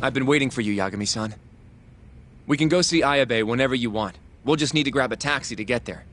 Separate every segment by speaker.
Speaker 1: I've been waiting for you, Yagami-san. We can go see Ayabe whenever you want. We'll just need to grab a taxi to get there.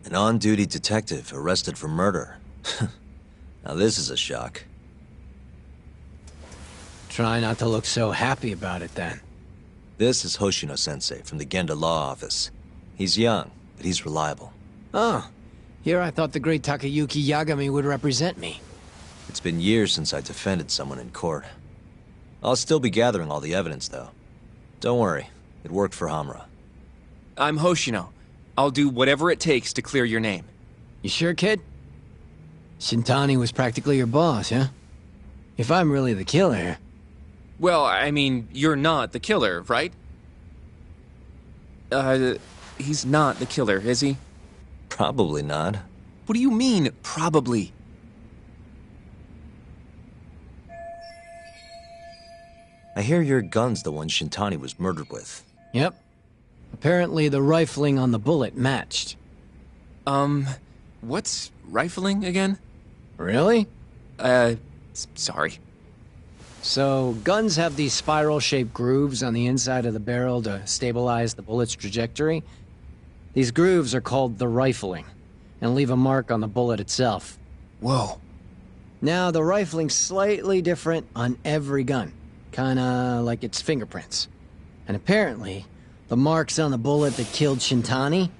Speaker 2: An on-duty detective arrested for murder. Now this is a shock.
Speaker 3: Try not to look so happy about it then.
Speaker 2: This is Hoshino-sensei from the Genda Law Office. He's young, but he's reliable.
Speaker 3: Oh, here I thought the great Takayuki Yagami would represent me.
Speaker 2: It's been years since I defended someone in court. I'll still be gathering all the evidence, though. Don't worry, it worked for Hamura.
Speaker 1: I'm Hoshino. I'll do whatever it takes to clear your name.
Speaker 3: You sure, kid? Shintani was practically your boss, huh? If I'm really the killer...
Speaker 1: Well, I mean, you're not the killer, right? He's not the killer, is he?
Speaker 2: Probably not.
Speaker 1: What do you mean, probably?
Speaker 2: I hear your gun's the one Shintani was murdered with.
Speaker 3: Yep. Apparently the rifling on the bullet matched.
Speaker 1: What's rifling again?
Speaker 3: Really?
Speaker 1: Sorry.
Speaker 3: So, guns have these spiral-shaped grooves on the inside of the barrel to stabilize the bullet's trajectory. These grooves are called the rifling, and leave a mark on the bullet itself.
Speaker 1: Whoa.
Speaker 3: Now, the rifling's slightly different on every gun. Kinda like its fingerprints. And apparently, the marks on the bullet that killed Shintani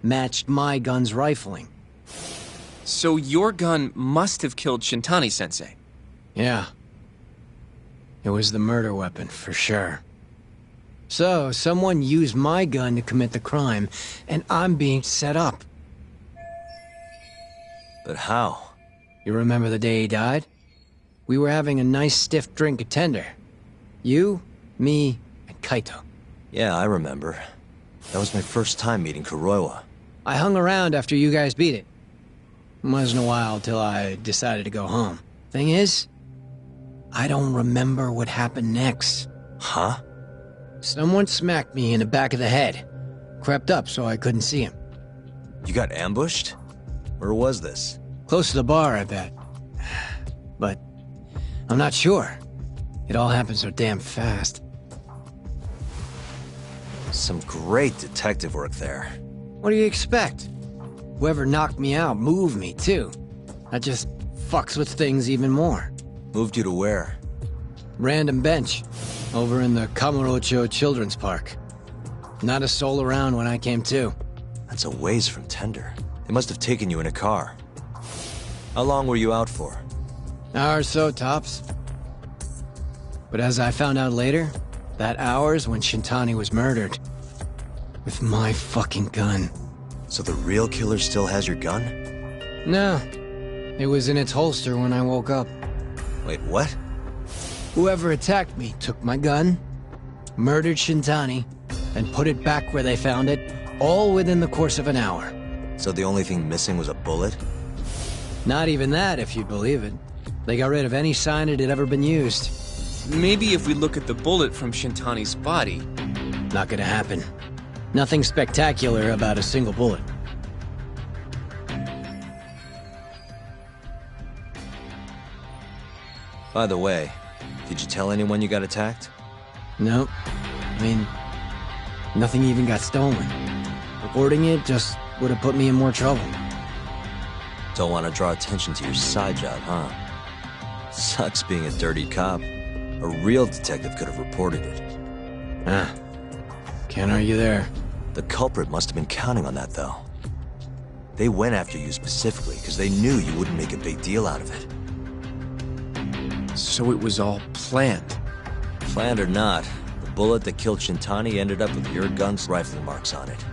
Speaker 3: matched my gun's rifling.
Speaker 1: So your gun must have killed Shintani-sensei?
Speaker 3: Yeah. It was the murder weapon, for sure. So, someone used my gun to commit the crime, and I'm being set up.
Speaker 2: But how?
Speaker 3: You remember the day he died? We were having a nice stiff drink at Tender. You, me, and Kaito.
Speaker 2: Yeah, I remember. That was my first time meeting Kuroiwa.
Speaker 3: I hung around after you guys beat it. Wasn't a while till I decided to go home. Thing is, I don't remember what happened next.
Speaker 2: Huh?
Speaker 3: Someone smacked me in the back of the head. Crept up so I couldn't see him.
Speaker 2: You got ambushed? Where was this?
Speaker 3: Close to the bar, I bet. But I'm not sure. It all happened so damn fast.
Speaker 2: Some great detective work there.
Speaker 3: What do you expect? Whoever knocked me out moved me, too. That just fucks with things even more.
Speaker 2: Moved you to where?
Speaker 3: Random bench. Over in the Kamurocho Children's Park. Not a soul around when I came to.
Speaker 2: That's a ways from Tender. They must have taken you in a car. How long were you out for?
Speaker 3: Hour or so, tops. But as I found out later, that hour's when Shintani was murdered. With my fucking gun.
Speaker 2: So the real killer still has your gun?
Speaker 3: No. It was in its holster when I woke up.
Speaker 2: Wait, what?
Speaker 3: Whoever attacked me took my gun, murdered Shintani, and put it back where they found it, all within the course of an hour.
Speaker 2: So the only thing missing was a bullet?
Speaker 3: Not even that, if you believe it. They got rid of any sign it had ever been used.
Speaker 1: Maybe if we look at the bullet from Shintani's body.
Speaker 3: Not gonna happen. Nothing spectacular about a single bullet.
Speaker 2: By the way, did you tell anyone you got attacked?
Speaker 3: Nope. I mean, nothing even got stolen. Reporting it just would have put me in more trouble.
Speaker 2: Don't want to draw attention to your side job, huh? Sucks being a dirty cop. A real detective could have reported it.
Speaker 3: Ah, can't argue there.
Speaker 2: The culprit must have been counting on that, though. They went after you specifically because they knew you wouldn't make a big deal out of it.
Speaker 1: So it was all planned.
Speaker 2: Planned or not, the bullet that killed Shintani ended up with your gun's rifling marks on it.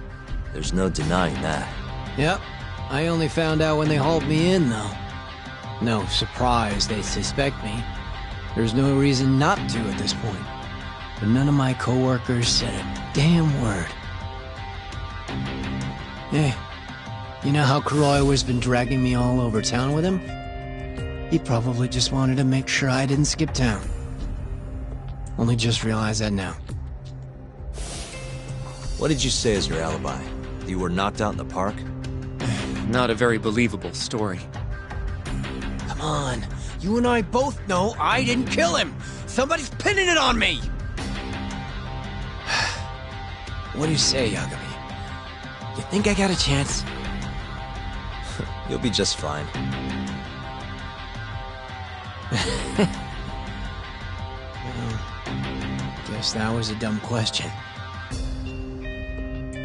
Speaker 2: There's no denying that.
Speaker 3: Yep. I only found out when they hauled me in, though. No surprise they suspect me. There's no reason not to at this point. But none of my coworkers said a damn word. Hey, you know how Kuroiwa's been dragging me all over town with him? He probably just wanted to make sure I didn't skip town. Only just realized that now.
Speaker 2: What did you say as your alibi? That you were knocked out in the park?
Speaker 1: Not a very believable story.
Speaker 3: Come on, you and I both know I didn't kill him! Somebody's pinning it on me! What do you say, Yagami? You think I got a chance?
Speaker 2: You'll be just fine.
Speaker 3: Well, guess that was a dumb question.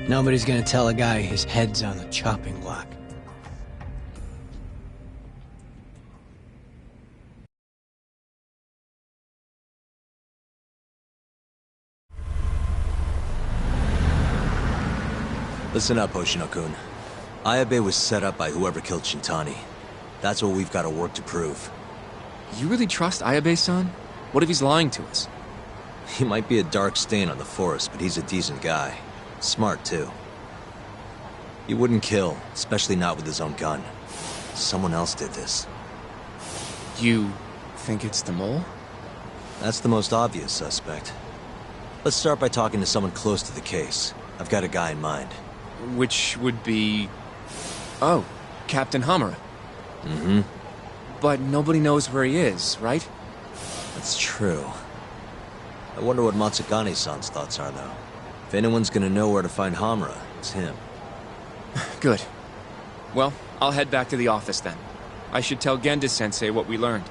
Speaker 3: Nobody's gonna tell a guy his head's on the chopping block.
Speaker 2: Listen up, Hoshino-kun. Ayabe was set up by whoever killed Shintani. That's what we've got to work to prove.
Speaker 1: You really trust Ayabe-san? What if he's lying to us?
Speaker 2: He might be a dark stain on the force, but he's a decent guy. Smart, too. He wouldn't kill, especially not with his own gun. Someone else did this.
Speaker 1: You think it's the mole?
Speaker 2: That's the most obvious suspect. Let's start by talking to someone close to the case. I've got a guy in mind.
Speaker 1: Which would be... Oh, Captain Hamura.
Speaker 2: Mm-hmm.
Speaker 1: But nobody knows where he is, right?
Speaker 2: That's true. I wonder what Matsugane-san's thoughts are, though. If anyone's gonna know where to find Hamura, it's him.
Speaker 1: Good. Well, I'll head back to the office then. I should tell Genda-sensei what we learned.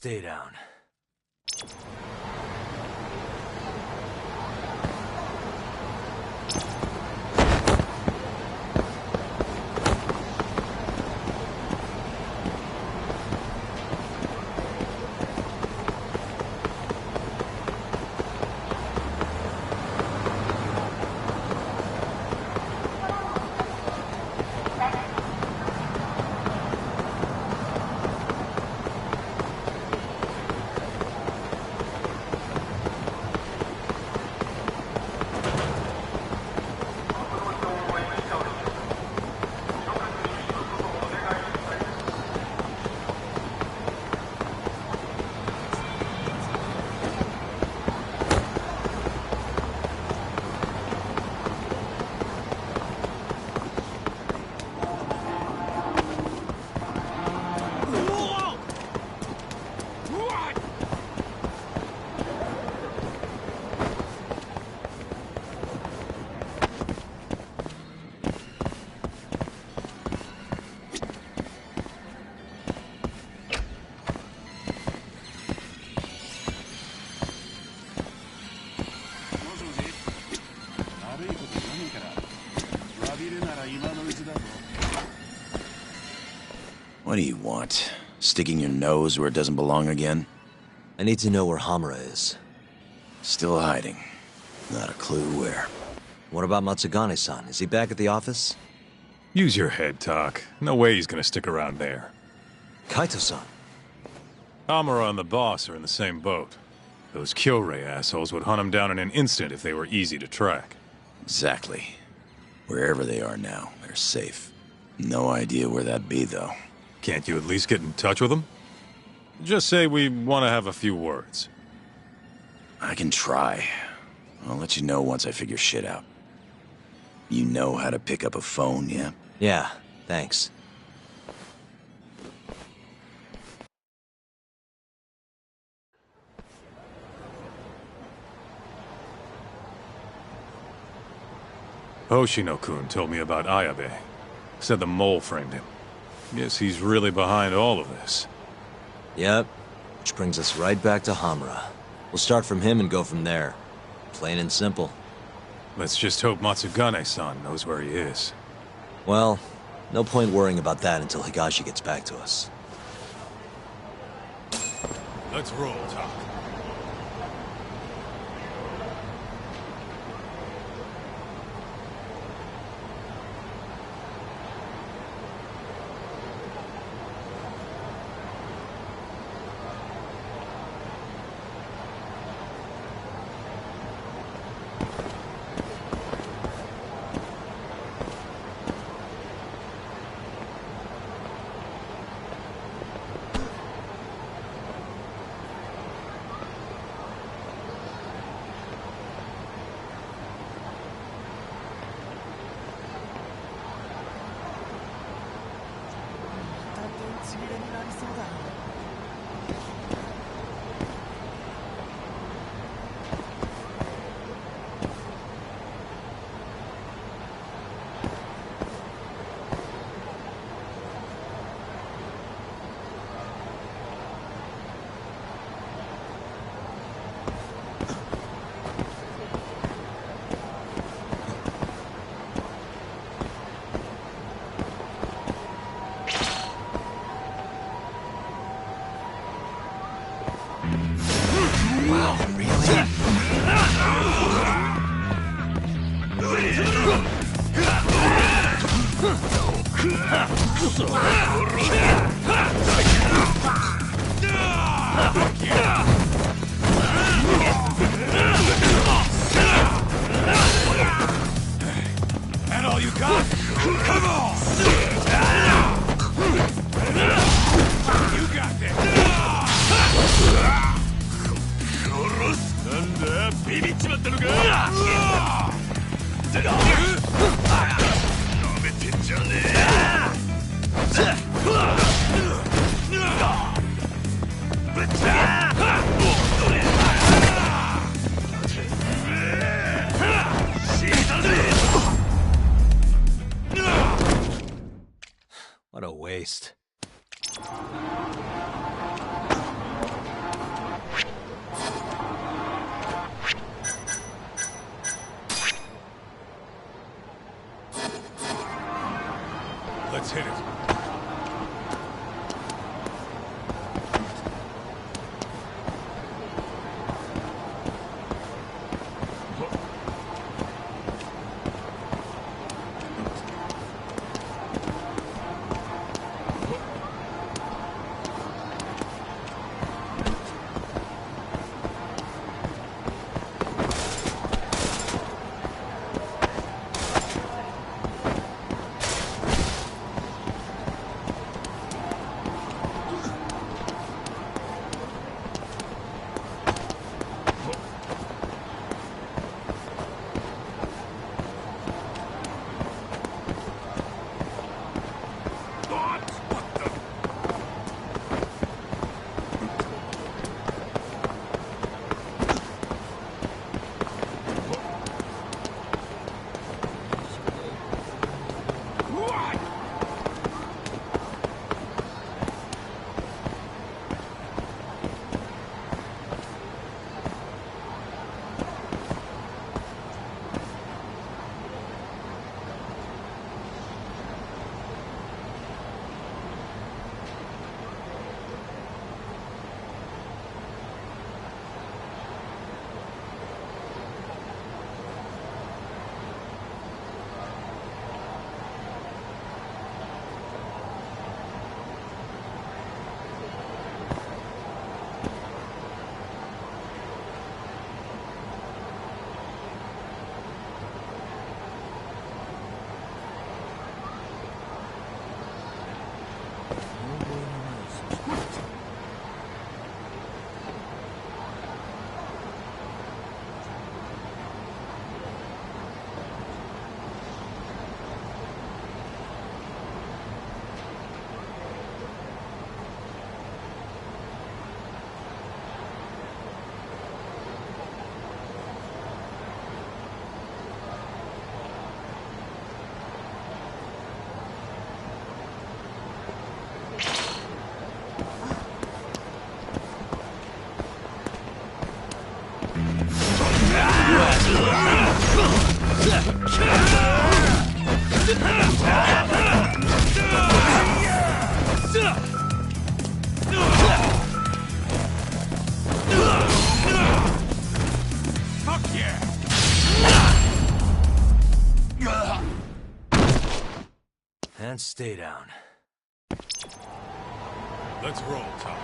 Speaker 2: stay down.
Speaker 4: What do you want? Sticking your nose where it doesn't belong again?
Speaker 2: I need to know where Hamura is.
Speaker 4: Still hiding. Not a clue where.
Speaker 2: What about Matsugane-san? Is he back at the office?
Speaker 5: Use your head, Tak. No way he's gonna stick around there.
Speaker 2: Kaito-san.
Speaker 5: Amara and the boss are in the same boat. Those Kyorei assholes would hunt him down in an instant if they were easy to track.
Speaker 4: Exactly. Wherever they are now, they're safe. No idea where that'd be, though.
Speaker 5: Can't you at least get in touch with them? Just say we want to have a few words.
Speaker 4: I can try. I'll let you know once I figure shit out. You know how to pick up a phone, yeah?
Speaker 2: Yeah, thanks.
Speaker 5: Hoshino-kun told me about Ayabe. Said the mole framed him. Guess he's really behind all of this.
Speaker 2: Yep, which brings us right back to Hamura. We'll start from him and go from there. Plain and simple.
Speaker 5: Let's just hope Matsugane-san knows where he is.
Speaker 2: Well, no point worrying about that until Higashi gets back to us.
Speaker 5: Let's roll, Tak.
Speaker 6: That all you got? Come on! You got this!
Speaker 2: What a waste.
Speaker 6: Fuck yeah!
Speaker 2: And stay down.
Speaker 5: Let's roll, Talk.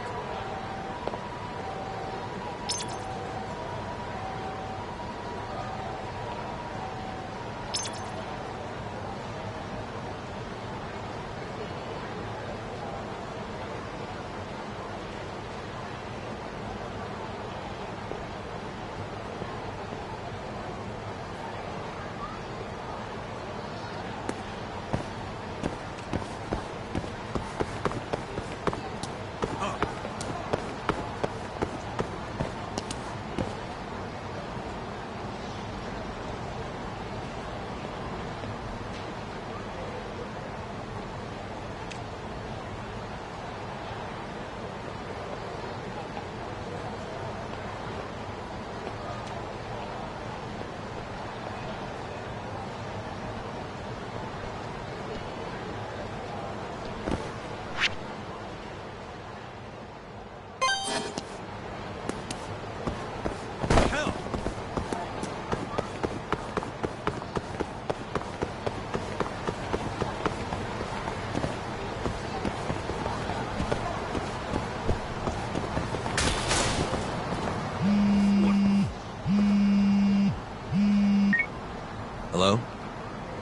Speaker 2: Hello?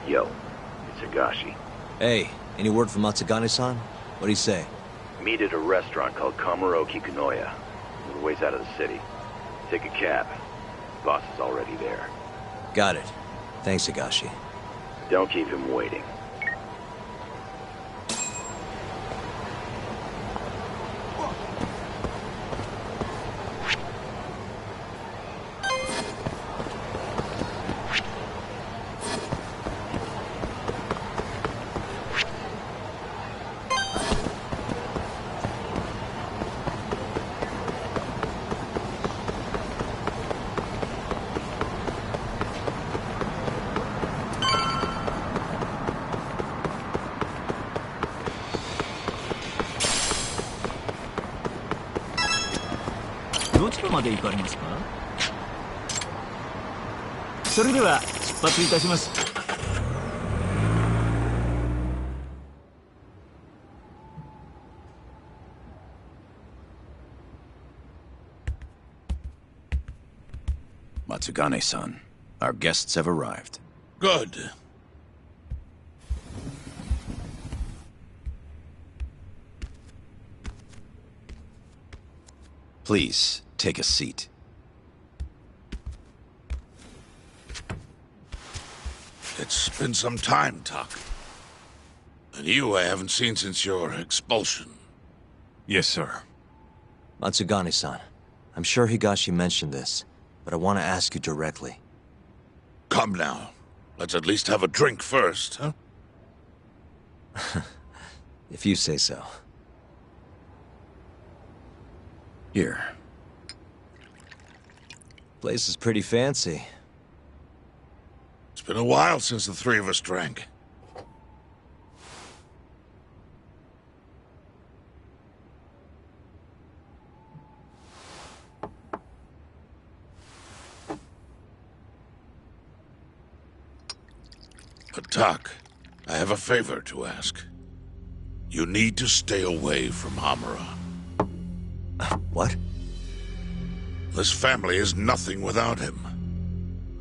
Speaker 7: Yo, it's Higashi.
Speaker 2: Hey, any word from Matsugane-san? What'd he say?
Speaker 7: Meet at a restaurant called Kamuroki Kunoya. A little ways out of the city. Take a cab. Boss is already there.
Speaker 2: Got it. Thanks, Higashi.
Speaker 7: Don't keep him waiting.
Speaker 4: Matsugane-san, our guests have arrived.
Speaker 6: Good.
Speaker 4: Please, take a seat.
Speaker 6: It's been some time, Tak. And you I haven't seen since your expulsion.
Speaker 5: Yes, sir.
Speaker 2: Matsugane-san, I'm sure Higashi mentioned this, but I want to ask you directly.
Speaker 6: Come now. Let's at least have a drink first, huh?
Speaker 2: If you say so.
Speaker 4: Here.
Speaker 2: Place is pretty fancy.
Speaker 6: It's been a while since the three of us drank. But Tak, I have a favor to ask. You need to stay away from Hamura.
Speaker 2: What?
Speaker 6: This family is nothing without him.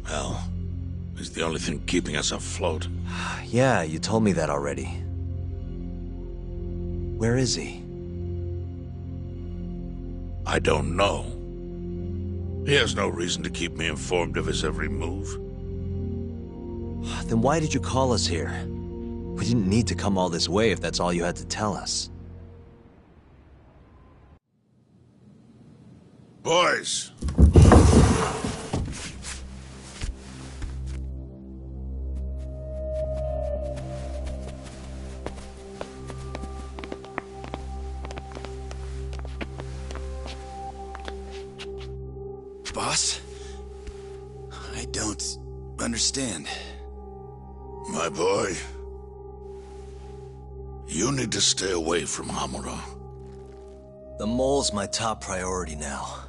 Speaker 6: Well, he's the only thing keeping us afloat.
Speaker 2: Yeah, you told me that already. Where is he?
Speaker 6: I don't know. He has no reason to keep me informed of his every move.
Speaker 2: Then why did you call us here? We didn't need to come all this way if that's all you had to tell us.
Speaker 6: Boys!
Speaker 1: Boss? I
Speaker 4: don't understand.
Speaker 6: My boy, you need to stay away from Hamura.
Speaker 2: The mole's my top priority now.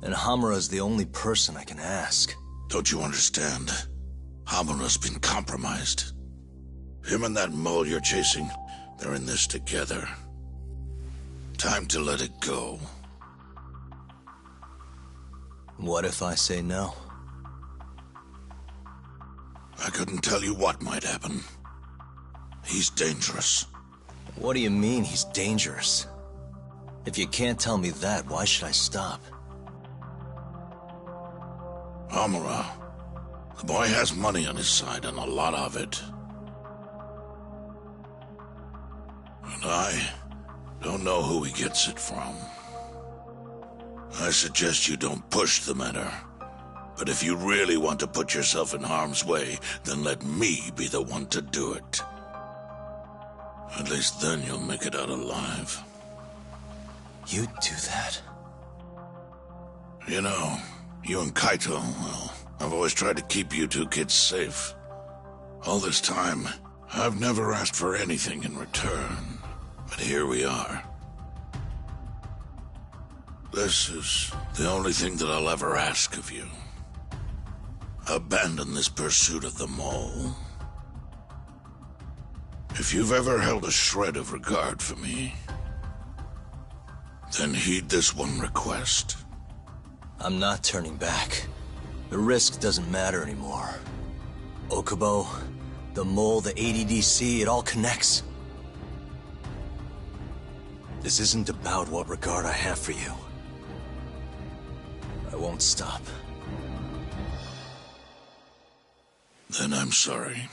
Speaker 2: And Hamura's the only person I can ask.
Speaker 6: Don't you understand? Hamura's been compromised. Him and that mole you're chasing, they're in this together. Time to let it go.
Speaker 2: What if I say no?
Speaker 6: I couldn't tell you what might happen. He's dangerous.
Speaker 2: What do you mean he's dangerous? If you can't tell me that, why should I stop?
Speaker 6: Hamura. The boy has money on his side, and a lot of it. And I don't know who he gets it from. I suggest you don't push the matter. But if you really want to put yourself in harm's way, then let me be the one to do it. At least then you'll make it out alive.
Speaker 2: You'd do that?
Speaker 6: You know, you and Kaito, well, I've always tried to keep you two kids safe. All this time, I've never asked for anything in return. But here we are. This is the only thing that I'll ever ask of you. Abandon this pursuit of the mole. If you've ever held a shred of regard for me, then heed this one request.
Speaker 2: I'm not turning back. The risk doesn't matter anymore. Okubo, the mole, the ADDC, it all connects. This isn't about what regard I have for you. I won't stop.
Speaker 6: Then I'm sorry.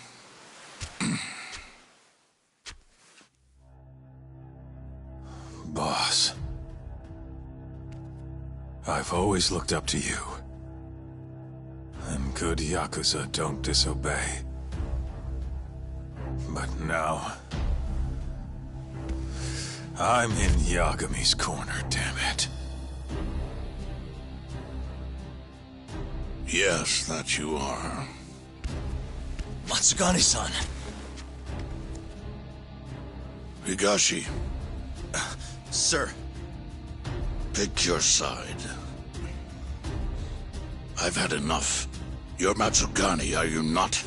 Speaker 5: Boss. I've always looked up to you. And good Yakuza don't disobey. But now... I'm in Yagami's corner, damn it.
Speaker 6: Yes, that you are.
Speaker 2: Matsugane-san.
Speaker 6: Higashi,
Speaker 2: Sir.
Speaker 6: pick your side. I've had enough. You're Matsugane, are you not?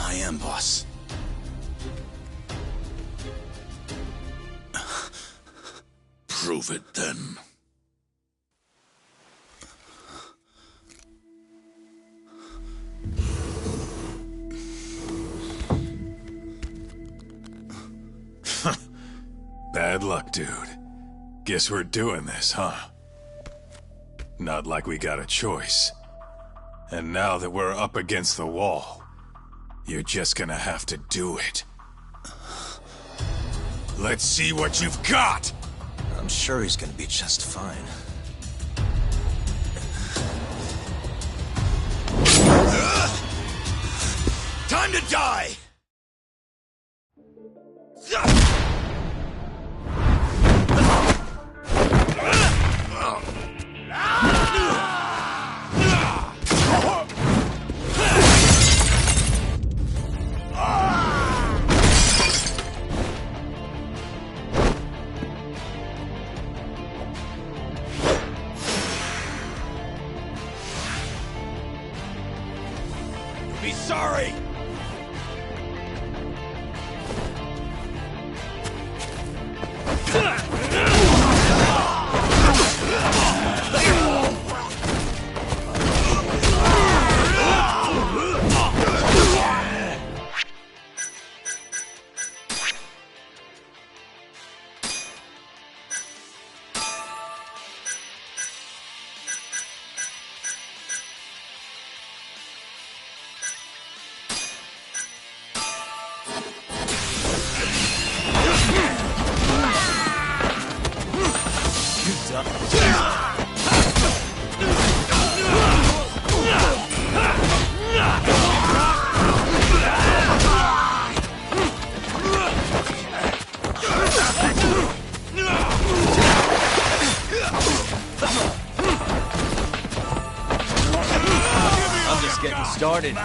Speaker 2: I am, boss.
Speaker 6: Prove it, then.
Speaker 5: Bad luck, dude. Guess we're doing this, huh? Not like we got a choice. And now that we're up against the wall, you're just gonna have to do it. Let's see what you've got!
Speaker 2: I'm sure he's gonna be just fine.
Speaker 4: Time to die! Be sorry!
Speaker 1: started.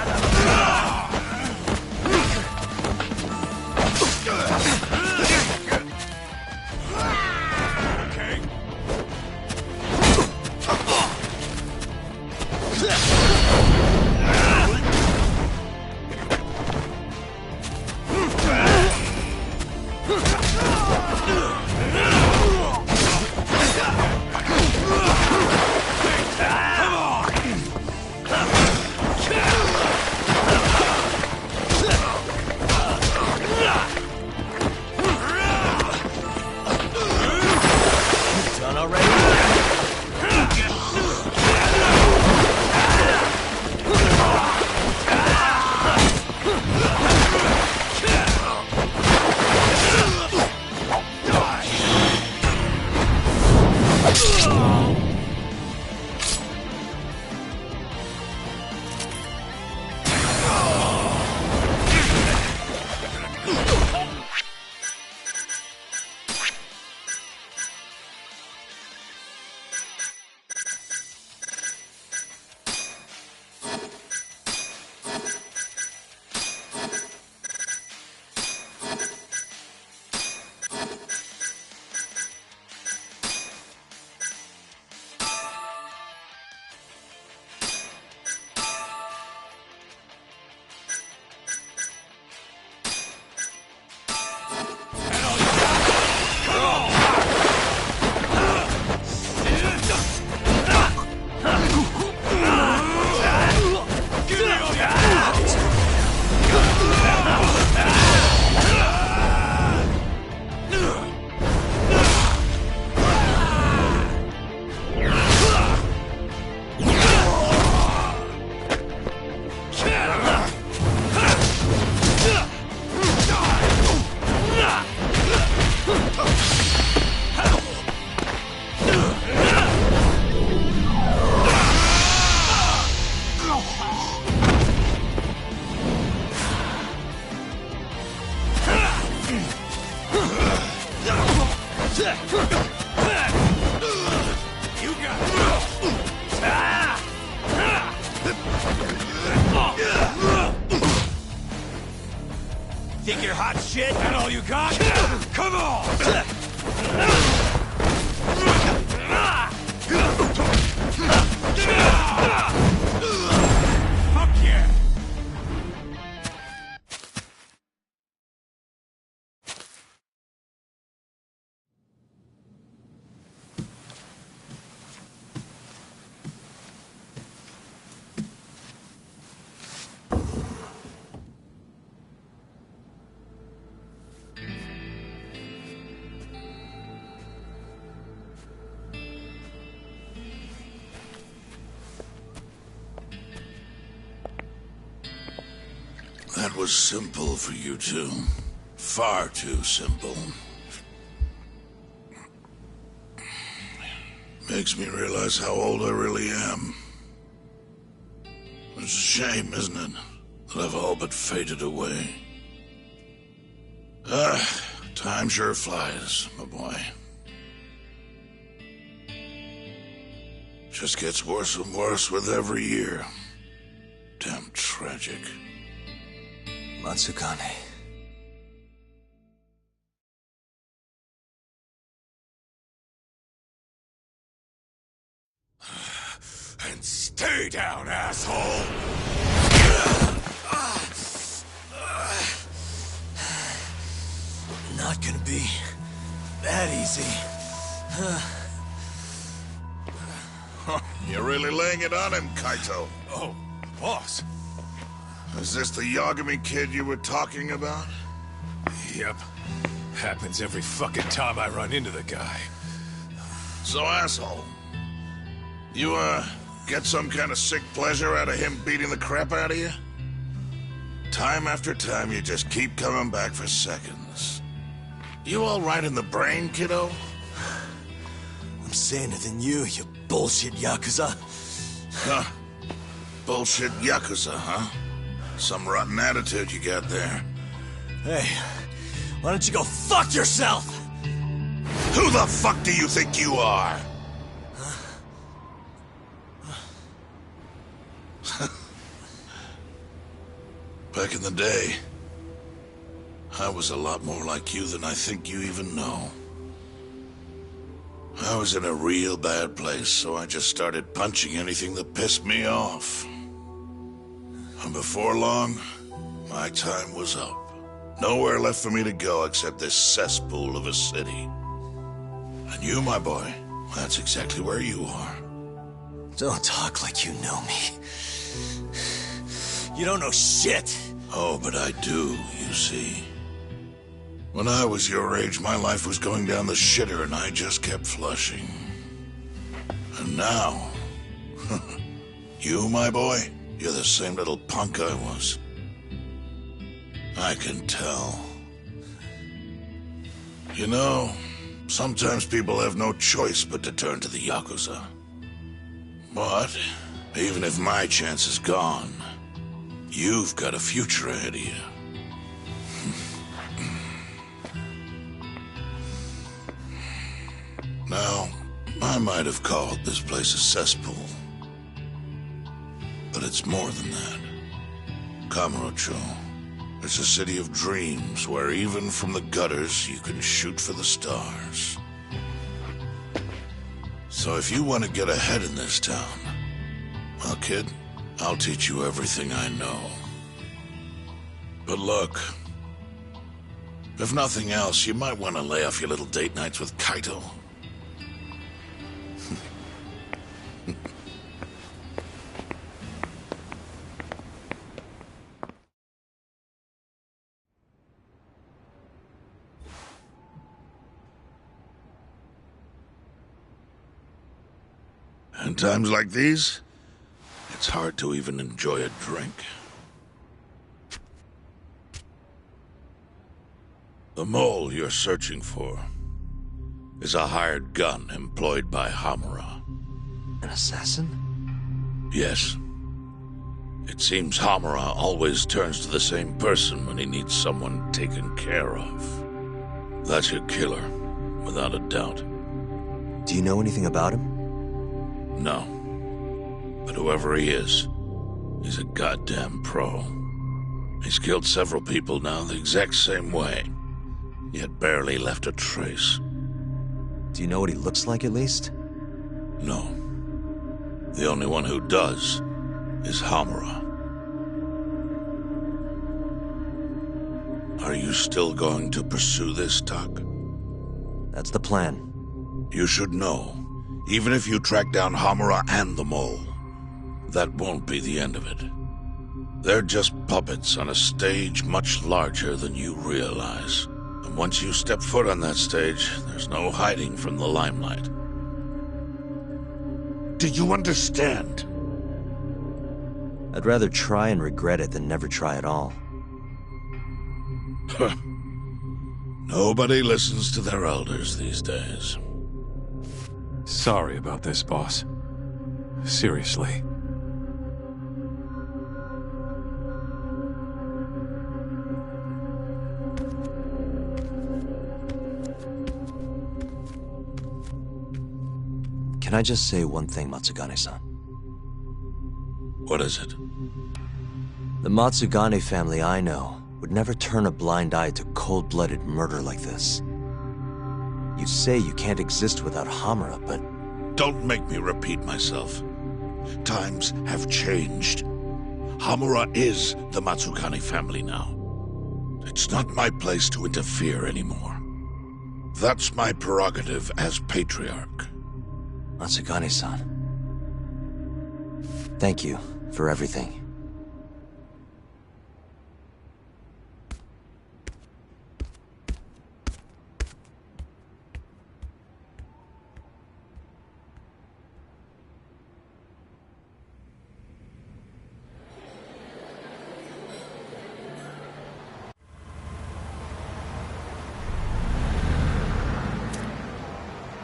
Speaker 8: Think you're hot shit? That all you got? Come on! Fuck yeah!
Speaker 6: That was simple for you two. Far too simple. Makes me realize how old I really am. It's a shame, isn't it, that I've all but faded away. Time sure flies, my boy. Just gets worse and worse with every year. Damn tragic.
Speaker 2: Matsukane.
Speaker 8: And stay down, asshole!
Speaker 2: Not gonna be that easy.
Speaker 6: You're really laying it on him, Kaito.
Speaker 8: Oh, boss.
Speaker 6: Is this the Yagami kid you were talking about?
Speaker 5: Yep. Happens every fucking time I run into the guy.
Speaker 6: So, asshole, you, get some kind of sick pleasure out of him beating the crap out of you? Time after time, you just keep coming back for seconds. You all right in the brain, kiddo?
Speaker 2: I'm saner than you bullshit Yakuza.
Speaker 6: Huh. Bullshit Yakuza, huh? Some rotten attitude you got there.
Speaker 2: Hey, why don't you go fuck yourself?
Speaker 6: Who the fuck do you think you are? Back in the day, I was a lot more like you than I think you even know. I was in a real bad place, so I just started punching anything that pissed me off. And before long, my time was up. Nowhere left for me to go except this cesspool of a city. And you, my boy, that's exactly where you are.
Speaker 2: Don't talk like you know me. You don't know shit.
Speaker 6: Oh, but I do, you see. When I was your age, my life was going down the shitter and I just kept flushing. And now, you, my boy, you're the same little punk I was. I can tell. You know, sometimes people have no choice but to turn to the Yakuza. But, even if my chance is gone, you've got a future ahead of you. Now, I might have called this place a cesspool. But it's more than that. Kamurocho. It's a city of dreams where even from the gutters you can shoot for the stars. So if you want to get ahead in this town, well, kid, I'll teach you everything I know. But look, if nothing else, you might want to lay off your little date nights with Kaito. In times like these, it's hard to even enjoy a drink. The mole you're searching for is a hired gun employed by Hamura.
Speaker 2: An assassin?
Speaker 6: Yes. It seems Hamura always turns to the same person when he needs someone taken care of. That's your killer, without a doubt.
Speaker 2: Do you know anything about him?
Speaker 6: No. But whoever he is, he's a goddamn pro. He's killed several people now the exact same way, yet barely left a trace.
Speaker 2: Do you know what he looks like, at least?
Speaker 6: No. The only one who does is Hamura. Are you still going to pursue this, Tak?
Speaker 2: That's the plan.
Speaker 6: You should know, even if you track down Hamura and the mole, that won't be the end of it. They're just puppets on a stage much larger than you realize. And once you step foot on that stage, there's no hiding from the limelight. Do you understand?
Speaker 2: I'd rather try and regret it than never try at all.
Speaker 6: Nobody listens to their elders these days.
Speaker 5: Sorry about this, boss. Seriously.
Speaker 2: Can I just say one thing, Matsugane-san?
Speaker 6: What is it?
Speaker 2: The Matsugane family I know would never turn a blind eye to cold-blooded murder like this. You say you can't exist without Hamura, but...
Speaker 6: Don't make me repeat myself. Times have changed. Hamura is the Matsugane family now. It's not my place to interfere anymore. That's my prerogative as patriarch.
Speaker 2: Matsugane-san. Thank you for everything.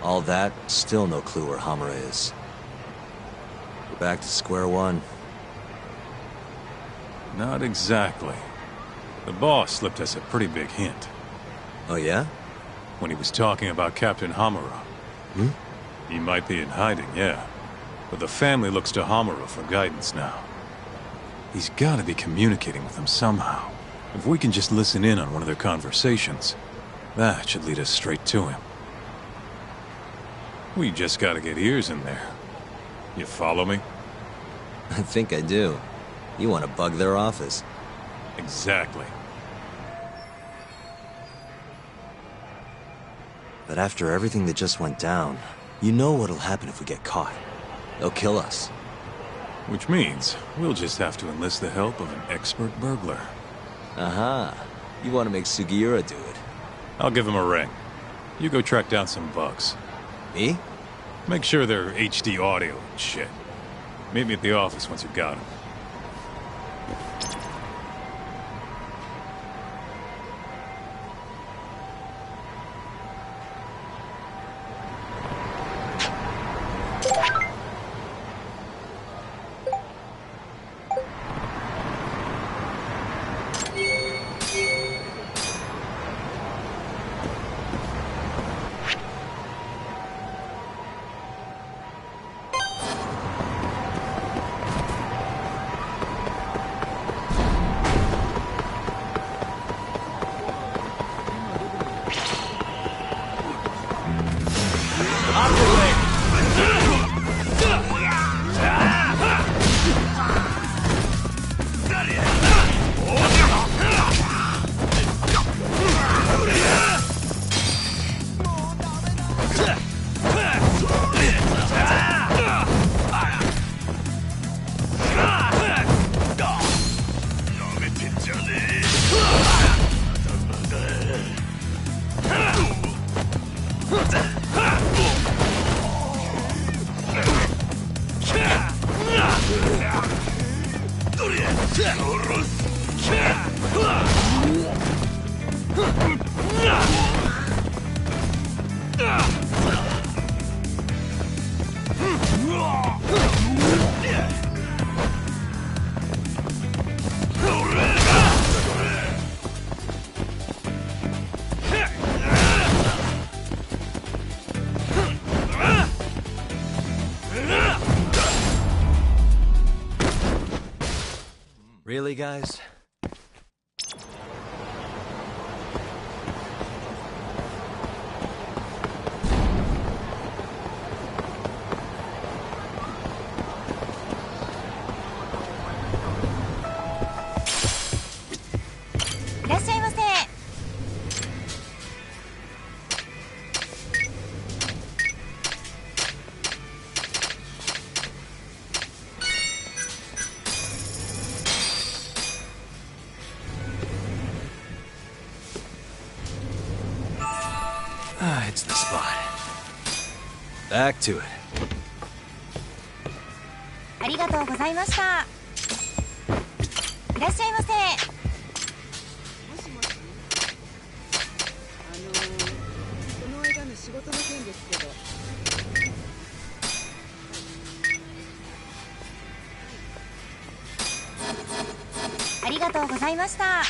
Speaker 2: All that, still no clue where Hamura is. We're back to square one.
Speaker 5: Not exactly. The boss slipped us a pretty big hint.
Speaker 2: Oh yeah?
Speaker 5: When he was talking about Captain Hamura.
Speaker 2: Hmm?
Speaker 5: He might be in hiding, yeah. But the family looks to Hamura for guidance now. He's gotta be communicating with them somehow. If we can just listen in on one of their conversations, that should lead us straight to him. We just gotta get ears in there. You follow me?
Speaker 2: I think I do. You want to bug their office.
Speaker 5: Exactly.
Speaker 2: But after everything that just went down, you know what'll happen if we get caught. They'll kill us.
Speaker 5: Which means we'll just have to enlist the help of an expert burglar.
Speaker 2: Aha. You want to make Sugiura do it.
Speaker 5: I'll give him a ring. You go track down some bugs.
Speaker 2: Me?
Speaker 5: Make sure they're HD audio and shit. Meet me at the office once you've got them.
Speaker 2: Really, guys? It's the spot. Back to it.
Speaker 9: ありがとうございました。いらっしゃいませ。
Speaker 10: この間の仕事の件ですけど。
Speaker 9: ありがとうございました。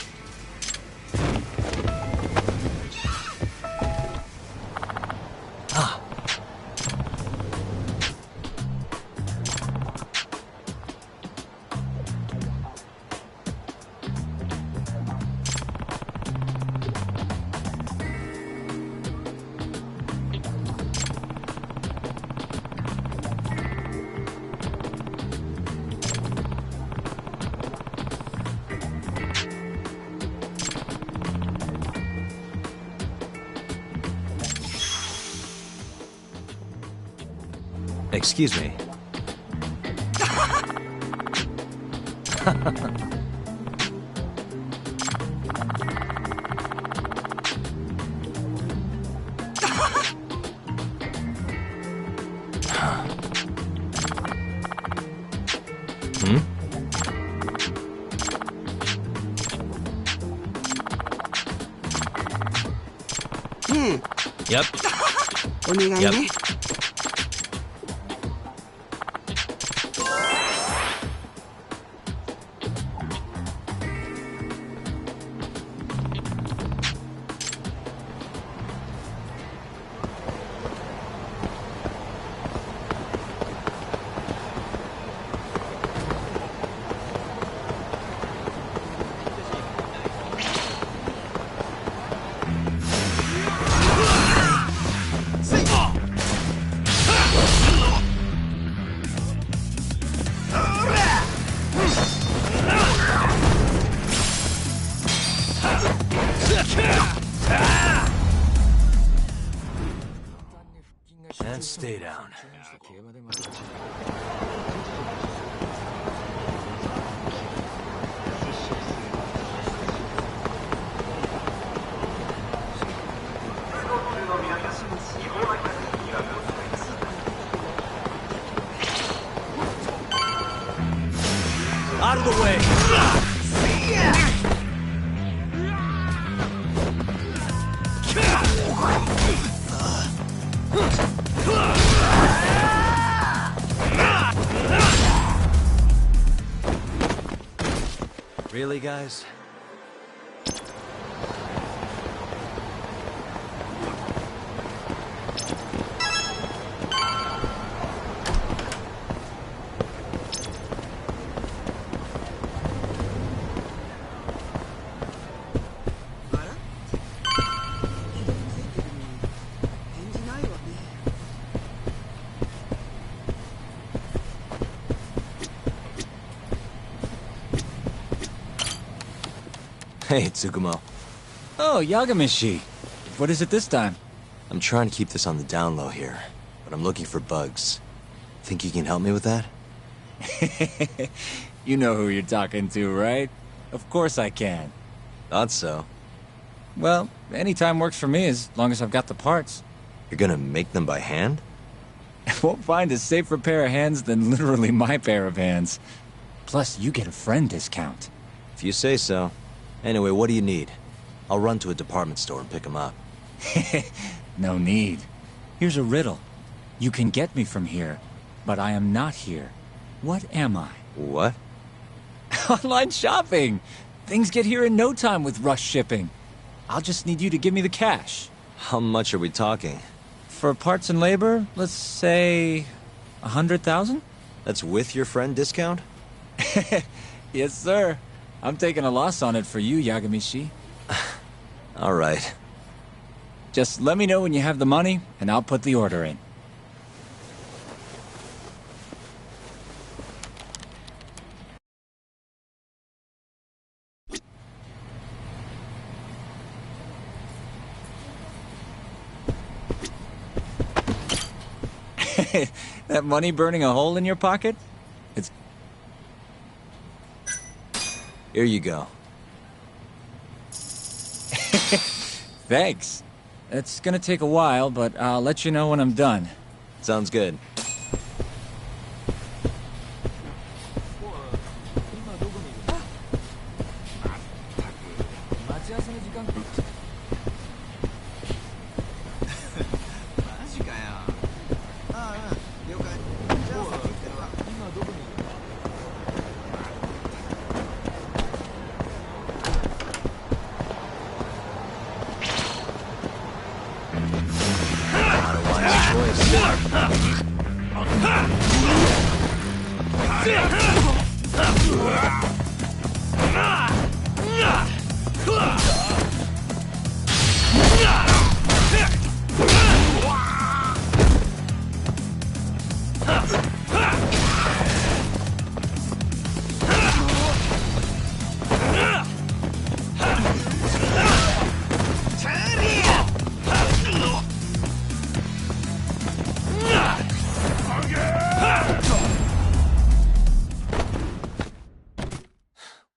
Speaker 2: Excuse me. Yep.
Speaker 10: お願いね。
Speaker 2: Yep.
Speaker 8: out of the way!
Speaker 2: Really, guys? Hey, Tsukumo.
Speaker 11: Oh, Yagami. What is it this time?
Speaker 2: I'm trying to keep this on the down low here, but I'm looking for bugs. Think you can help me with that?
Speaker 11: You know who you're talking to, right? Of course I can.
Speaker 2: Thought so.
Speaker 11: Well, any time works for me as long as I've got the parts.
Speaker 2: You're gonna make them by hand?
Speaker 11: Won't find a safer pair of hands than literally my pair of hands. Plus, you get a friend discount.
Speaker 2: If you say so. Anyway, what do you need? I'll run to a department store and pick them up.
Speaker 11: No need. Here's a riddle. You can get me from here, but I am not here. What am I?
Speaker 2: What?
Speaker 11: Online shopping! Things get here in no time with rush shipping. I'll just need you to give me the cash.
Speaker 2: How much are we talking?
Speaker 11: For parts and labor, let's say 100,000?
Speaker 2: That's with your friend discount?
Speaker 11: Yes, sir. I'm taking a loss on it for you, Yagami.
Speaker 2: All right.
Speaker 11: Just let me know when you have the money, and I'll put the order in. That money burning a hole in your pocket? It's...
Speaker 2: Here you go.
Speaker 11: Thanks. It's gonna take a while, but I'll let you know when I'm done.
Speaker 2: Sounds good.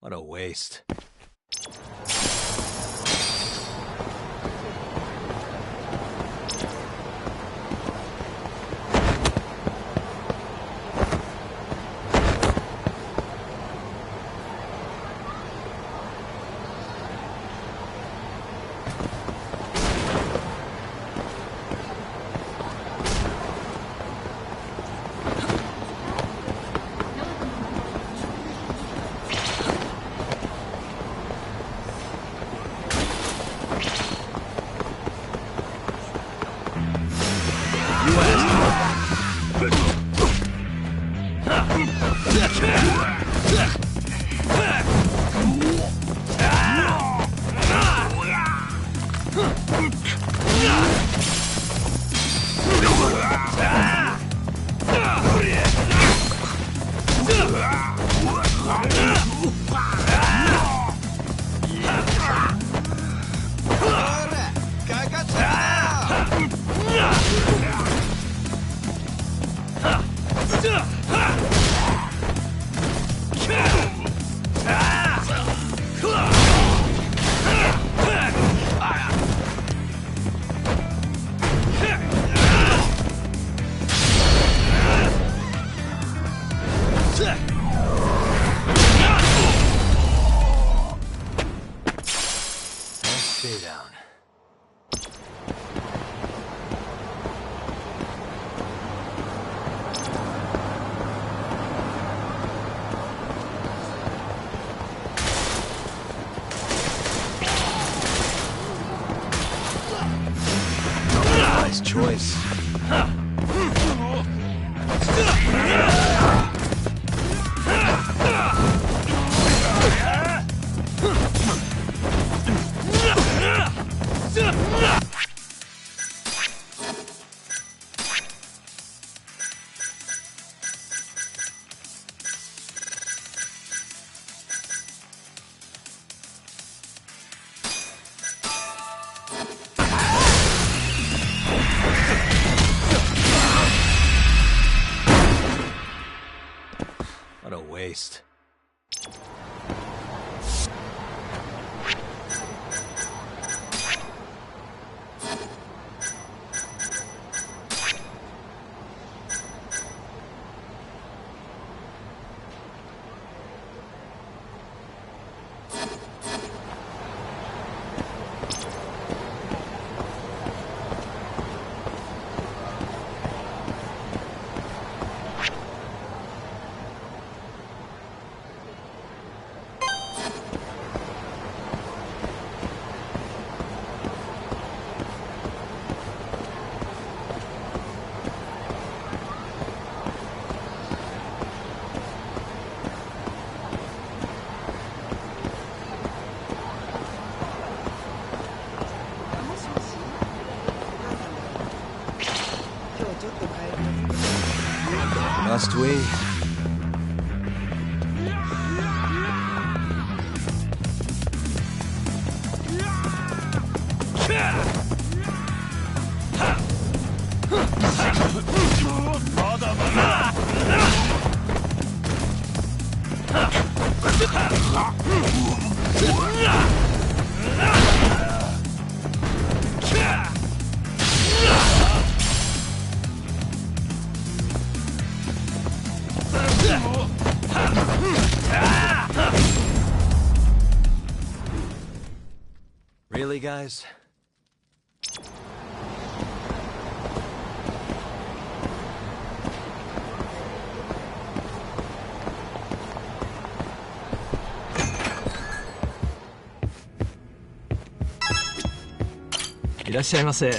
Speaker 2: What a waste. waste. Must we? Really, guys?
Speaker 12: いらっしゃいませ。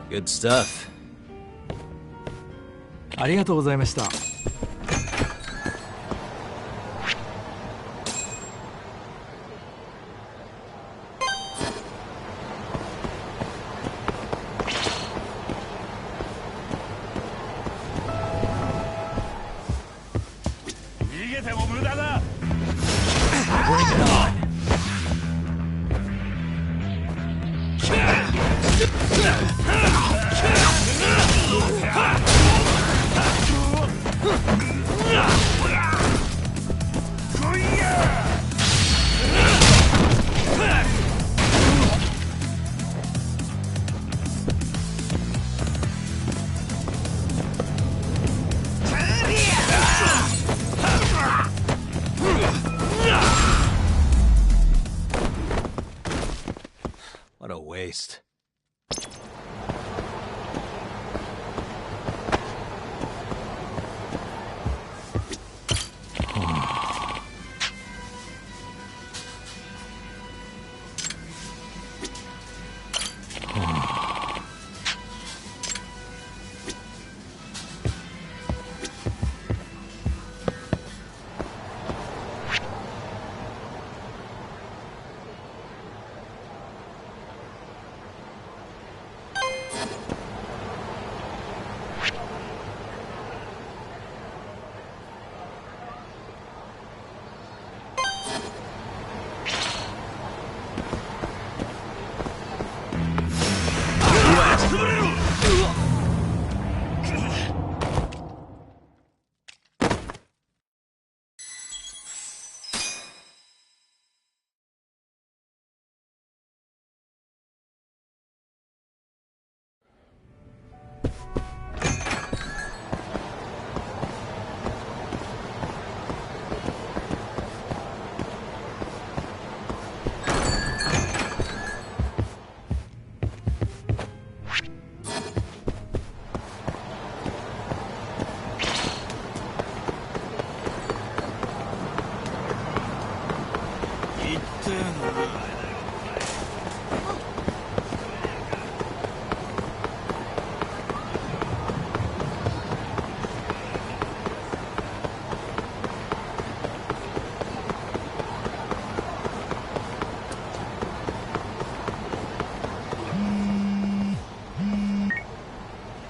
Speaker 2: Good stuff.
Speaker 12: ありがとうございました。
Speaker 8: 逃げても無駄だ。
Speaker 12: Bring it on.
Speaker 2: What a waste.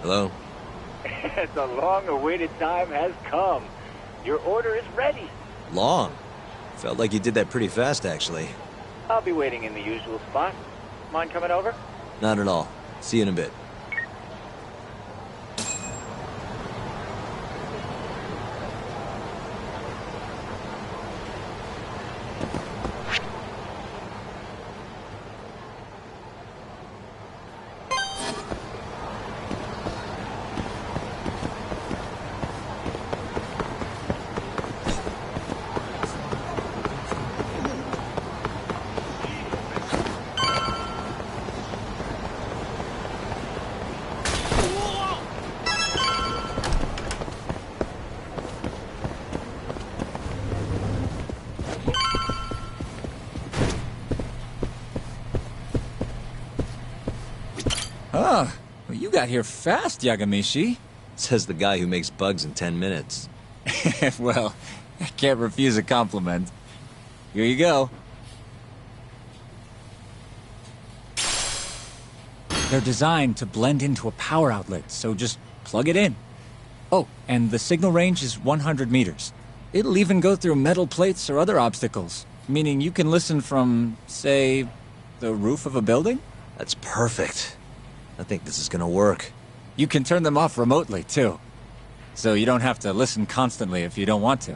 Speaker 2: Hello?
Speaker 13: The long-awaited time has come. Your order is ready.
Speaker 2: Long? Felt like you did that pretty fast, actually.
Speaker 13: I'll be waiting in the usual spot. Mind coming over?
Speaker 2: Not at all. See you in a bit.
Speaker 11: Oh, well, you got here fast, Yagami.
Speaker 2: Says the guy who makes bugs in 10 minutes.
Speaker 11: Well, I can't refuse a compliment. Here you go. They're designed to blend into a power outlet, so just plug it in. Oh, and the signal range is 100 meters. It'll even go through metal plates or other obstacles, meaning you can listen from, say, the roof of a building?
Speaker 2: That's perfect. I think this is gonna work.
Speaker 11: You can turn them off remotely, too. So you don't have to listen constantly if you don't want to.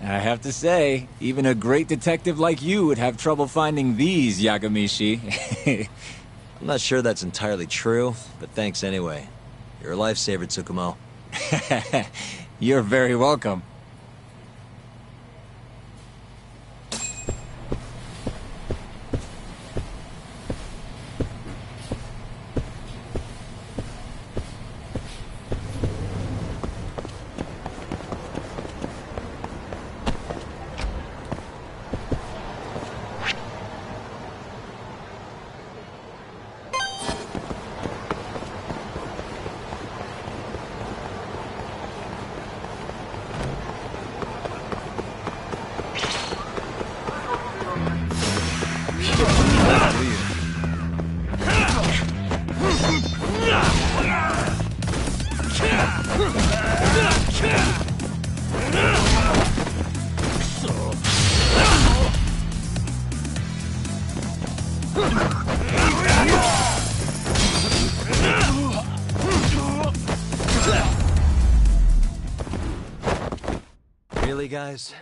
Speaker 11: And I have to say, even a great detective like you would have trouble finding these, Yagami.
Speaker 2: I'm not sure that's entirely true, but thanks anyway. You're a lifesaver, Tsukumo.
Speaker 11: You're very welcome.
Speaker 2: Really, guys?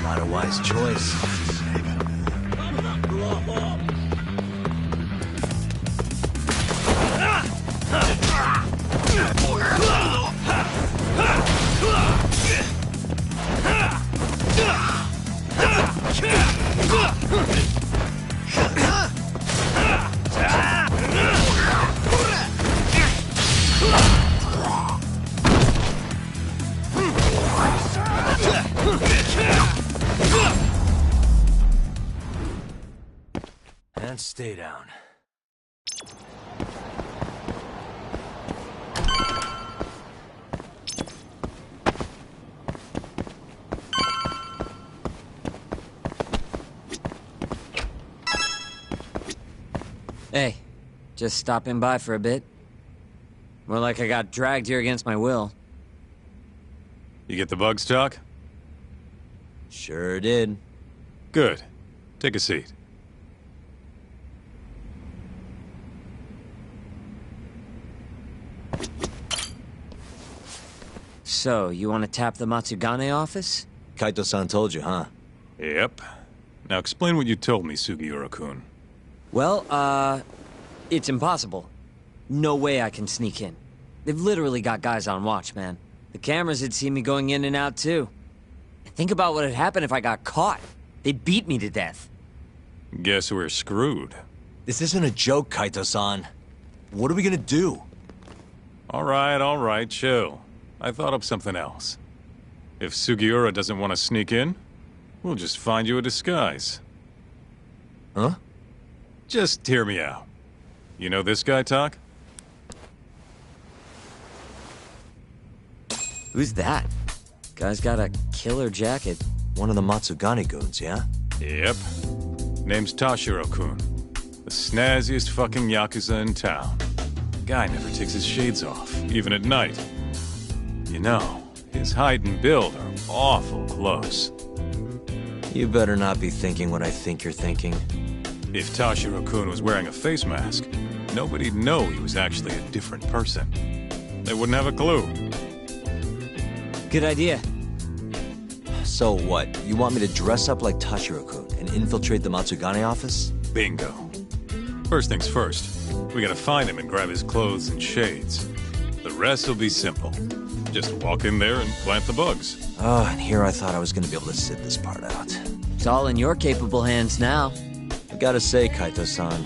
Speaker 2: Not a wise choice. And stay down.
Speaker 3: Hey, just stopping by for a bit. More like I got dragged here against my will.
Speaker 5: You get the bugs talk?
Speaker 2: Sure did.
Speaker 5: Good. Take a seat.
Speaker 3: So, you want to tap the Matsugane office?
Speaker 2: Kaito-san told you, huh?
Speaker 5: Yep. Now explain what you told me, Sugiura-kun.
Speaker 3: Well, it's impossible. No way I can sneak in. They've literally got guys on watch, man. The cameras had seen me going in and out, too. Think about what had happened if I got caught. They'd beat me to death.
Speaker 5: Guess we're screwed.
Speaker 2: This isn't a joke, Kaito-san. What are we gonna do?
Speaker 5: All right, chill. I thought up something else. If Sugiura doesn't want to sneak in, we'll just find you a disguise.
Speaker 2: Huh?
Speaker 5: Just hear me out. You know this guy, Tak?
Speaker 14: Who's that? Guy's got a killer jacket.
Speaker 2: One of the Matsugane goons, yeah?
Speaker 5: Yep. Name's Toshihiro-kun. The snazziest fucking Yakuza in town. Guy never takes his shades off, even at night. You know, his height and build are awful close.
Speaker 2: You better not be thinking what I think you're thinking.
Speaker 5: If Toshihiro-kun was wearing a face mask, nobody'd know he was actually a different person. They wouldn't have a clue.
Speaker 14: Good idea.
Speaker 2: So what? You want me to dress up like Toshihiro-kun and infiltrate the Matsugane office?
Speaker 5: Bingo. First things first, we gotta find him and grab his clothes and shades. The rest will be simple. Just walk in there and plant the bugs.
Speaker 2: Oh, and here I thought I was gonna be able to sit this part out.
Speaker 14: It's all in your capable hands now.
Speaker 2: I gotta say, Kaito-san,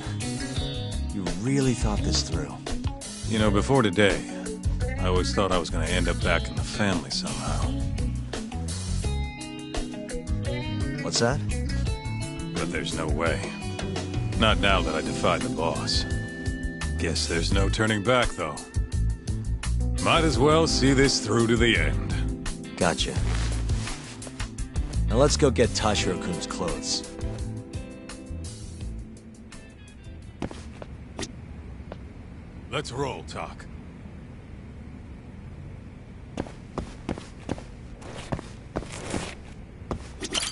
Speaker 2: you really thought this through.
Speaker 5: You know, before today, I always thought I was gonna end up back in the family somehow.
Speaker 2: What's that?
Speaker 5: But there's no way. Not now that I defied the boss. Guess there's no turning back, though. Might as well see this through to the end.
Speaker 2: Gotcha. Now let's go get Toshihiro-kun's clothes.
Speaker 5: Let's roll, Tak.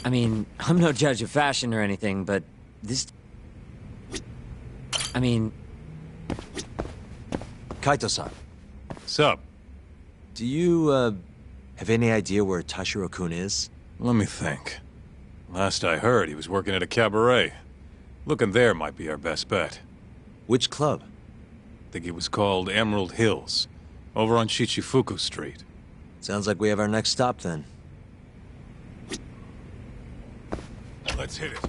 Speaker 14: I mean, I'm no judge of fashion or anything, but this... I mean...
Speaker 2: Kaito-san.
Speaker 5: Sup?
Speaker 2: Do you, have any idea where Toshihiro-kun is?
Speaker 5: Let me think. Last I heard, he was working at a cabaret. Looking there might be our best bet.
Speaker 2: Which club?
Speaker 5: I think it was called Emerald Hills, over on Shichifuku Street.
Speaker 2: Sounds like we have our next stop, then.
Speaker 5: Let's hit it.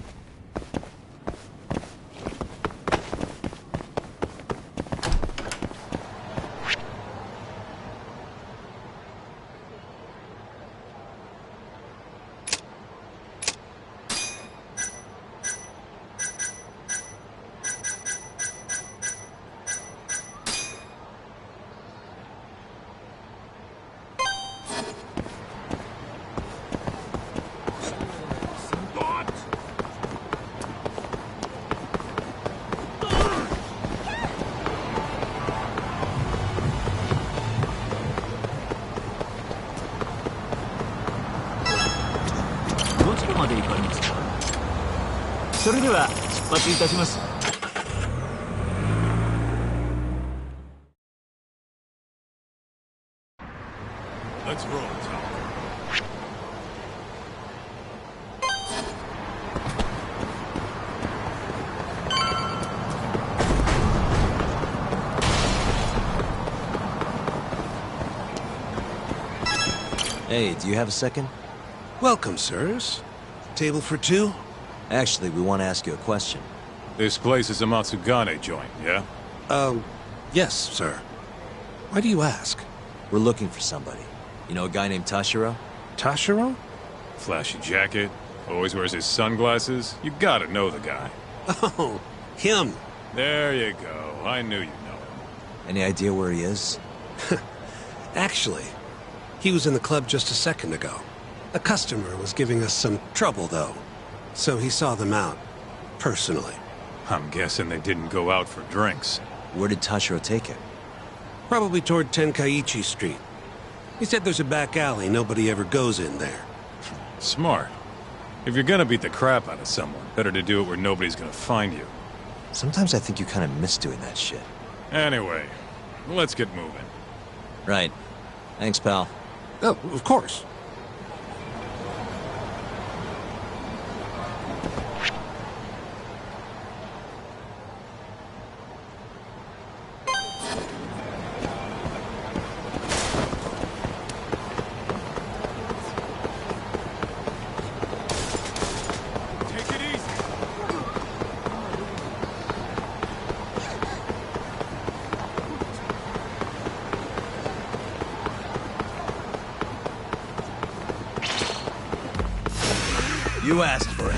Speaker 5: Let's roll, Tom.
Speaker 2: Hey, do you have a second?
Speaker 15: Welcome, sirs. Table for two?
Speaker 2: Actually, we want to ask you a question.
Speaker 5: This place is a Matsugane joint, yeah?
Speaker 15: Yes, sir. Why do you ask?
Speaker 2: We're looking for somebody. You know a guy named Toshihiro?
Speaker 15: Toshihiro?
Speaker 5: Flashy jacket, always wears his sunglasses. You gotta know the guy.
Speaker 15: Oh, him.
Speaker 5: There you go. I knew you'd know him.
Speaker 2: Any idea where he is?
Speaker 15: Actually, he was in the club just a second ago. A customer was giving us some trouble, though. So he saw them out, personally.
Speaker 5: I'm guessing they didn't go out for drinks.
Speaker 2: Where did Toshihiro take it?
Speaker 15: Probably toward Tenkaichi Street. He said there's a back alley, nobody ever goes in there.
Speaker 5: Smart. If you're gonna beat the crap out of someone, better to do it where nobody's gonna find you.
Speaker 2: Sometimes I think you kind of miss doing that shit.
Speaker 5: Anyway, let's get moving.
Speaker 2: Right. Thanks, pal.
Speaker 15: Oh, of course.
Speaker 2: You asked for it.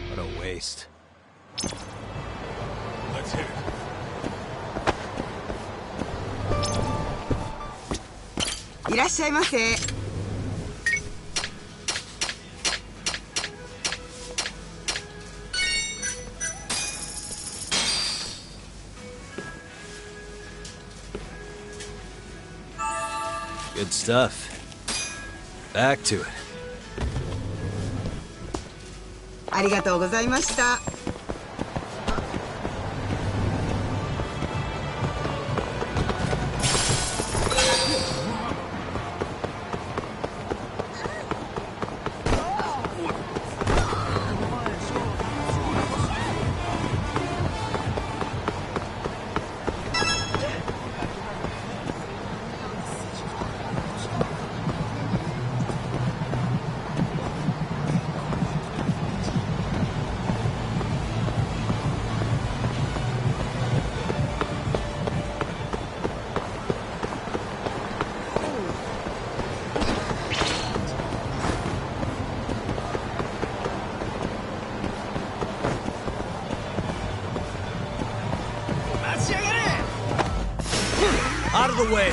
Speaker 2: What a waste.
Speaker 5: Let's hit it.
Speaker 10: いらっしゃいませ。
Speaker 2: Good stuff. Back to it.
Speaker 10: ありがとうございました。
Speaker 2: Out of the way!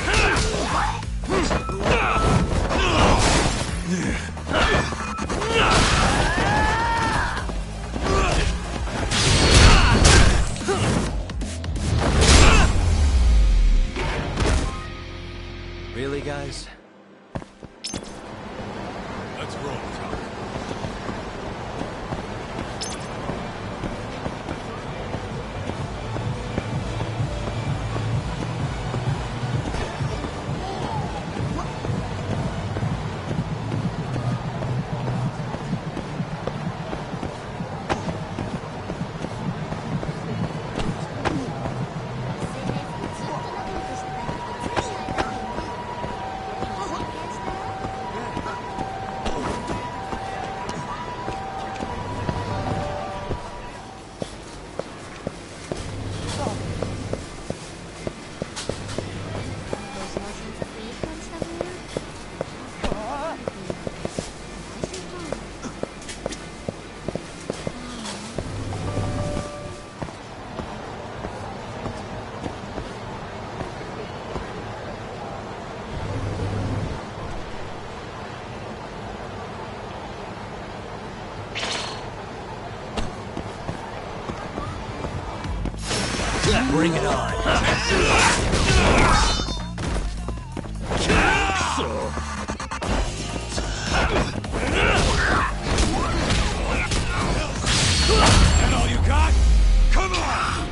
Speaker 2: Really, guys?
Speaker 5: Let's roll, Tom.
Speaker 2: Bring it on.
Speaker 8: That all you got? Come on!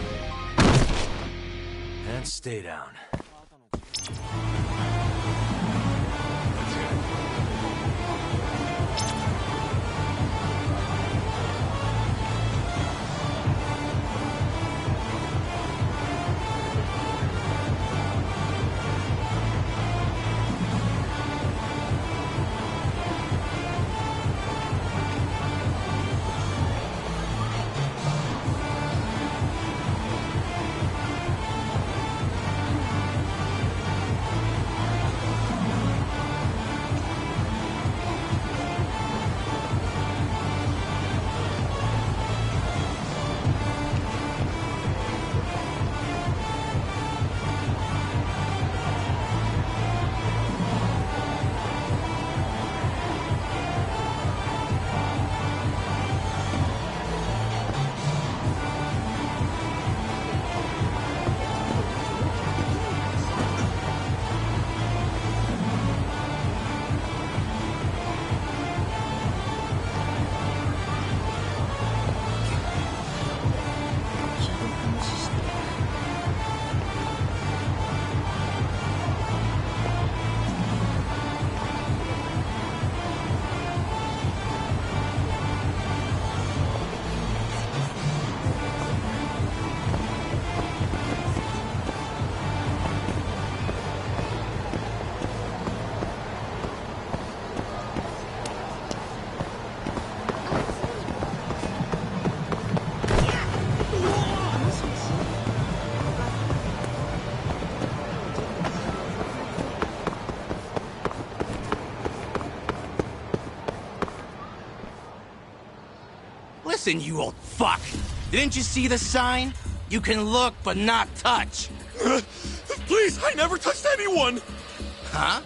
Speaker 2: And stay down.
Speaker 8: Listen, you old fuck. Didn't you see the sign? You can look, but not touch.
Speaker 16: Please, I never touched anyone!
Speaker 8: Huh?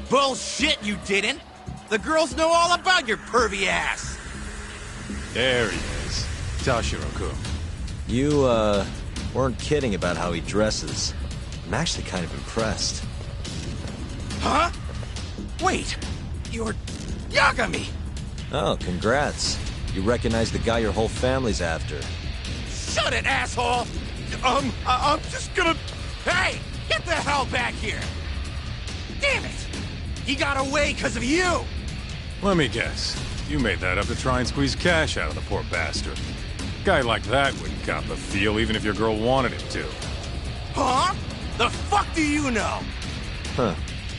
Speaker 8: Bullshit, you didn't! The girls know all about your pervy ass!
Speaker 5: There he is. Toshihiro-kun.
Speaker 2: You, weren't kidding about how he dresses. I'm actually kind of impressed.
Speaker 8: Huh? Wait, you're Yagami!
Speaker 2: Oh, congrats. You recognize the guy your whole family's after.
Speaker 8: Shut it, asshole!
Speaker 16: I'm just gonna...
Speaker 8: Hey! Get the hell back here! Damn it! He got away because of you!
Speaker 5: Let me guess. You made that up to try and squeeze cash out of the poor bastard. Guy like that wouldn't cop a feel even if your girl wanted him to.
Speaker 8: Huh? The fuck do you know?
Speaker 2: Huh.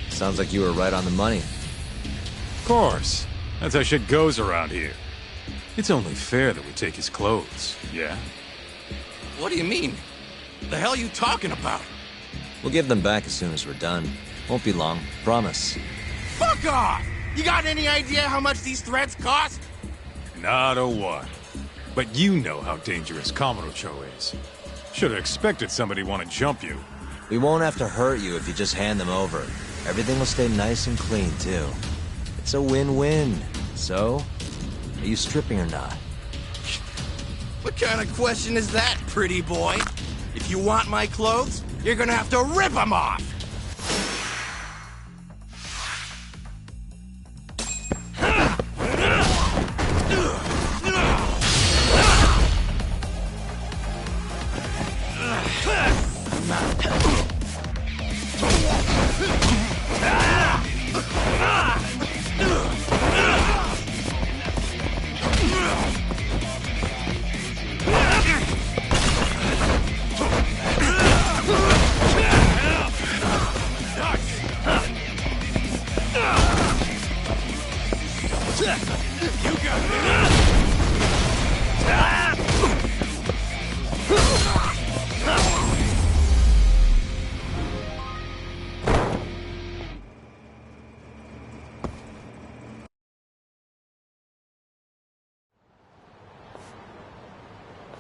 Speaker 2: Sounds like you were right on the money.
Speaker 5: Of course. That's how shit goes around here. It's only fair that we take his clothes, yeah?
Speaker 8: What do you mean? The hell are you talking about?
Speaker 2: We'll give them back as soon as we're done. Won't be long, promise.
Speaker 8: Fuck off! You got any idea how much these threads cost?
Speaker 5: Not a what. But you know how dangerous Kamurocho is. Should have expected somebody want to jump you.
Speaker 2: We won't have to hurt you if you just hand them over. Everything will stay nice and clean, too. It's a win-win. So, are you stripping or not?
Speaker 8: What kind of question is that, pretty boy? If you want my clothes, you're gonna have to rip them off!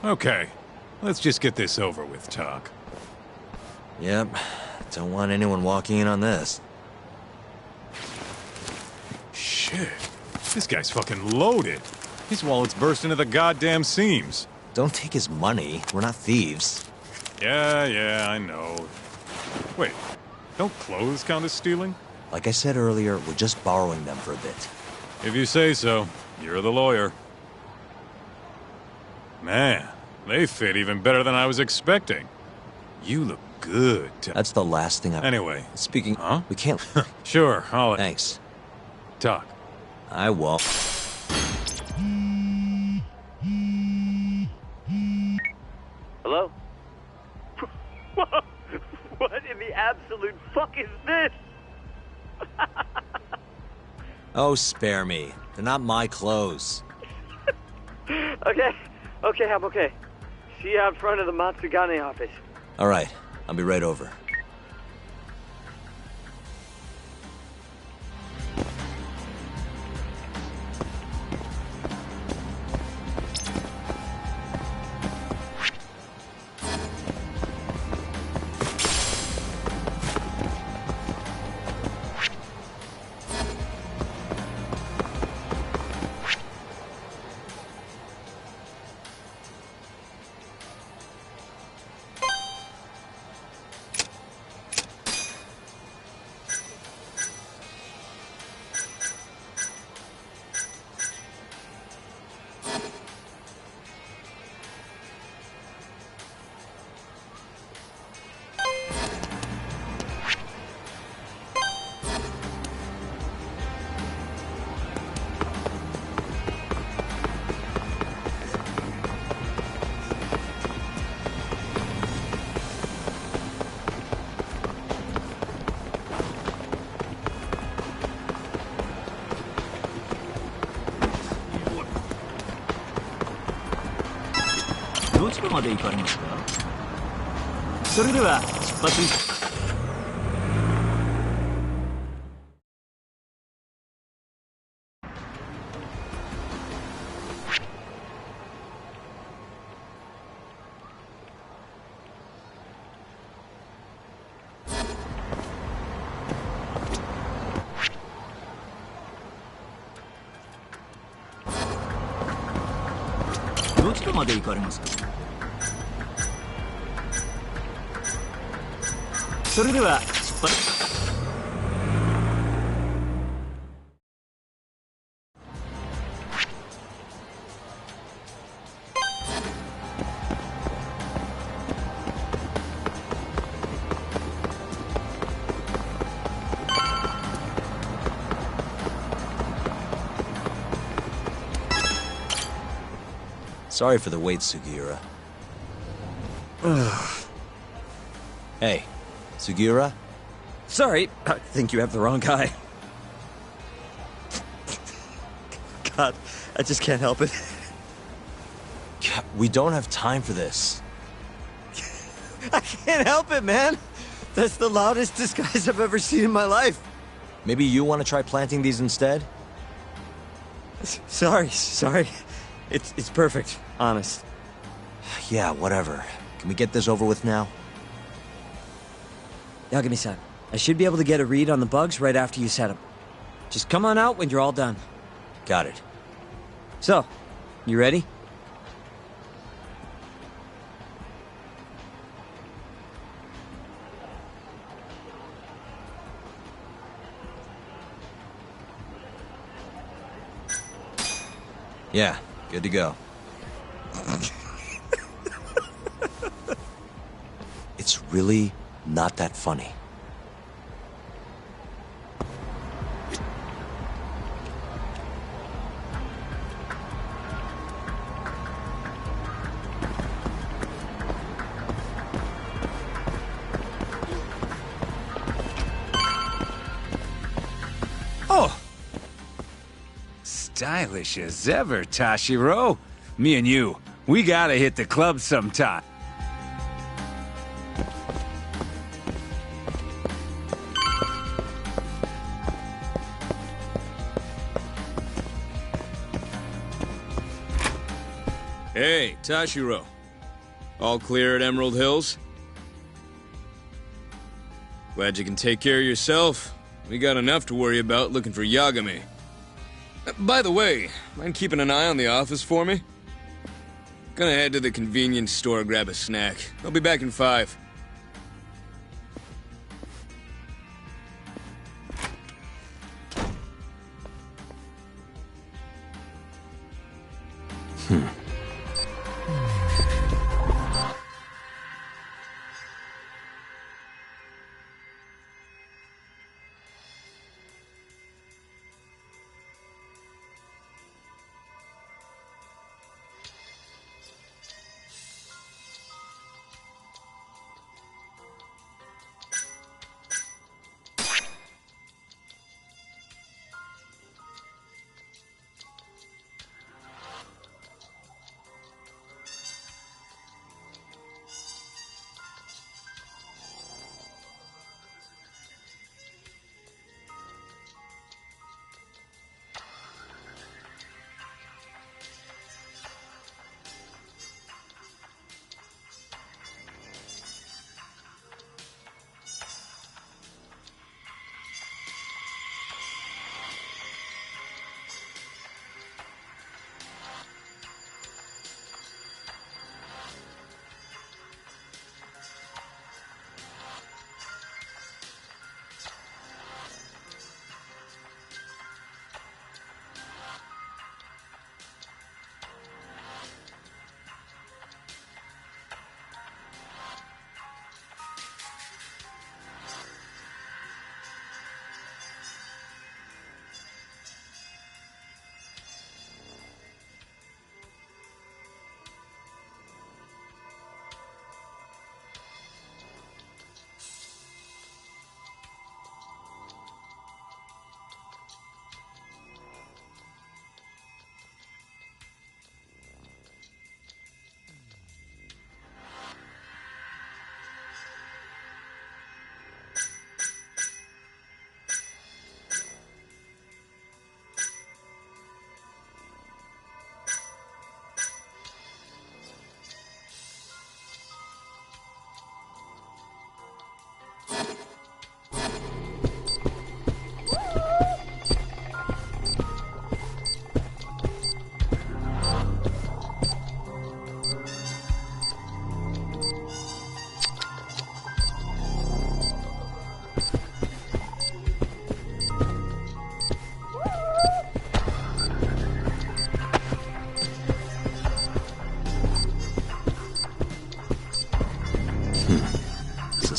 Speaker 5: Okay, let's just get this over with, Talk.
Speaker 2: Yep. Don't want anyone walking in on this.
Speaker 5: Shit. This guy's fucking loaded. His wallet's burst into the goddamn seams.
Speaker 2: Don't take his money. We're not thieves.
Speaker 5: Yeah, I know. Wait, don't clothes count as stealing?
Speaker 2: Like I said earlier, we're just borrowing them for a bit.
Speaker 5: If you say so. You're the lawyer. Man, they fit even better than I was expecting. You look good.
Speaker 2: That's the last thing I...
Speaker 5: Anyway.
Speaker 2: Speaking...
Speaker 5: Huh?
Speaker 2: We can't...
Speaker 5: Sure, I'll...
Speaker 2: Thanks.
Speaker 5: Talk.
Speaker 2: I won't.
Speaker 13: Hello? What in the absolute fuck is this?
Speaker 2: Oh, spare me. They're not my clothes.
Speaker 13: Okay, I'm okay. See you out front of the Matsugane office.
Speaker 2: All right, I'll be right over.
Speaker 17: どちらまで行かれますか？それでは出発。
Speaker 2: Sorry for the wait, Sugiura. Hey, Sugiura?
Speaker 14: Sorry, I think you have the wrong guy. God, I just can't help it.
Speaker 2: We don't have time for this.
Speaker 14: I can't help it, man. That's the loudest disguise I've ever seen in my life.
Speaker 2: Maybe you want to try planting these instead?
Speaker 14: Sorry. It's perfect, honest.
Speaker 2: Yeah, whatever. Can we get this over with now?
Speaker 14: Yagami-san, I should be able to get a read on the bugs right after you set them. Just come on out when you're all done.
Speaker 2: Got it.
Speaker 14: So, you ready?
Speaker 2: Yeah, good to go. It's really not that funny.
Speaker 18: Oh! Stylish as ever, Toshihiro. Me and you, we gotta hit the club sometime.
Speaker 19: Hey, Toshihiro. All clear at Emerald Hills? Glad you can take care of yourself. We got enough to worry about looking for Yagami. By the way, mind keeping an eye on the office for me? Gonna head to the convenience store, grab a snack. I'll be back in 5.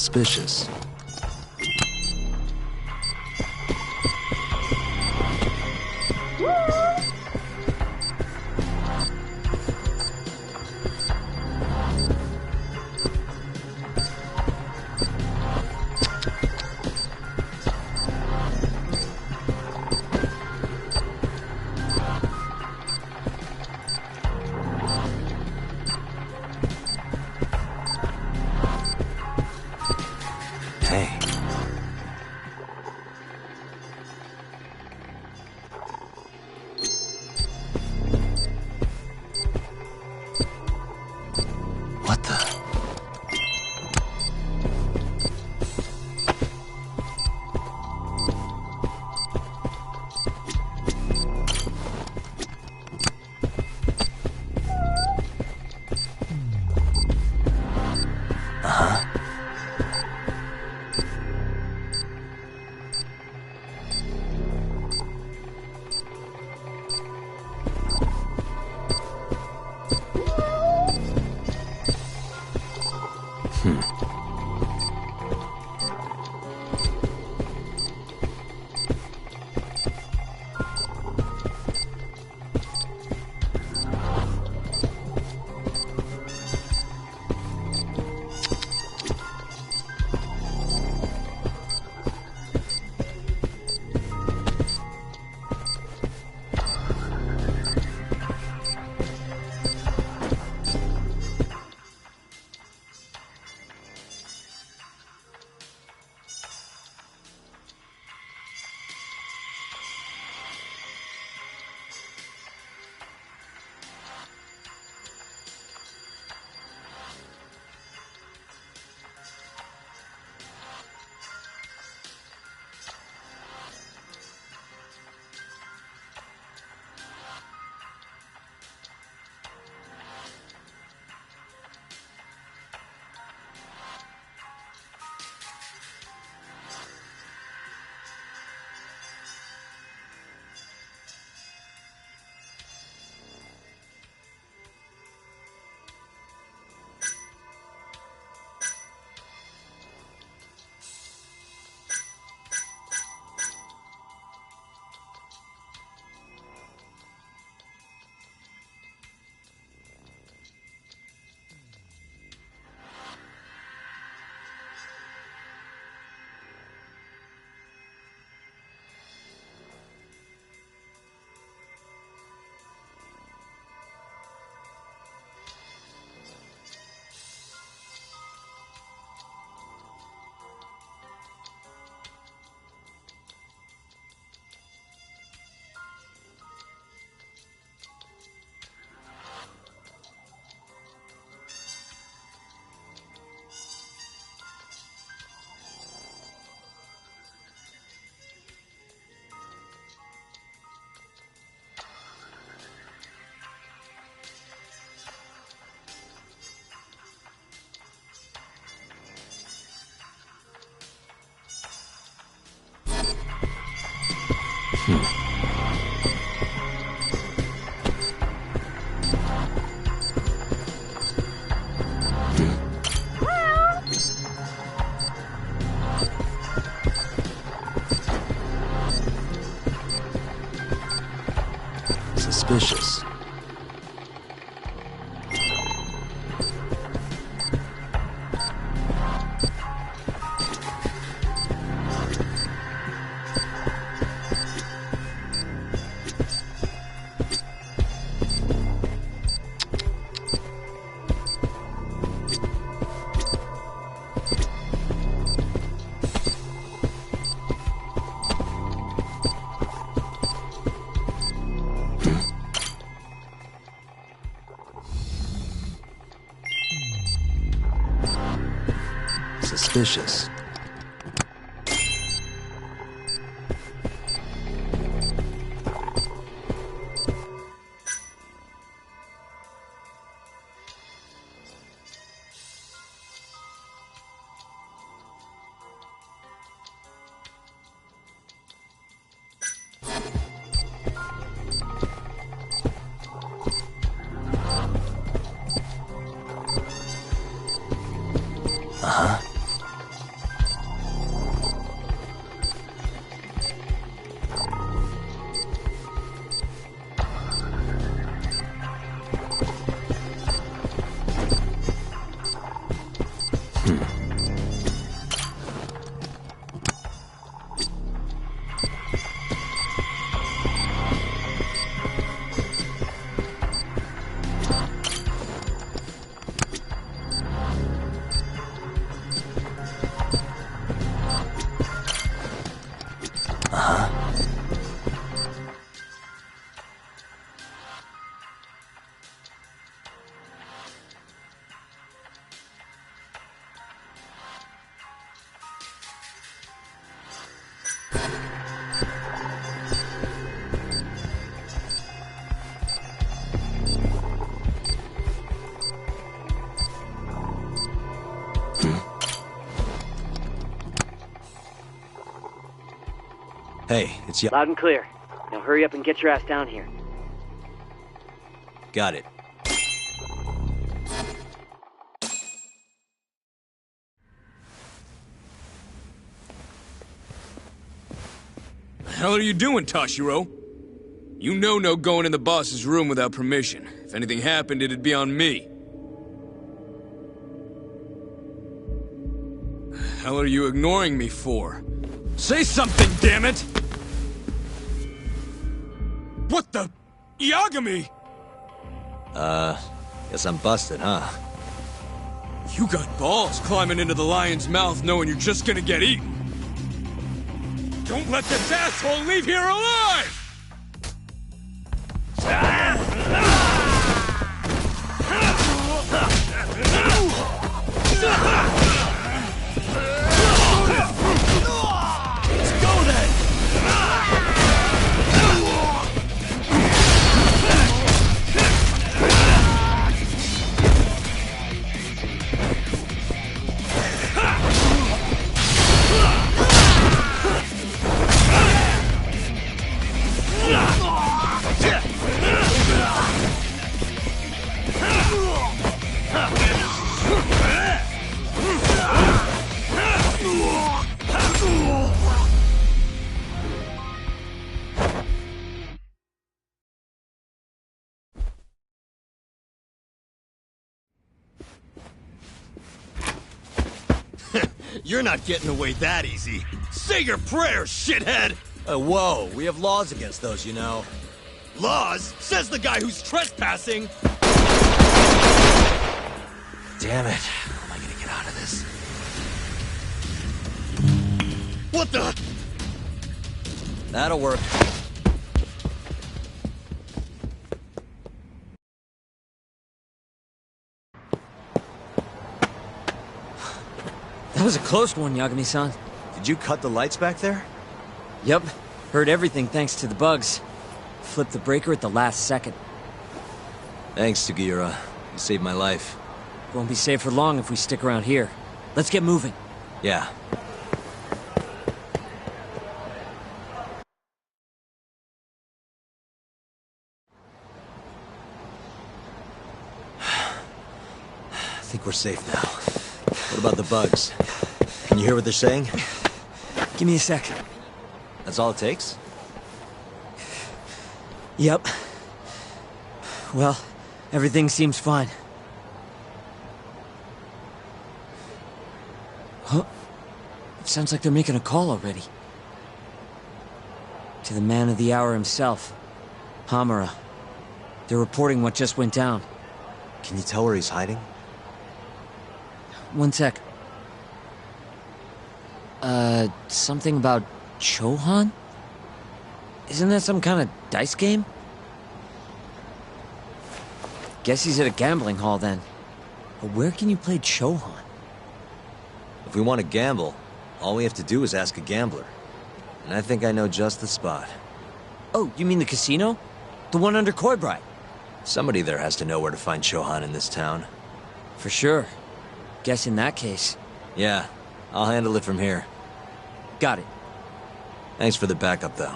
Speaker 2: Suspicious. Suspicious. Suspicious. Hey, it's
Speaker 20: Loud and clear. Now hurry up and get your ass down here.
Speaker 2: Got it.
Speaker 19: The hell are you doing, Toshihiro? You know no going in the boss's room without permission. If anything happened, it'd be on me. The hell are you ignoring me for? Say something, damn it! What the... Yagami!
Speaker 2: Guess I'm busted, huh?
Speaker 19: You got balls climbing into the lion's mouth knowing you're just gonna get eaten. Don't let this asshole leave here alive!
Speaker 16: Let's go then!
Speaker 8: You're not getting away that easy. Say your prayers, shithead!
Speaker 2: Whoa, we have laws against those, you know.
Speaker 8: Laws? Says the guy who's trespassing!
Speaker 2: Damn it. How am I gonna get out of this?
Speaker 8: What the?
Speaker 2: That'll work.
Speaker 14: That was a close one, Yagami-san.
Speaker 2: Did you cut the lights back there?
Speaker 14: Yep. Heard everything thanks to the bugs. Flipped the breaker at the last second.
Speaker 2: Thanks, Takuya. You saved my life.
Speaker 14: Won't be safe for long if we stick around here. Let's get moving.
Speaker 2: Yeah. I think we're safe now. What about the bugs? Can you hear what they're saying?
Speaker 14: Give me a sec.
Speaker 2: That's all it takes?
Speaker 14: Yep. Well, everything seems fine. Huh? It sounds like they're making a call already. To the man of the hour himself, Hamura. They're reporting what just went down.
Speaker 2: Can you tell where he's hiding?
Speaker 14: One sec. Something about Chohan? Isn't that some kind of dice game? Guess he's at a gambling hall then. But where can you play Chohan?
Speaker 2: If we want to gamble, all we have to do is ask a gambler. And I think I know just the spot.
Speaker 14: Oh, you mean the casino? The one under Koibai?
Speaker 2: Somebody there has to know where to find Chohan in this town.
Speaker 14: For sure. Guess in that case.
Speaker 2: Yeah, I'll handle it from here.
Speaker 14: Got it.
Speaker 2: Thanks for the backup, though.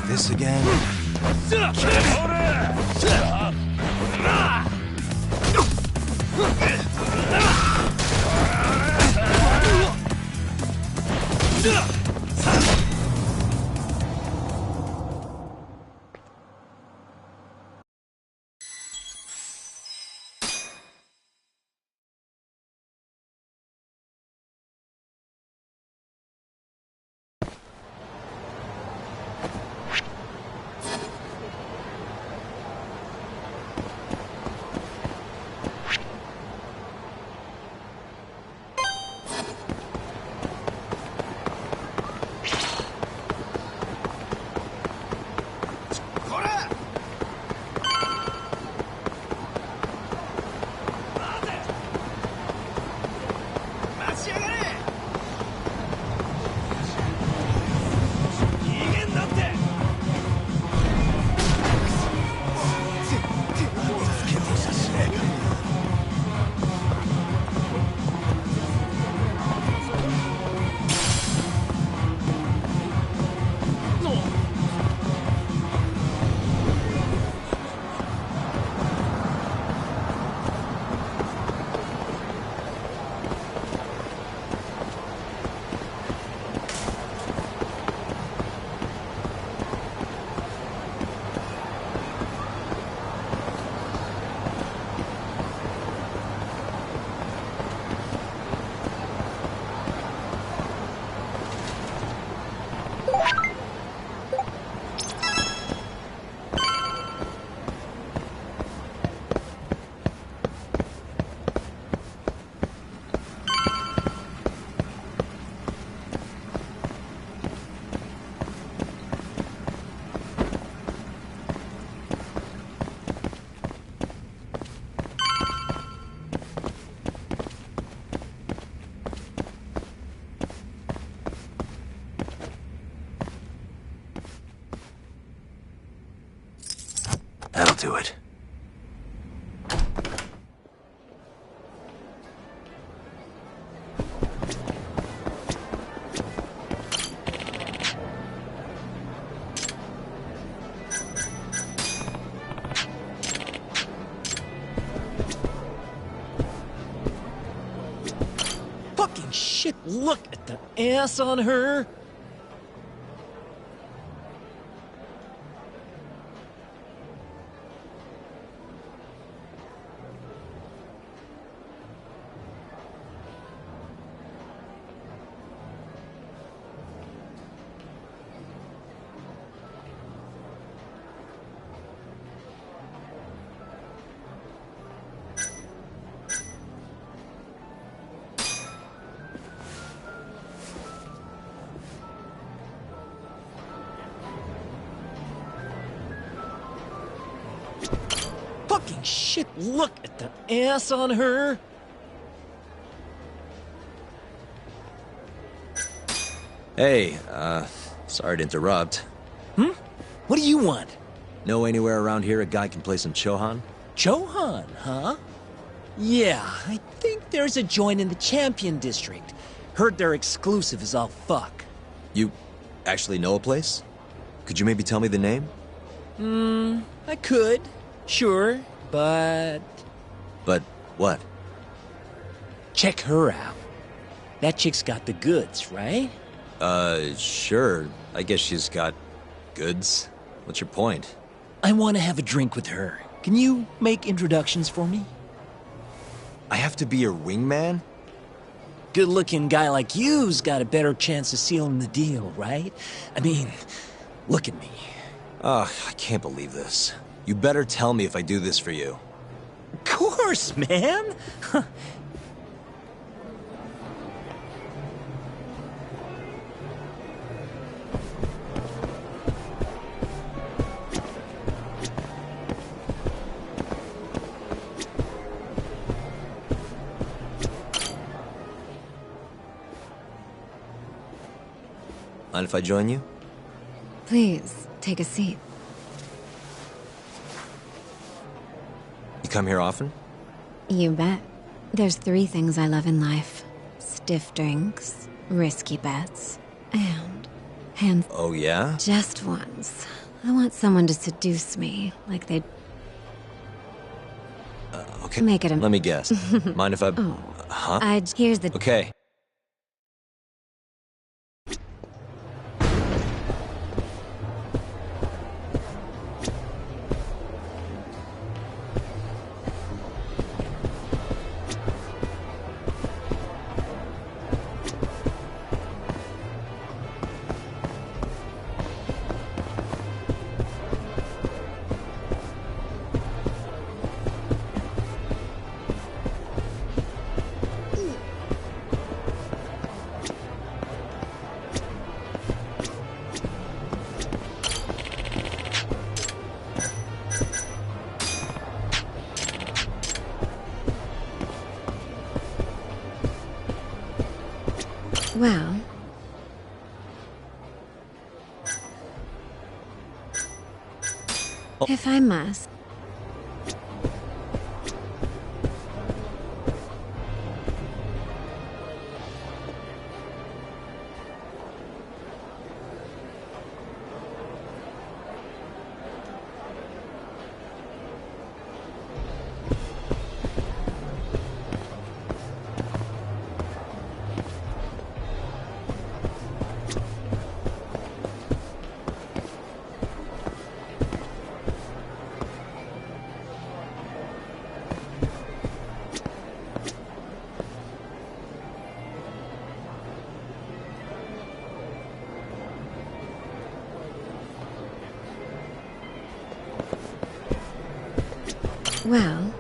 Speaker 2: This again? to it.
Speaker 3: Fucking shit, look at the ass on her! Fucking shit, look at the ass on her!
Speaker 2: Hey, sorry to interrupt.
Speaker 3: What do you want?
Speaker 2: Know anywhere around here a guy can play some Chohan?
Speaker 3: Chohan, huh? Yeah, I think there's a joint in the Champion District. Heard their exclusive is all fuck.
Speaker 2: You actually know a place? Could you maybe tell me the name?
Speaker 3: I could. Sure, but...
Speaker 2: But what?
Speaker 3: Check her out. That chick's got the goods, right?
Speaker 2: Sure. I guess she's got goods. What's your point?
Speaker 3: I want to have a drink with her. Can you make introductions for me?
Speaker 2: I have to be your wingman?
Speaker 3: Good-looking guy like you's got a better chance of sealing the deal, right? I mean, look at me.
Speaker 2: Oh, I can't believe this. You better tell me if I do this for you.
Speaker 3: Of course, man!
Speaker 2: Mind if I join you?
Speaker 21: Please, take a seat.
Speaker 2: You come here often?
Speaker 21: You bet. There's 3 things I love in life. Stiff drinks, risky bets, and hands.
Speaker 2: Oh, yeah?
Speaker 21: Just once. I want someone to seduce me, like they'd...
Speaker 2: Okay.
Speaker 21: Make it a...
Speaker 2: Let me guess. Mind if I...
Speaker 21: Oh.
Speaker 2: Huh?
Speaker 21: Here's the...
Speaker 2: Okay.
Speaker 21: Well... If I must... Well...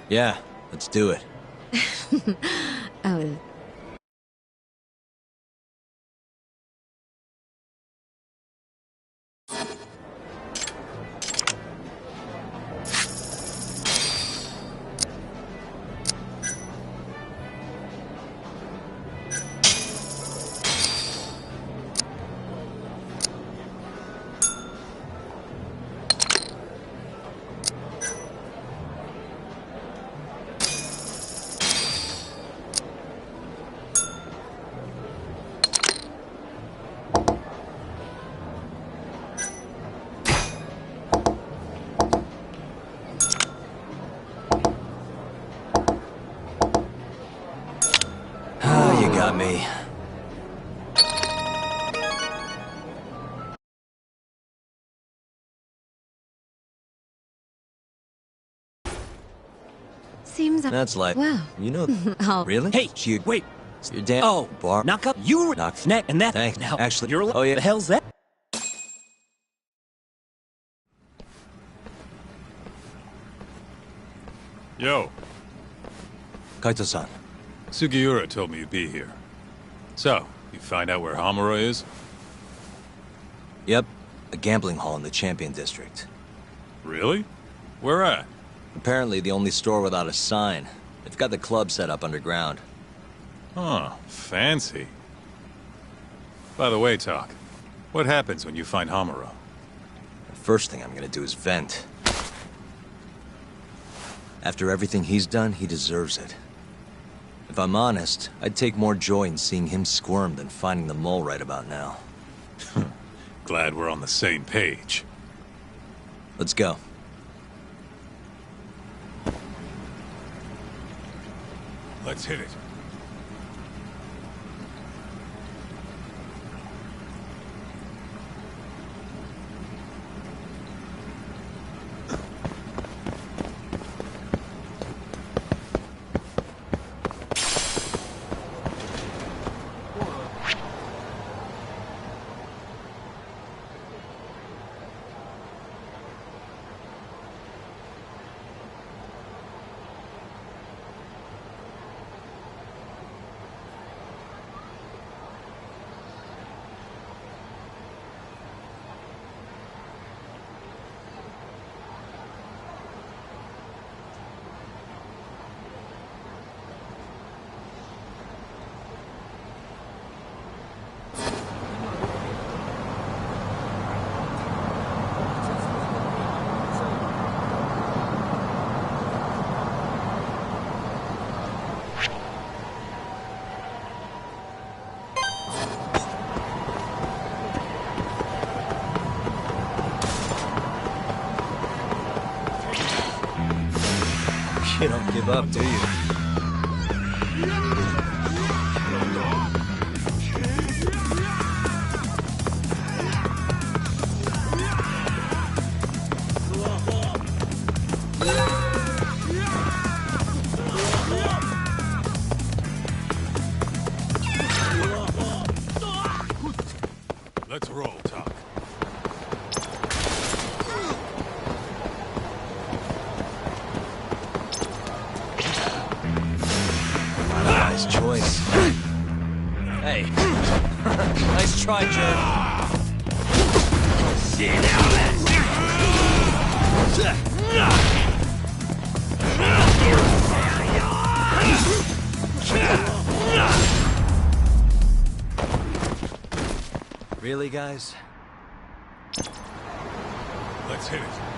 Speaker 2: Yeah, let's do it.
Speaker 21: Oh...
Speaker 2: got me.
Speaker 21: Seems
Speaker 2: That's like,
Speaker 21: wow.
Speaker 2: you know,
Speaker 21: Oh.
Speaker 2: really?
Speaker 7: Hey,
Speaker 2: She,
Speaker 7: wait.
Speaker 2: You're damn.
Speaker 7: Oh,
Speaker 2: bar.
Speaker 7: knock up. You were
Speaker 2: Knock.
Speaker 7: neck and that.
Speaker 2: Thanks.
Speaker 7: Now,
Speaker 2: Actually,
Speaker 7: you're.
Speaker 2: oh yeah.
Speaker 7: The hell's that?
Speaker 5: Yo,
Speaker 2: Kaito-san.
Speaker 5: Sugiura told me you'd be here. So, you find out where Hamura is?
Speaker 2: Yep, a gambling hall in the Champion District.
Speaker 5: Really? Where at?
Speaker 2: Apparently the only store without a sign. They've got the club set up underground.
Speaker 5: Huh, fancy. By the way, Talk, what happens when you find Hamura?
Speaker 2: The first thing I'm gonna do is vent. After everything he's done, he deserves it. If I'm honest, I'd take more joy in seeing him squirm than finding the mole right about now.
Speaker 5: Glad we're on the same page.
Speaker 2: Let's go.
Speaker 5: Let's hit it.
Speaker 2: You don't give up, do you?
Speaker 5: Let's roll, Talk.
Speaker 2: Nice choice. Hey. Nice try, Jerk. Really, guys?
Speaker 5: Let's hit it.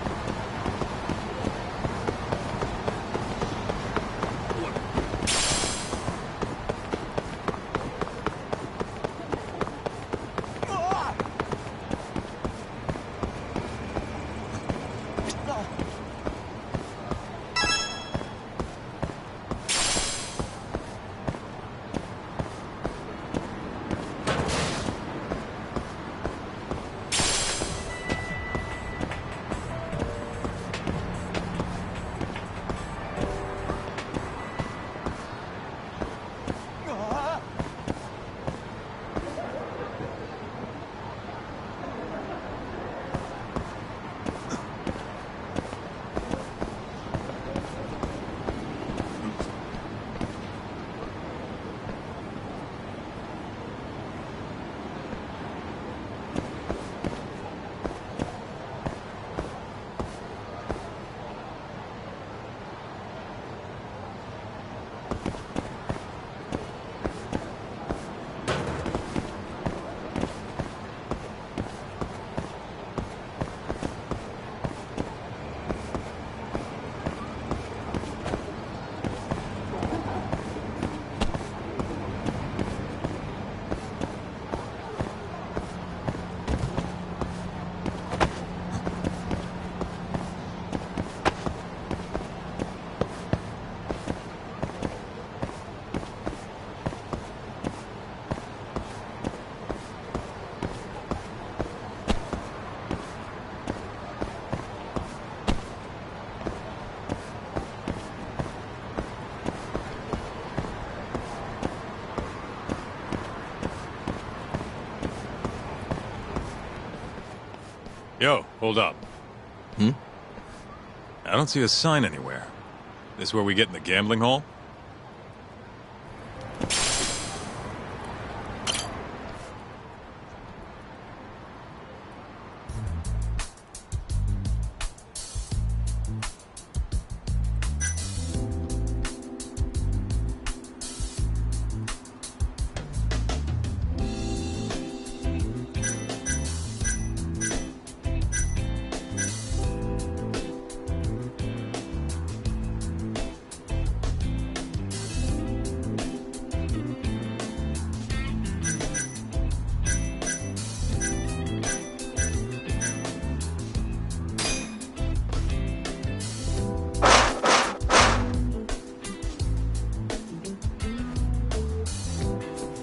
Speaker 5: Yo, hold up.
Speaker 2: Hmm?
Speaker 5: I don't see a sign anywhere. This where we get in the gambling hall?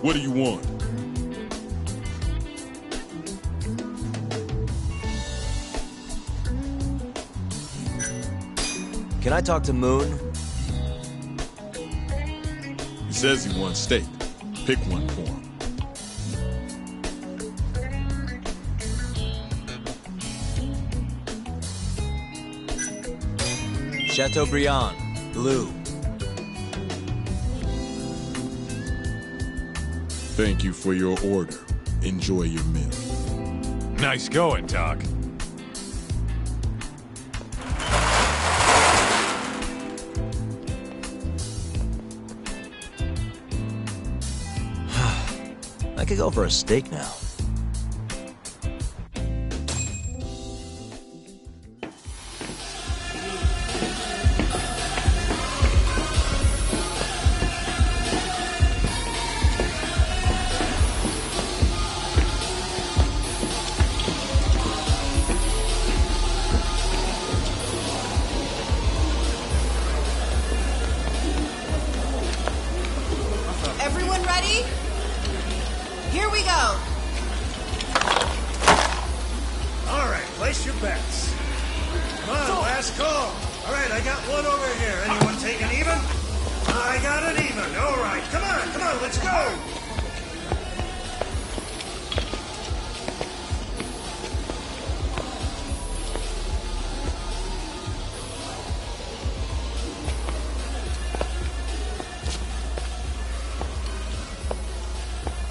Speaker 16: What do you want?
Speaker 2: Can I talk to Moon?
Speaker 16: He says he wants steak. Pick one for him.
Speaker 2: Chateaubriand, blue.
Speaker 16: Thank you for your order. Enjoy your meal.
Speaker 5: Nice going, Doc.
Speaker 2: I could go for a steak now.
Speaker 7: Everyone ready? Here we go.
Speaker 22: All right, place your bets. Come on, last call. All right, I got one over here. Anyone taking even? I got an even. All right, come on, let's go.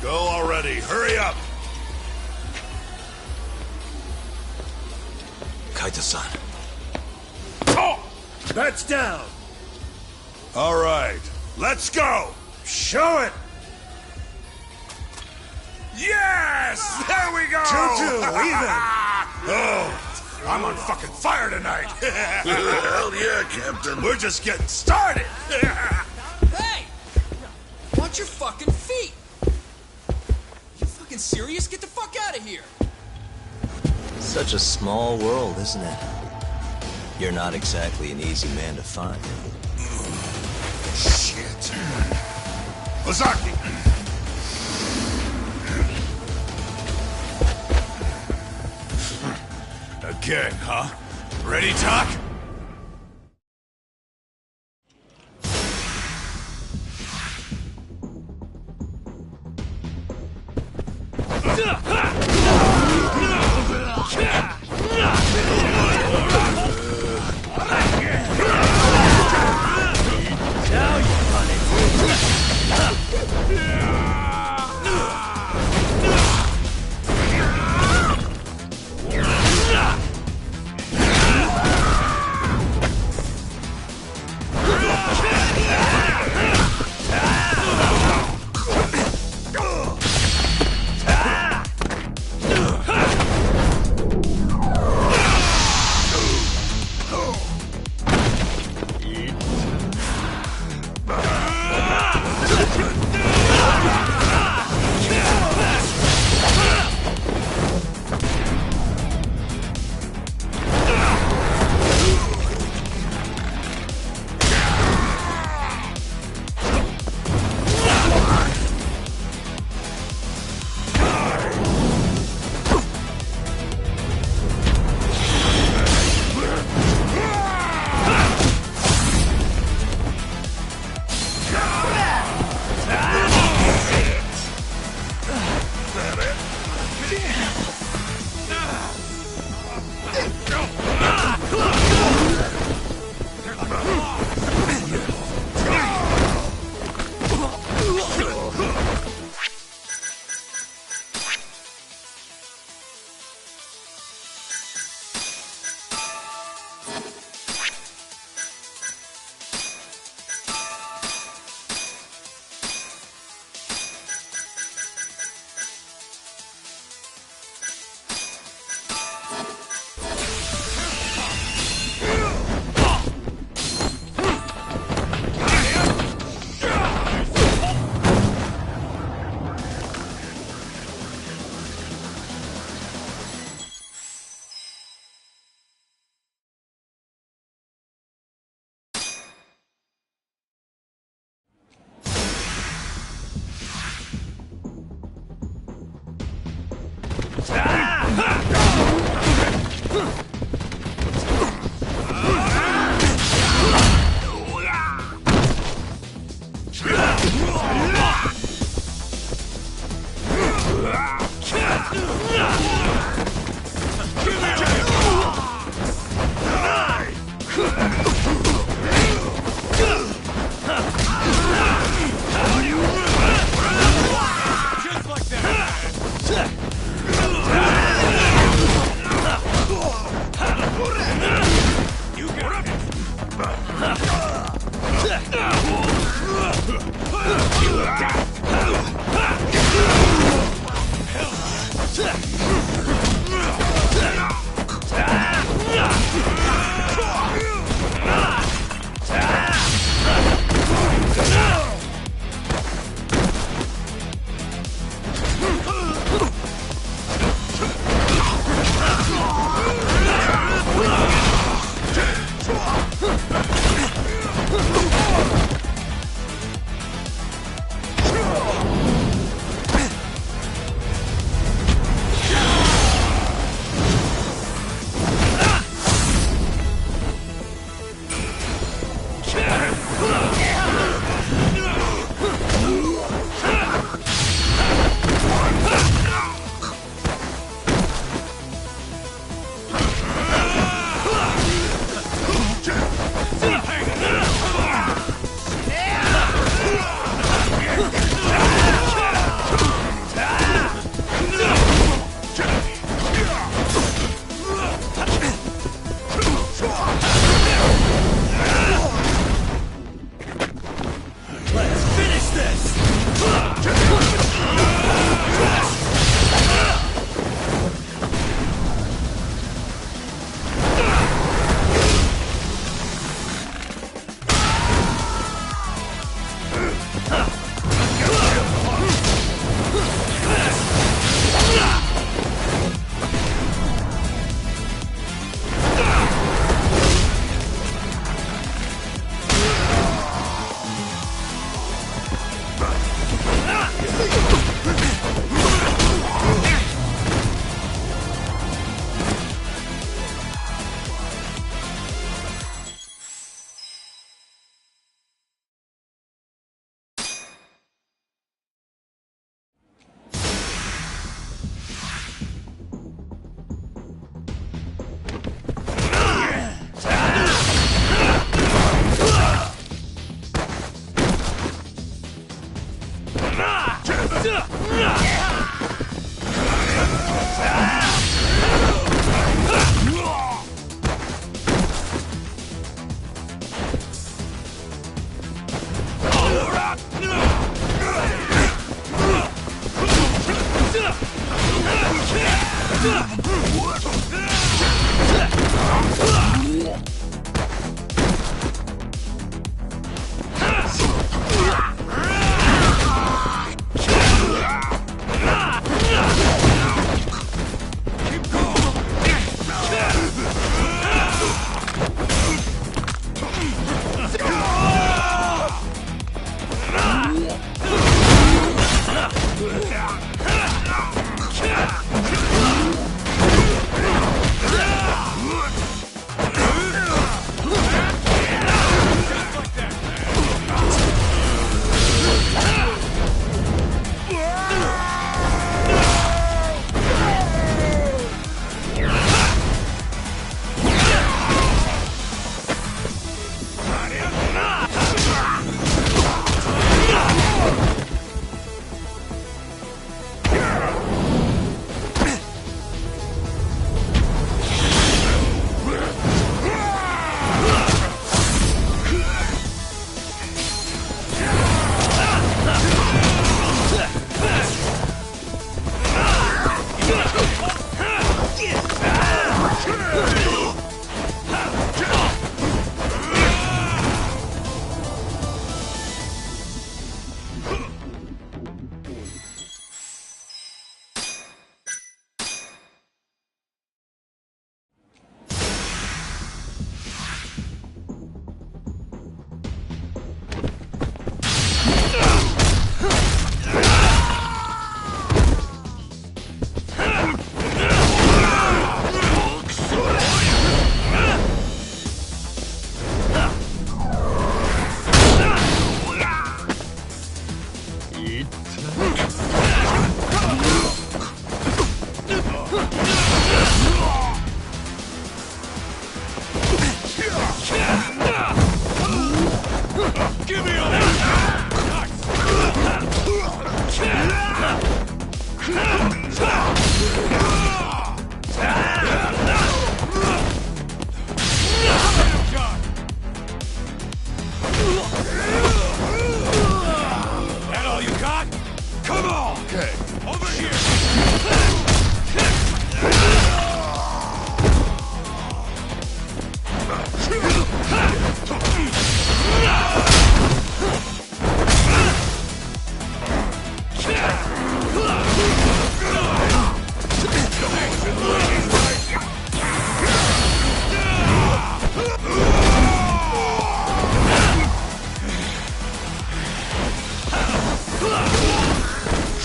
Speaker 6: Go already. Hurry up.
Speaker 2: Kaita-san.
Speaker 22: Oh! Bets down.
Speaker 6: All right, let's go.
Speaker 22: Show it.
Speaker 6: Yes! There we go!
Speaker 22: 2-2, even.
Speaker 6: Oh, I'm on fucking fire tonight. Hell yeah, Captain. We're just getting started.
Speaker 8: Hey! Watch your fucking feet! You fucking serious? Get the fuck out of here!
Speaker 2: Such a small world, isn't it? You're not exactly an easy man to find.
Speaker 6: Shit. Ozaki! Again, huh? Ready, Doc?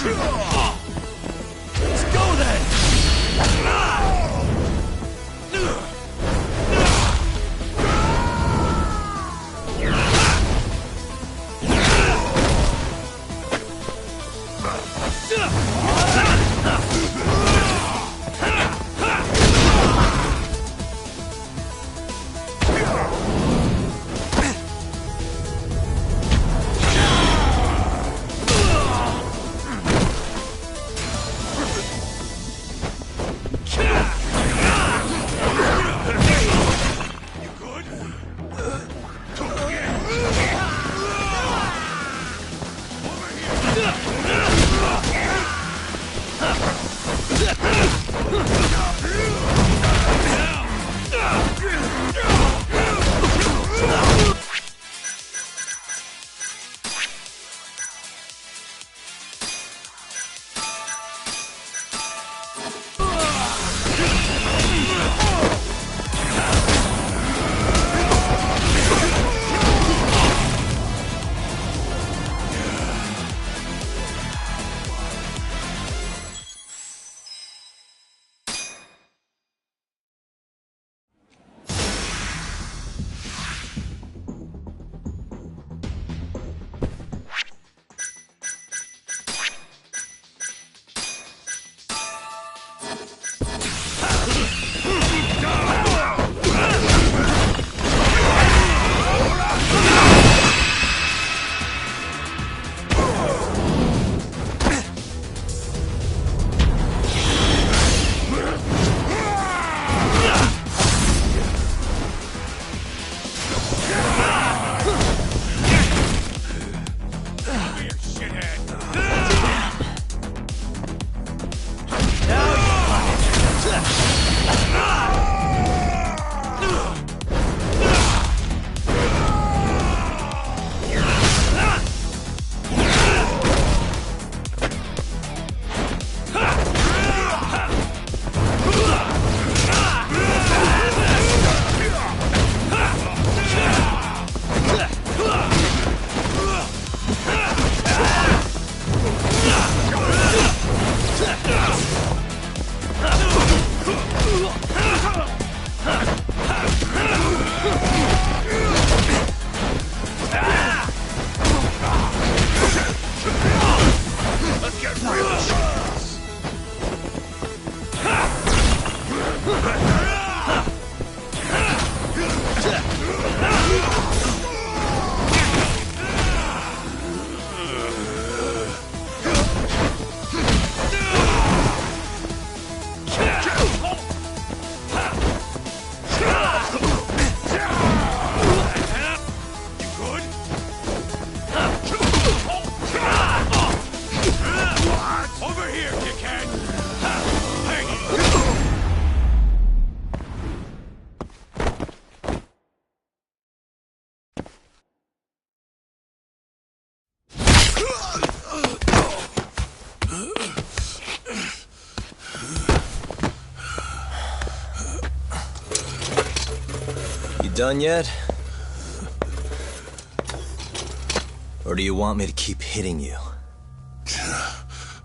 Speaker 8: Let's go then!
Speaker 2: Done yet? Or do you want me to keep hitting you?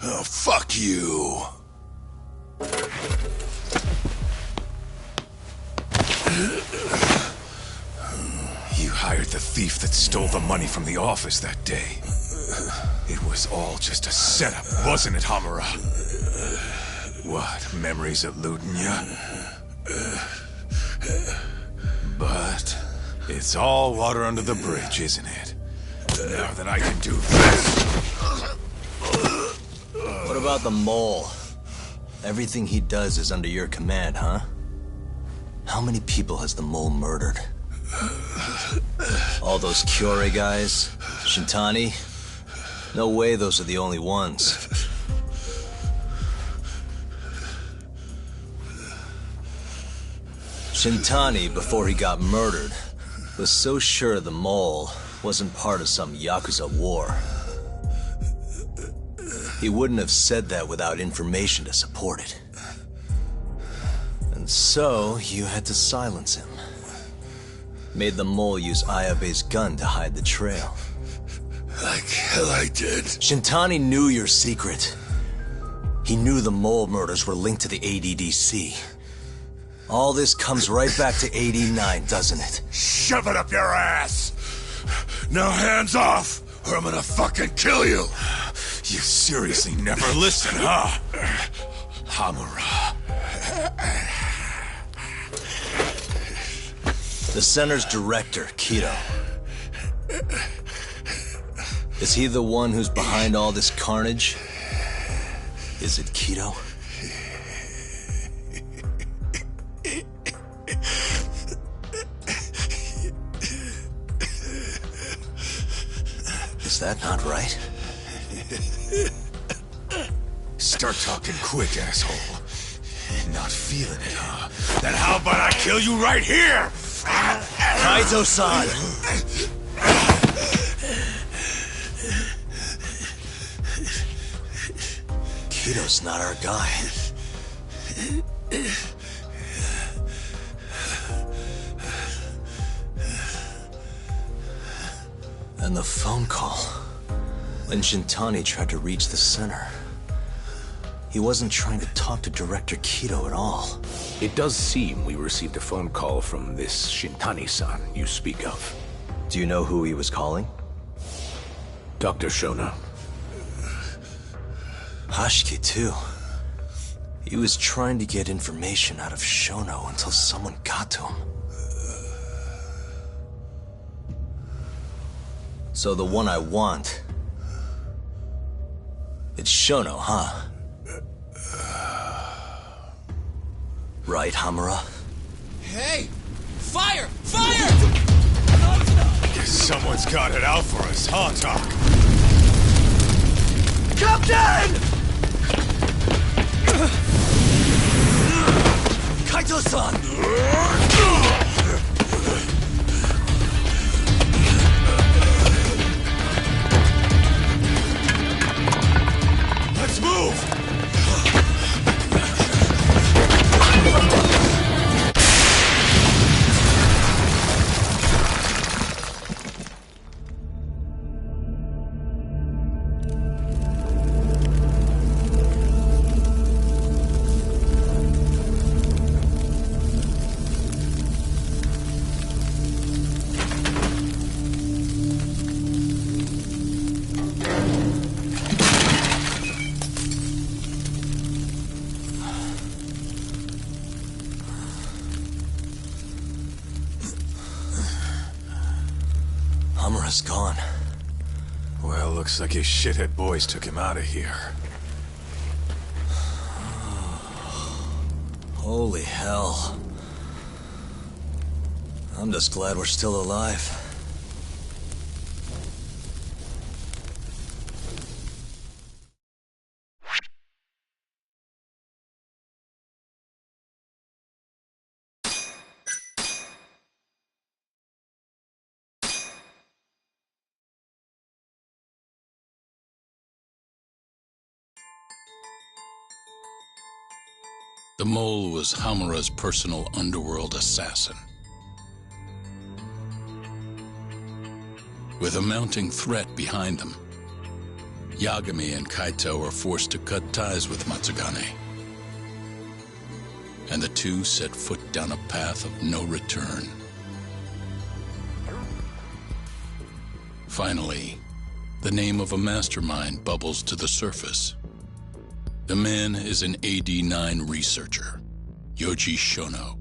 Speaker 6: Oh, fuck you.
Speaker 5: You hired the thief that stole the money from the office that day. It was all just a setup, wasn't it, Hamura? What, memories eluding you? But it's all water under the bridge, isn't it? Now that I can do this.
Speaker 2: What about the mole? Everything he does is under your command, huh? How many people has the mole murdered? All those Kyorei guys? Shintani? No way those are the only ones. Shintani, before he got murdered, was so sure the mole wasn't part of some Yakuza war. He wouldn't have said that without information to support it. And so, you had to silence him. Made the mole use Ayabe's gun to hide the trail.
Speaker 6: Like hell I did.
Speaker 2: Shintani knew your secret. He knew the mole murders were linked to the ADDC. All this comes right back to 89, doesn't it?
Speaker 6: Shove it up your ass! Now hands off, or I'm gonna fucking kill you!
Speaker 5: You seriously never listen, huh? Hamura.
Speaker 2: The center's director, Kido. Is he the one who's behind all this carnage? Is it Kido? Is that not right?
Speaker 5: Start talking quick, asshole. Not feeling it, huh? Then how about I kill you right here?
Speaker 2: Kaizo-san! Kido's not our guy. And the phone call. When Shintani tried to reach the center, he wasn't trying to talk to Director Kido at all.
Speaker 1: It does seem we received a phone call from this Shintani-san you speak of.
Speaker 2: Do you know who he was calling?
Speaker 1: Dr. Shona.
Speaker 2: Hashiki, too. He was trying to get information out of Shono until someone got to him. So the one I want... it's Shono, huh? Right, Hamura?
Speaker 8: Hey! Fire! Fire!
Speaker 5: Guess someone's got it out for us, huh, Doc?
Speaker 14: Captain!
Speaker 2: Kaito-san!
Speaker 5: Let's move!
Speaker 2: Hamura's gone.
Speaker 5: Well, looks like his shithead boys took him out of here.
Speaker 2: Holy hell. I'm just glad we're still alive.
Speaker 6: The mole was Hamura's personal underworld assassin. With a mounting threat behind them, Yagami and Kaito were forced to cut ties with Matsugane. And the two set foot down a path of no return. Finally, the name of a mastermind bubbles to the surface. The man is an AD9 researcher, Yoji Shono.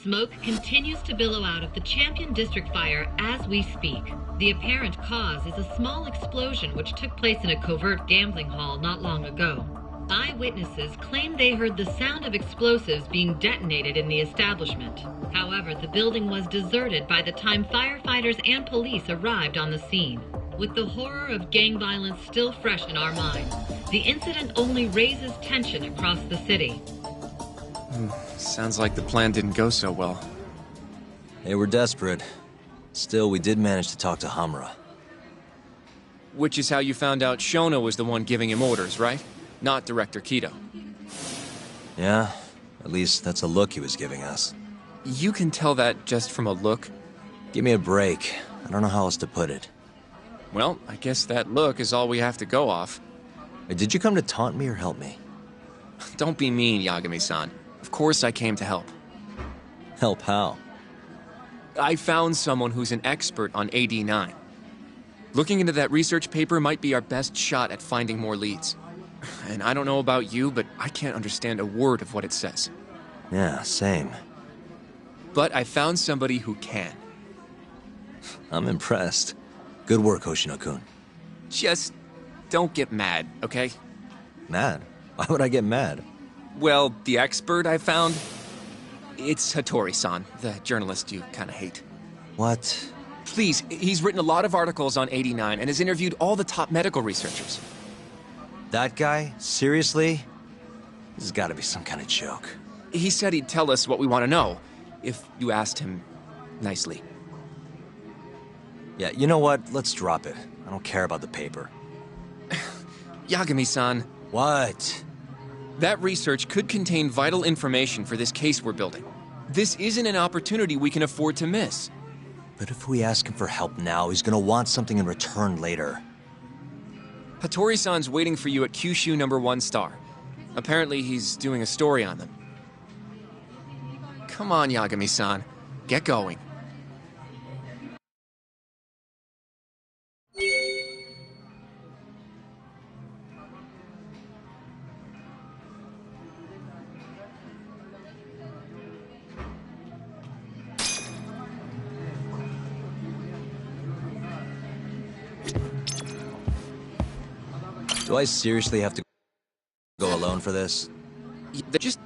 Speaker 4: Smoke continues to billow out of the Champion District fire as we speak. The apparent cause is a small explosion which took place in a covert gambling hall not long ago. Eyewitnesses claim they heard the sound of explosives being detonated in the establishment. However, the building was deserted by the time firefighters and police arrived on the scene. With the horror of gang violence still fresh in our minds, the incident only raises tension across the city.
Speaker 23: Sounds like the plan didn't go so well.
Speaker 2: They were desperate. Still, we did manage to talk to Hamura.
Speaker 9: Which is how you found out Shona was the one giving him orders, right? Not Director Kido.
Speaker 2: Yeah, at least that's a look he was giving us.
Speaker 9: You can tell that just from a look?
Speaker 2: Give me a break. I don't know how else to put it.
Speaker 9: Well, I guess that look is all we have to go off.
Speaker 2: Did you come to taunt me or help me?
Speaker 9: Don't be mean, Yagami-san. Of course I came to help.
Speaker 2: Help how?
Speaker 9: I found someone who's an expert on AD9. Looking into that research paper might be our best shot at finding more leads. And I don't know about you, but I can't understand a word of what it says.
Speaker 2: Yeah, same.
Speaker 9: But I found somebody who can.
Speaker 2: I'm impressed. Good work, Hoshino-kun.
Speaker 9: Just don't get mad, okay?
Speaker 2: Mad? Why would I get mad?
Speaker 9: Well, the expert I found, it's Hattori-san, the journalist you kind of hate.
Speaker 2: What?
Speaker 9: Please, he's written a lot of articles on 89 and has interviewed all the top medical researchers.
Speaker 2: That guy? Seriously? This has got to be some kind of joke.
Speaker 9: He said he'd tell us what we want to know, if you asked him nicely.
Speaker 2: Yeah, you know what? Let's drop it. I don't care about the paper.
Speaker 9: Yagami-san.
Speaker 2: What?
Speaker 9: That research could contain vital information for this case we're building. This isn't an opportunity we can afford to miss.
Speaker 2: But if we ask him for help now, he's gonna want something in return later.
Speaker 9: Hattori-san's waiting for you at Kyushu #1 star. Apparently he's doing a story on them. Come on, Yagami-san. Get going.
Speaker 2: Do I seriously have to go alone for this?
Speaker 9: Just...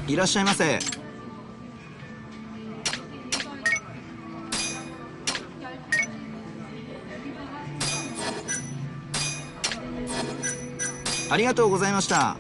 Speaker 12: いらっしゃいませ。ありがとうございました。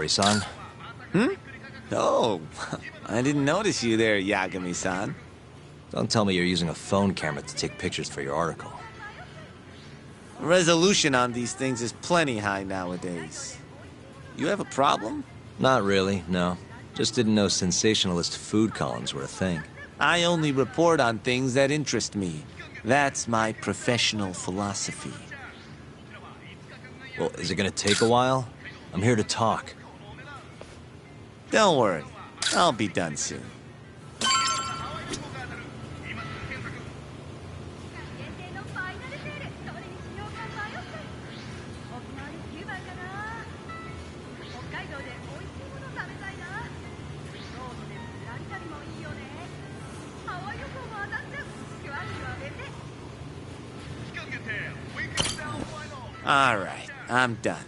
Speaker 2: Mori-san.
Speaker 14: Oh, I didn't notice you there, Yagami-san.
Speaker 2: Don't tell me you're using a phone camera to take pictures for your article.
Speaker 14: Resolution on these things is plenty high nowadays. You have a problem?
Speaker 2: Not really, no. Just didn't know sensationalist food columns were a thing.
Speaker 14: I only report on things that interest me. That's my professional philosophy.
Speaker 2: Well, is it gonna take a while? I'm here to talk.
Speaker 14: Don't worry. I'll be done soon. All right, I'm done.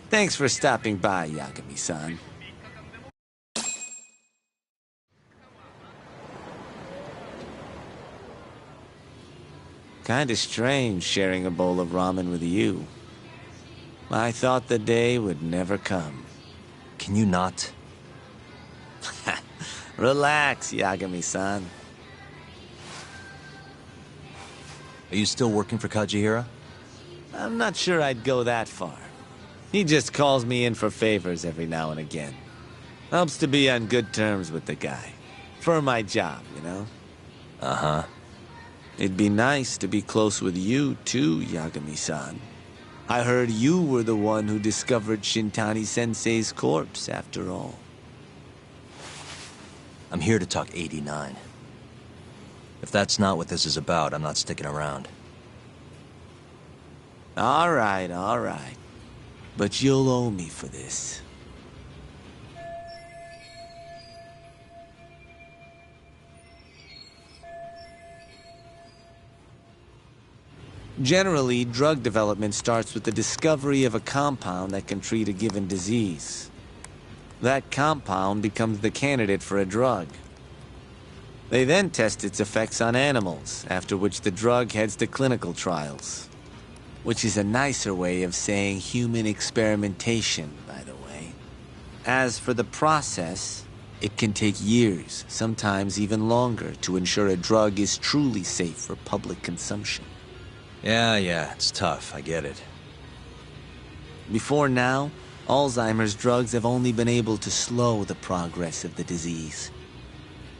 Speaker 14: Thanks for stopping by, Yagami-san. Kinda strange sharing a bowl of ramen with you. I thought the day would never come.
Speaker 2: Can you not?
Speaker 14: Relax, Yagami-san.
Speaker 2: Are you still working for Kajihira?
Speaker 14: I'm not sure I'd go that far. He just calls me in for favors every now and again. Helps to be on good terms with the guy. For my job, you know?
Speaker 2: Uh-huh.
Speaker 14: It'd be nice to be close with you, too, Yagami-san. I heard you were the one who discovered Shintani-sensei's corpse, after all.
Speaker 2: I'm here to talk 89. If that's not what this is about, I'm not sticking around.
Speaker 14: All right, all right. But you'll owe me for this. Generally, drug development starts with the discovery of a compound that can treat a given disease. That compound becomes the candidate for a drug. They then test its effects on animals, after which the drug heads to clinical trials. Which is a nicer way of saying human experimentation, by the way. As for the process, it can take years, sometimes even longer, to ensure a drug is truly safe for public consumption.
Speaker 2: Yeah, it's tough, I get it.
Speaker 14: Before now, Alzheimer's drugs have only been able to slow the progress of the disease.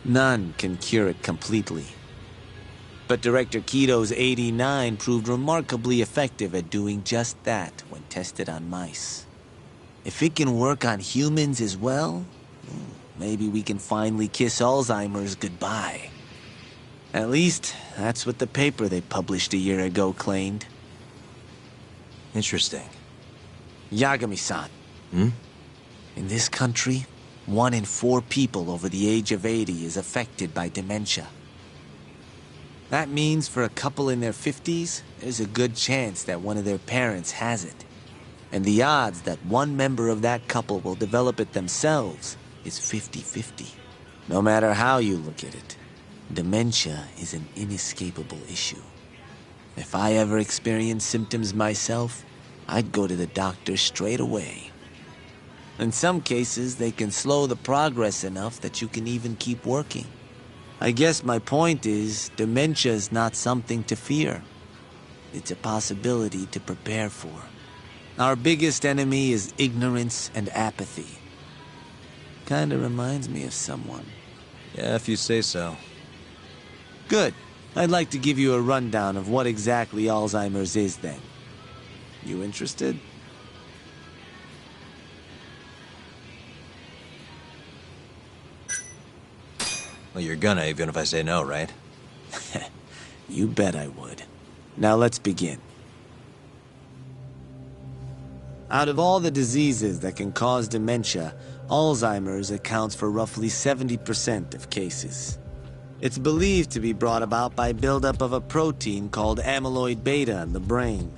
Speaker 14: None can cure it completely. But Director Kito's 89 proved remarkably effective at doing just that when tested on mice. If it can work on humans as well, maybe we can finally kiss Alzheimer's goodbye. At least, that's what the paper they published a year ago claimed.
Speaker 2: Interesting.
Speaker 14: Yagami-san.
Speaker 2: Hmm?
Speaker 14: In this country, 1 in 4 people over the age of 80 is affected by dementia. That means for a couple in their 50s, there's a good chance that one of their parents has it. And the odds that one member of that couple will develop it themselves is 50-50. No matter how you look at it, dementia is an inescapable issue. If I ever experienced symptoms myself, I'd go to the doctor straight away. In some cases, they can slow the progress enough that you can even keep working. I guess my point is, dementia is not something to fear. It's a possibility to prepare for. Our biggest enemy is ignorance and apathy. Kinda reminds me of someone.
Speaker 2: Yeah, if you say so.
Speaker 14: Good. I'd like to give you a rundown of what exactly Alzheimer's is then. You interested?
Speaker 2: Well, you're gonna, even if I say no, right?
Speaker 14: You bet I would. Now let's begin. Out of all the diseases that can cause dementia, Alzheimer's accounts for roughly 70% of cases. It's believed to be brought about by buildup of a protein called amyloid beta in the brain.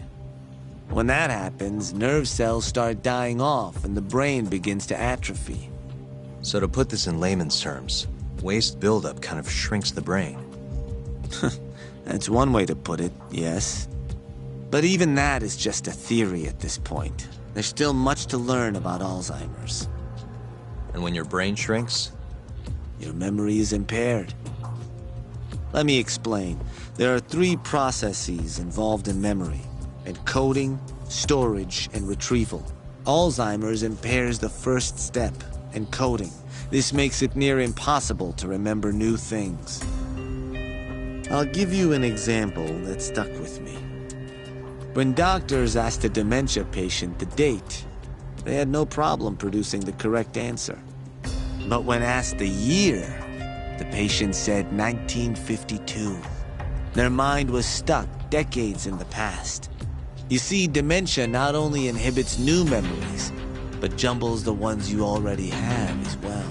Speaker 14: When that happens, nerve cells start dying off and the brain begins to atrophy.
Speaker 2: So to put this in layman's terms, waste buildup kind of shrinks the brain.
Speaker 14: That's one way to put it, yes. But even that is just a theory at this point. There's still much to learn about Alzheimer's.
Speaker 2: And when your brain shrinks?
Speaker 14: Your memory is impaired. Let me explain. There are 3 processes involved in memory: encoding, storage, and retrieval. Alzheimer's impairs the first step, encoding. This makes it near impossible to remember new things. I'll give you an example that stuck with me. When doctors asked a dementia patient the date, they had no problem producing the correct answer. But when asked the year, the patient said 1952. Their mind was stuck decades in the past. You see, dementia not only inhibits new memories, but jumbles the ones you already have as well.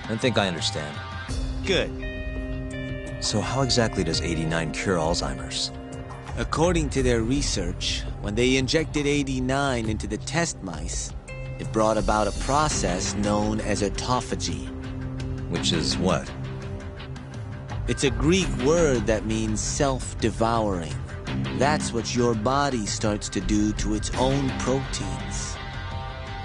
Speaker 2: I think I understand.
Speaker 14: Good.
Speaker 2: So how exactly does 89 cure Alzheimer's?
Speaker 14: According to their research, when they injected 89 into the test mice, it brought about a process known as autophagy.
Speaker 2: Which is what?
Speaker 14: It's a Greek word that means self-devouring. That's what your body starts to do to its own proteins.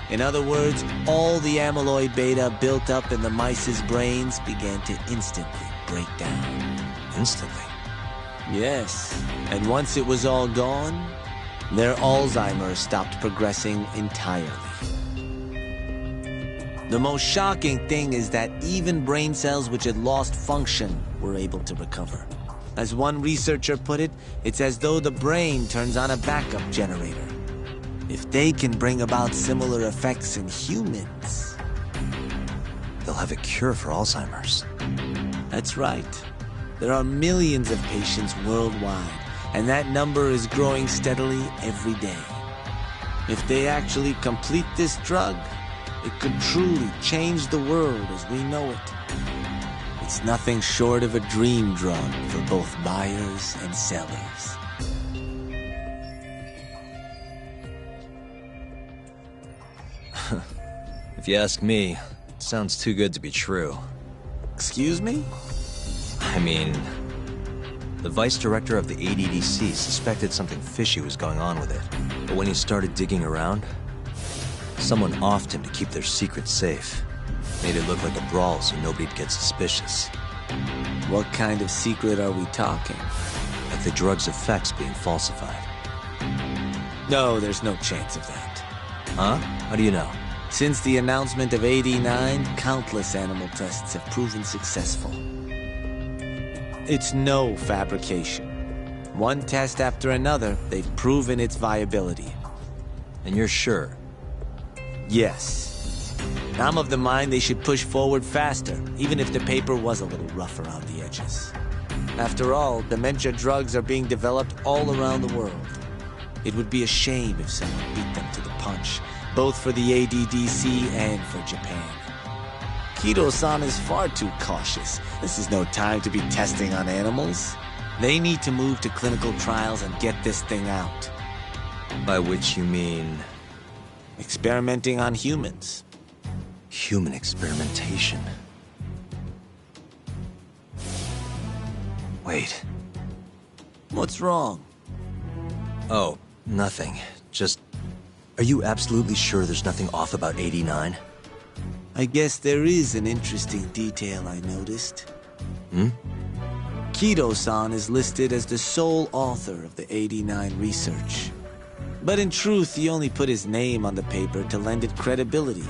Speaker 14: In other words, all the amyloid beta built up in the mice's brains began to instantly break down.
Speaker 2: Instantly?
Speaker 14: Yes. And once it was all gone, their Alzheimer's stopped progressing entirely. The most shocking thing is that even brain cells which had lost function were able to recover. As one researcher put it, it's as though the brain turns on a backup generator. If they can bring about similar effects in humans,
Speaker 2: they'll have a cure for Alzheimer's.
Speaker 14: That's right. There are millions of patients worldwide, and that number is growing steadily every day. If they actually complete this drug, it could truly change the world as we know it. It's nothing short of a dream drug for both buyers and sellers.
Speaker 2: If you ask me, it sounds too good to be true.
Speaker 14: Excuse me?
Speaker 2: I mean, the vice director of the ADDC suspected something fishy was going on with it. But when he started digging around, someone offed him to keep their secret safe. Made it look like a brawl so nobody'd get suspicious.
Speaker 14: What kind of secret are we talking?
Speaker 2: Like the drug's effects being falsified.
Speaker 14: No, there's no chance of that.
Speaker 2: Huh? How do you know?
Speaker 14: Since the announcement of 89, countless animal tests have proven successful. It's no fabrication. One test after another, they've proven its viability.
Speaker 2: And you're sure?
Speaker 14: Yes. I'm of the mind they should push forward faster, even if the paper was a little rough around the edges. After all, dementia drugs are being developed all around the world. It would be a shame if someone beat them to the punch, both for the ADDC and for Japan. Kido-san is far too cautious. This is no time to be testing on animals. They need to move to clinical trials and get this thing out.
Speaker 2: By which you mean?
Speaker 14: Experimenting on humans.
Speaker 2: Human experimentation. Wait.
Speaker 14: What's wrong?
Speaker 2: Oh, nothing. Just... Are you absolutely sure there's nothing off about 89?
Speaker 14: I guess there is an interesting detail I noticed. Kido-san is listed as the sole author of the 89 research. But in truth, he only put his name on the paper to lend it credibility.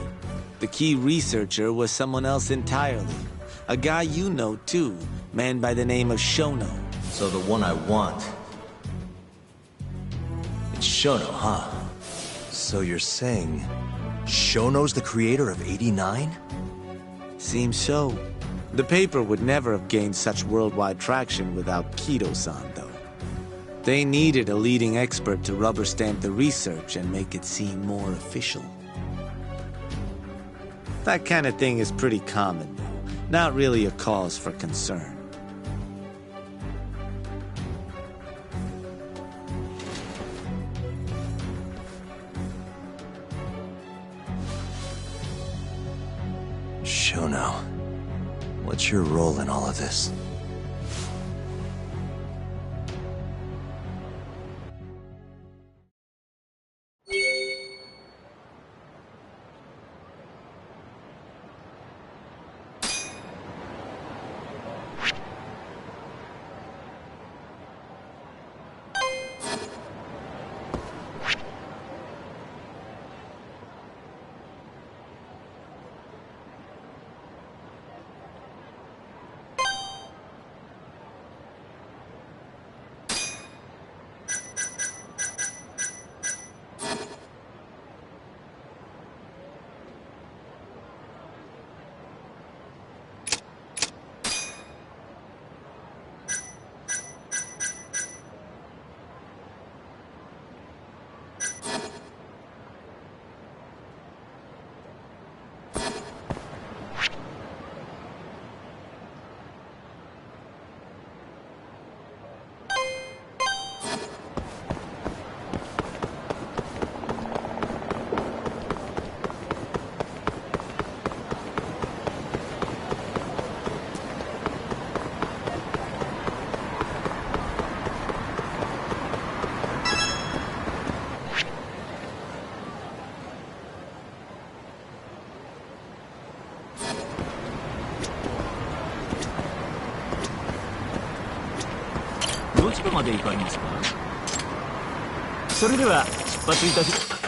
Speaker 14: The key researcher was someone else entirely. A guy you know, too, man by the name of Shono.
Speaker 2: So the one I want... It's Shono, huh? So you're saying... Shono's the creator of 89?
Speaker 14: Seems so. The paper would never have gained such worldwide traction without Kido-san, though. They needed a leading expert to rubber stamp the research and make it seem more official. That kind of thing is pretty common, though. Not really a cause for concern.
Speaker 2: show now. What's your role in all of this?
Speaker 17: どちらまで行かれますか？それでは出発いたします。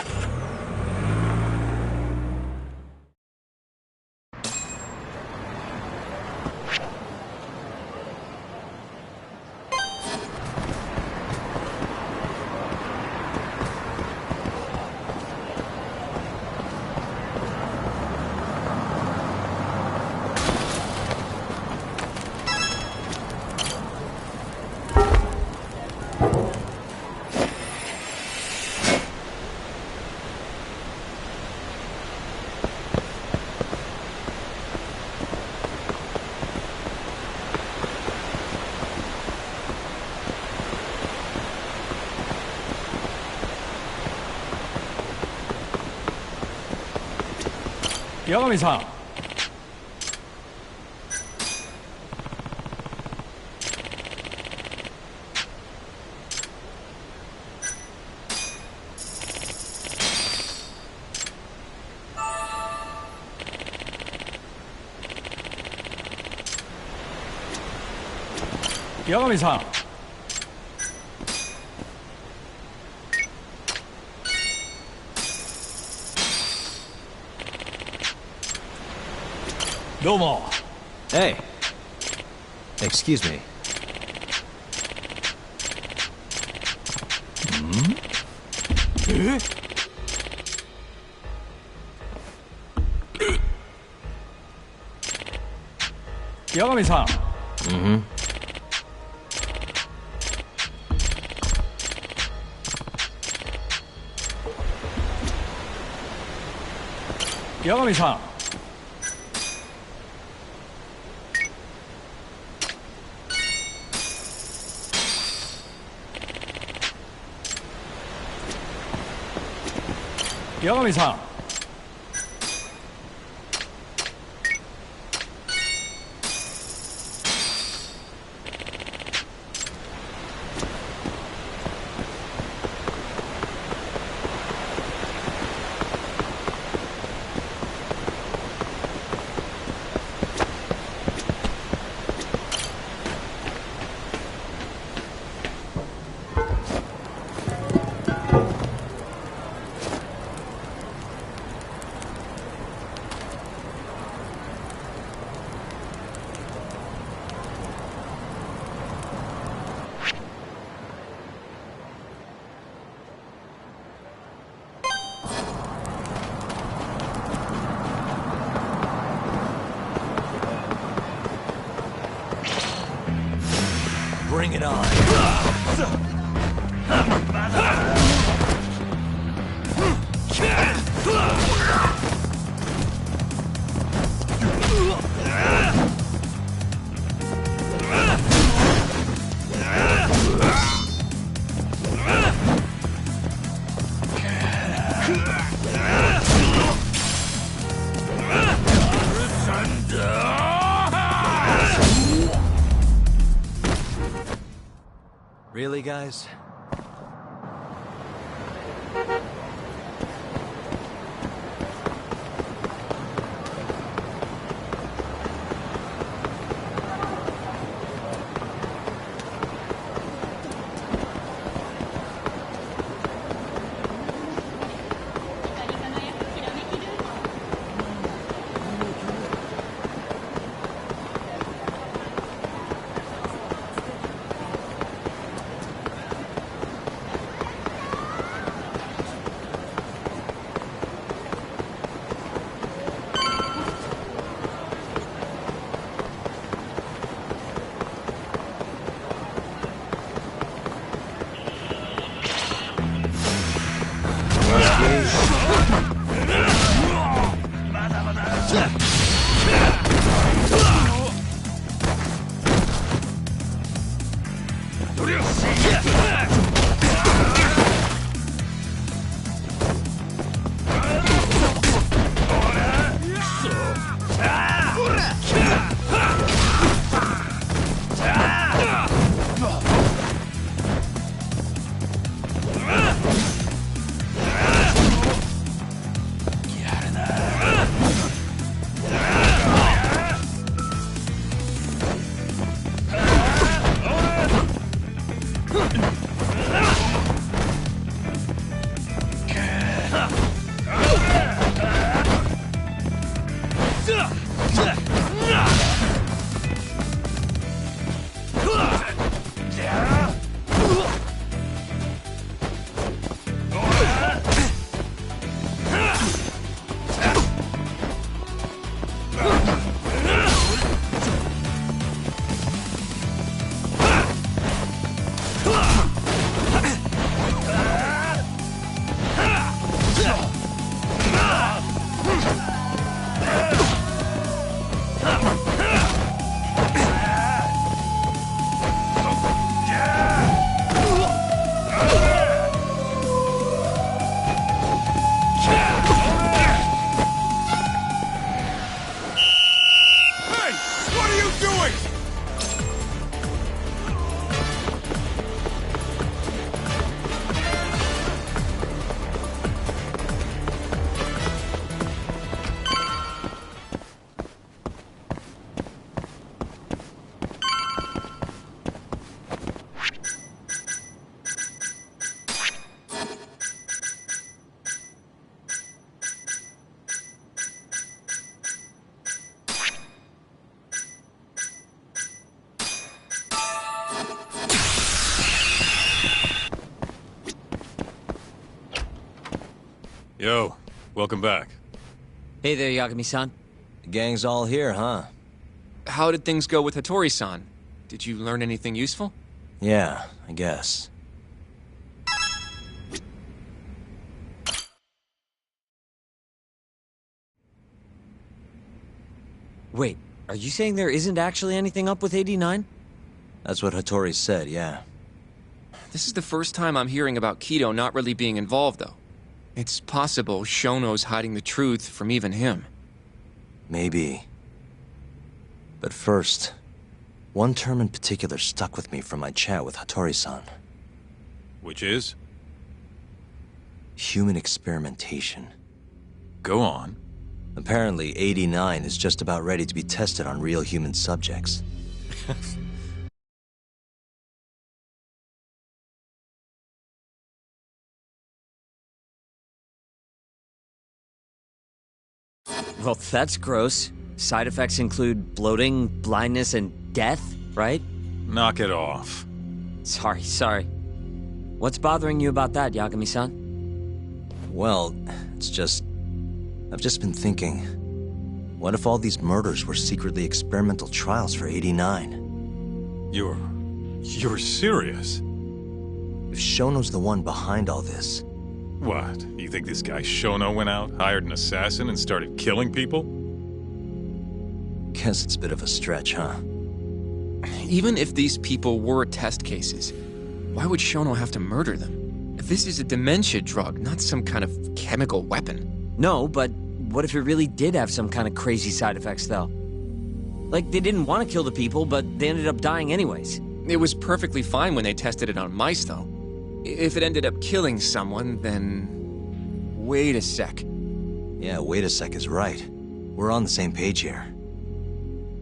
Speaker 11: Yagamiさん。Yagamiさん。どうも。
Speaker 2: Hey. Excuse me.
Speaker 11: Yagamiさん。Yagamiさん。Yagamiさん。
Speaker 2: Bring it on.
Speaker 22: Son.
Speaker 2: Really, guys?
Speaker 5: Yo, welcome back.
Speaker 10: Hey there, Yagami-san.
Speaker 2: The gang's all here, huh?
Speaker 9: How did things go with Hattori-san? Did you learn anything useful?
Speaker 2: Yeah, I guess.
Speaker 10: Wait, are you saying there isn't actually anything up with 89?
Speaker 2: That's what Hattori said, yeah.
Speaker 9: This is the first time I'm hearing about Kido not really being involved, though. It's possible Shono's hiding the truth from even him.
Speaker 2: Maybe. But first, one term in particular stuck with me from my chat with Hattori-san.
Speaker 5: Which is?
Speaker 2: Human experimentation.
Speaker 5: Go on.
Speaker 2: Apparently, 89 is just about ready to be tested on real human subjects.
Speaker 10: Well, that's gross. Side effects include bloating, blindness, and death, right?
Speaker 5: Knock it off.
Speaker 10: Sorry. What's bothering you about that, Yagami-san?
Speaker 2: Well, it's just... I've just been thinking... What if all these murders were secretly experimental trials for 89?
Speaker 5: You're serious?
Speaker 2: If Shono's the one behind all this...
Speaker 5: What? You think this guy Shono went out, hired an assassin, and started killing people?
Speaker 2: Guess it's a bit of a stretch, huh?
Speaker 9: Even if these people were test cases, why would Shono have to murder them? This is a dementia drug, not some kind of chemical weapon.
Speaker 10: No, but what if it really did have some kind of crazy side effects, though? Like, they didn't want to kill the people, but they ended up dying anyways.
Speaker 9: It was perfectly fine when they tested it on mice, though. If it ended up killing someone, then... Wait a sec.
Speaker 2: Yeah, wait a sec is right. We're on the same page here.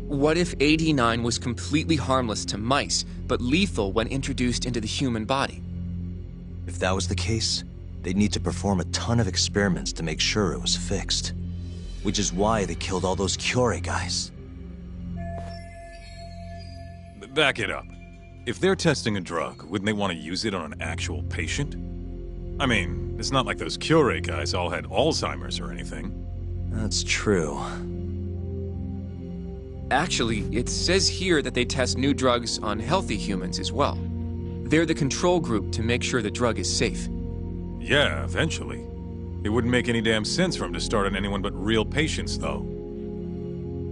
Speaker 9: What if AD9 was completely harmless to mice, but lethal when introduced into the human body?
Speaker 2: If that was the case, they'd need to perform a ton of experiments to make sure it was fixed. Which is why they killed all those Kyorei guys.
Speaker 5: Back it up. If they're testing a drug, wouldn't they want to use it on an actual patient? I mean, it's not like those Kyorei guys all had Alzheimer's or anything.
Speaker 2: That's true.
Speaker 9: Actually, it says here that they test new drugs on healthy humans as well. They're the control group to make sure the drug is safe.
Speaker 5: Yeah, eventually. It wouldn't make any damn sense for him to start on anyone but real patients, though.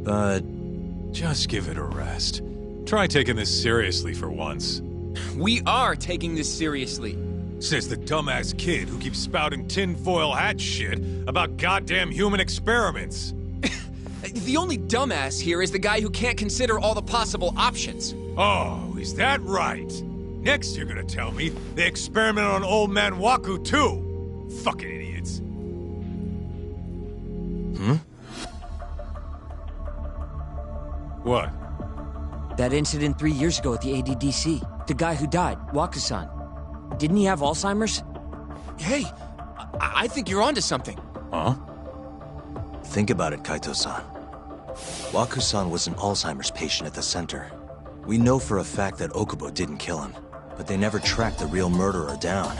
Speaker 2: But...
Speaker 5: just give it a rest. Try taking this seriously for once.
Speaker 9: We are taking this seriously.
Speaker 5: Says the dumbass kid who keeps spouting tinfoil hat shit about goddamn human experiments.
Speaker 9: The only dumbass here is the guy who can't consider all the possible options.
Speaker 5: Oh, is that right? Next you're gonna tell me they experimented on old man Waku too. Fucking idiots. What?
Speaker 10: That incident 3 years ago at the ADDC. The guy who died, Waku-san. Didn't he have Alzheimer's?
Speaker 9: Hey, I think you're onto something.
Speaker 5: Huh?
Speaker 2: Think about it, Kaito-san. Waku-san was an Alzheimer's patient at the center. We know for a fact that Okubo didn't kill him, but they never tracked the real murderer down.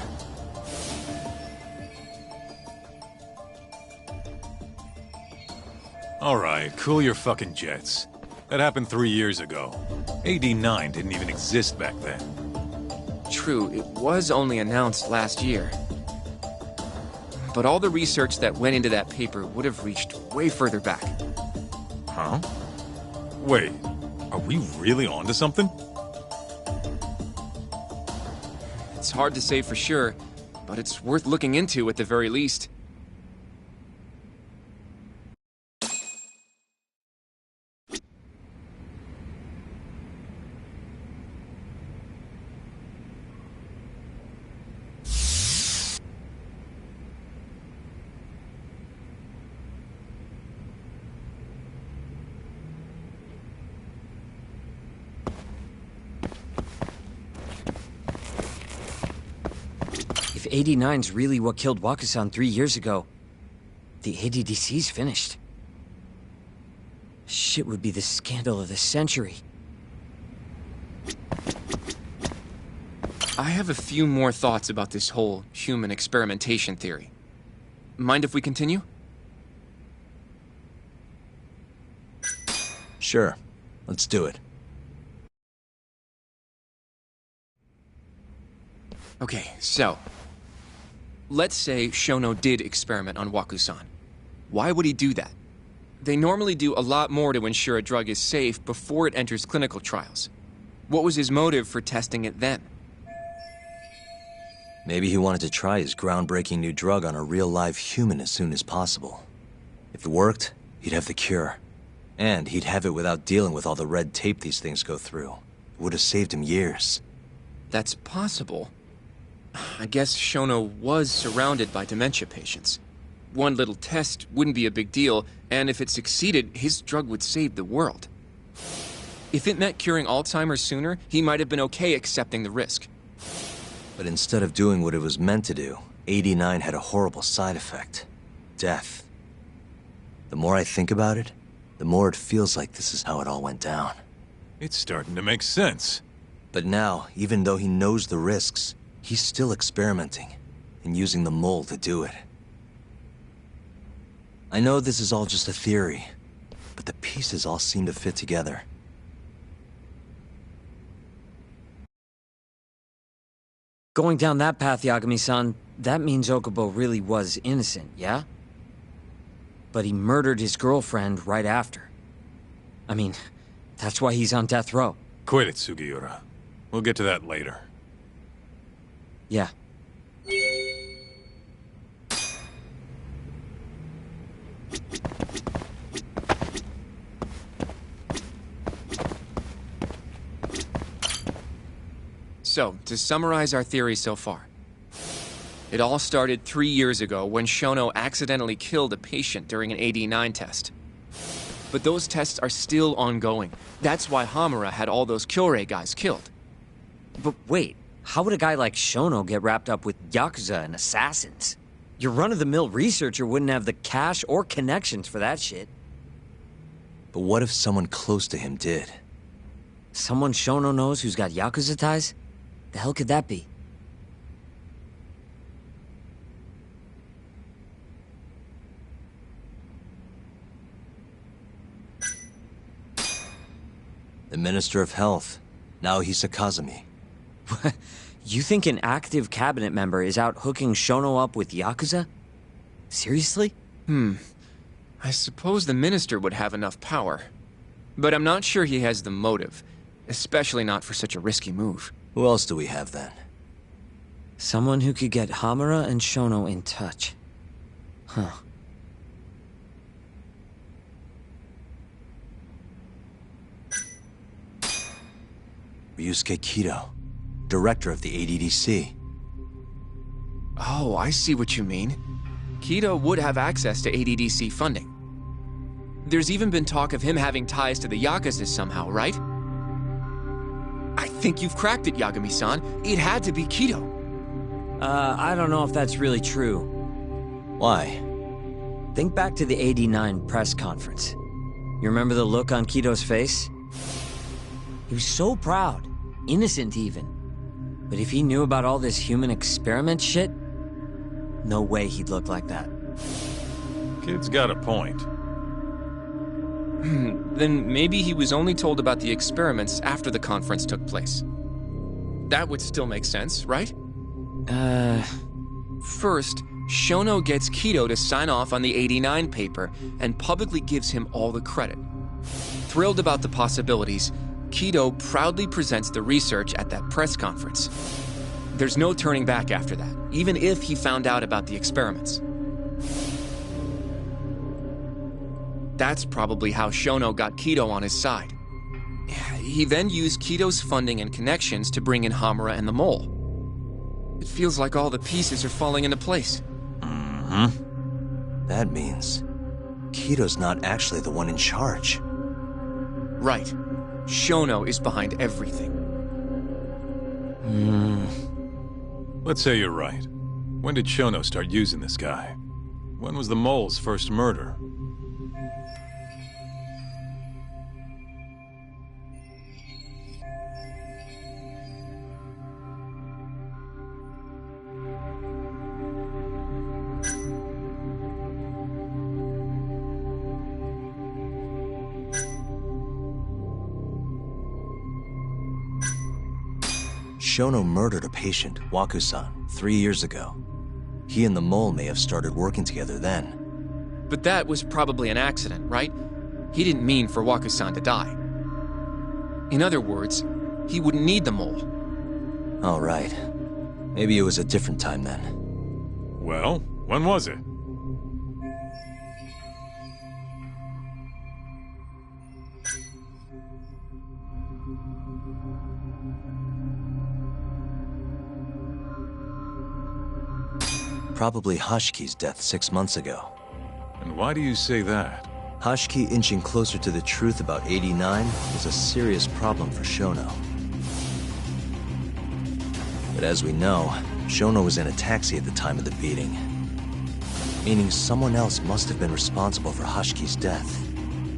Speaker 5: Alright, cool your fucking jets. That happened 3 years ago. AD9 didn't even exist back then.
Speaker 9: True, it was only announced last year. But all the research that went into that paper would have reached way further back.
Speaker 5: Huh? Wait, are we really onto something?
Speaker 9: It's hard to say for sure, but it's worth looking into at the very least.
Speaker 10: If 89's really what killed Waku-san 3 years ago, the ADDC's finished. Shit would be the scandal of the century.
Speaker 9: I have a few more thoughts about this whole human experimentation theory. Mind if we continue?
Speaker 2: Sure. Let's do it.
Speaker 9: Okay, so... let's say Shono did experiment on Waku-san. Why would he do that? They normally do a lot more to ensure a drug is safe before it enters clinical trials. What was his motive for testing it then?
Speaker 2: Maybe he wanted to try his groundbreaking new drug on a real live human as soon as possible. If it worked, he'd have the cure. And he'd have it without dealing with all the red tape these things go through. It would have saved him years.
Speaker 9: That's possible. I guess Shono was surrounded by dementia patients. One little test wouldn't be a big deal, and if it succeeded, his drug would save the world. If it meant curing Alzheimer's sooner, he might have been okay accepting the risk.
Speaker 2: But instead of doing what it was meant to do, 89 had a horrible side effect. Death. The more I think about it, the more it feels like this is how it all went down.
Speaker 5: It's starting to make sense.
Speaker 2: But now, even though he knows the risks, he's still experimenting, and using the mole to do it. I know this is all just a theory, but the pieces all seem to fit together.
Speaker 10: Going down that path, Yagami-san, that means Okubo really was innocent, yeah? But he murdered his girlfriend right after. I mean, that's why he's on death row.
Speaker 5: Quit it, Sugiura. We'll get to that later.
Speaker 10: Yeah.
Speaker 9: So, to summarize our theory so far. It all started 3 years ago when Shono accidentally killed a patient during an AD9 test. But those tests are still ongoing. That's why Hamura had all those Kyorei guys killed.
Speaker 10: But wait, how would a guy like Shono get wrapped up with Yakuza and assassins? Your run-of-the-mill researcher wouldn't have the cash or connections for that shit.
Speaker 2: But what if someone close to him did?
Speaker 10: Someone Shono knows who's got Yakuza ties? The hell could that be?
Speaker 2: The Minister of Health, Naohisa Kazumi.
Speaker 10: You think an active cabinet member is out hooking Shono up with Yakuza? Seriously?
Speaker 9: I suppose the minister would have enough power. But I'm not sure he has the motive. Especially not for such a risky move.
Speaker 2: Who else do we have then?
Speaker 10: Someone who could get Hamura and Shono in touch. Huh.
Speaker 2: Ryusuke Kido, director of the ADDC.
Speaker 9: Oh, I see what you mean. Kido would have access to ADDC funding. There's even been talk of him having ties to the Yakuza somehow, right? I think you've cracked it, Yagami-san. It had to be Kido.
Speaker 10: I don't know if that's really true.
Speaker 2: Why?
Speaker 10: Think back to the '89 press conference. You remember the look on Kido's face? He was so proud, innocent even. But if he knew about all this human experiment shit, no way he'd look like that.
Speaker 5: Kid's got a point.
Speaker 9: Then maybe he was only told about the experiments after the conference took place. That would still make sense, right? First, Shono gets Kido to sign off on the '89 paper and publicly gives him all the credit. Thrilled about the possibilities, Kido proudly presents the research at that press conference. There's no turning back after that, even if he found out about the experiments. That's probably how Shono got Kido on his side. He then used Kido's funding and connections to bring in Hamura and the Mole. It feels like all the pieces are falling into place.
Speaker 2: That means Kido's not actually the one in charge.
Speaker 9: Right. Shono is behind everything.
Speaker 5: Let's say you're right. When did Shono start using this guy? When was the Mole's first murder?
Speaker 2: Shono murdered a patient, Waku-san, 3 years ago. He and the Mole may have started working together then.
Speaker 9: But that was probably an accident, right? He didn't mean for Waku-san to die. In other words, he wouldn't need the Mole.
Speaker 2: All right. Maybe it was a different time then.
Speaker 5: Well, when was it?
Speaker 2: Probably Hashiki's death 6 months ago.
Speaker 5: And why do you say that?
Speaker 2: Hashiki inching closer to the truth about '89 was a serious problem for Shono. But as we know, Shono was in a taxi at the time of the beating. Meaning someone else must have been responsible for Hashiki's death.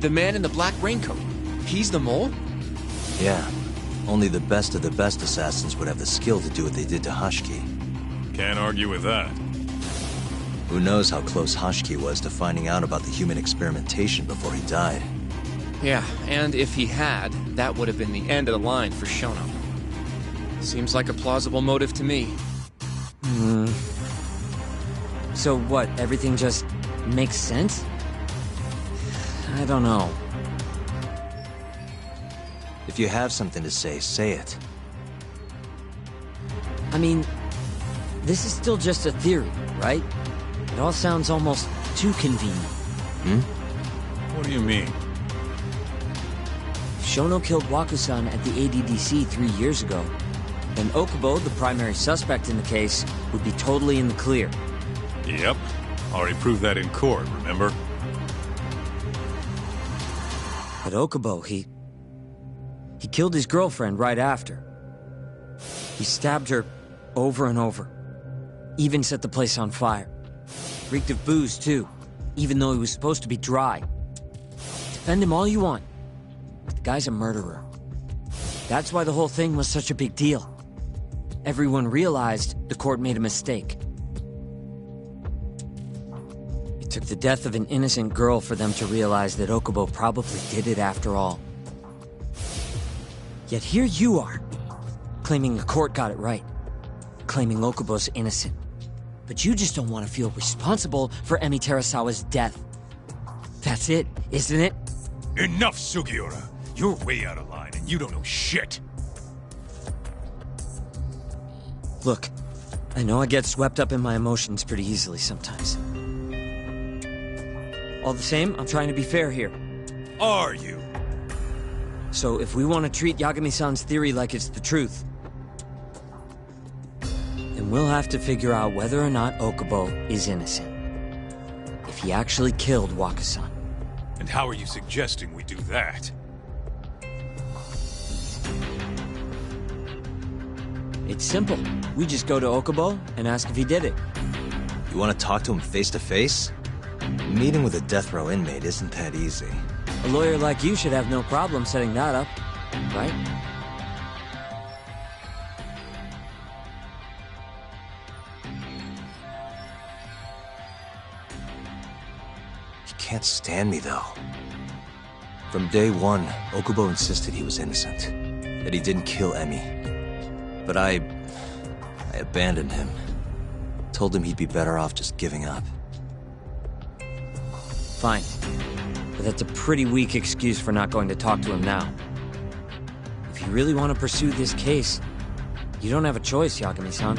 Speaker 9: The man in the black raincoat. He's the Mole?
Speaker 2: Yeah. Only the best of the best assassins would have the skill to do what they did to Hashiki.
Speaker 5: Can't argue with that.
Speaker 2: Who knows how close Hashiki was to finding out about the human experimentation before he died.
Speaker 9: Yeah, and if he had, that would have been the end of the line for Shono. Seems like a plausible motive to me.
Speaker 10: So what, everything just makes sense? I don't know.
Speaker 2: If you have something to say it.
Speaker 10: I mean, this is still just a theory, right? It all sounds almost too convenient.
Speaker 5: What do you mean?
Speaker 10: If Shono killed Waku-san at the ADDC 3 years ago, then Okubo, the primary suspect in the case, would be totally in the clear.
Speaker 5: Yep. Already proved that in court, remember?
Speaker 10: But Okubo, he killed his girlfriend right after. He stabbed her over and over. Even set the place on fire. Reeked of booze, too, even though he was supposed to be dry. Defend him all you want, but the guy's a murderer. That's why the whole thing was such a big deal. Everyone realized the court made a mistake. It took the death of an innocent girl for them to realize that Okubo probably did it after all. Yet here you are, claiming the court got it right, claiming Okubo's innocent. But you just don't want to feel responsible for Emi Terasawa's death. That's it, isn't it?
Speaker 5: Enough, Sugiura! You're way out of line, and you don't know shit!
Speaker 10: Look, I know I get swept up in my emotions pretty easily sometimes. All the same, I'm trying to be fair here.
Speaker 5: Are you?
Speaker 10: So if we want to treat Yagami-san's theory like it's the truth, then we'll have to figure out whether or not Okubo is innocent. If he actually killed Waka-san.
Speaker 5: And how are you suggesting we do that?
Speaker 10: It's simple. We just go to Okubo and ask if he did it.
Speaker 2: You want to talk to him face to face? Meeting with a death row inmate isn't that easy.
Speaker 10: A lawyer like you should have no problem setting that up, right?
Speaker 2: He can't stand me, though. From day one, Okubo insisted he was innocent, that he didn't kill Emi. But I abandoned him. Told him he'd be better off just giving up.
Speaker 10: Fine. But that's a pretty weak excuse for not going to talk to him now. If you really want to pursue this case, you don't have a choice, Yagami-san.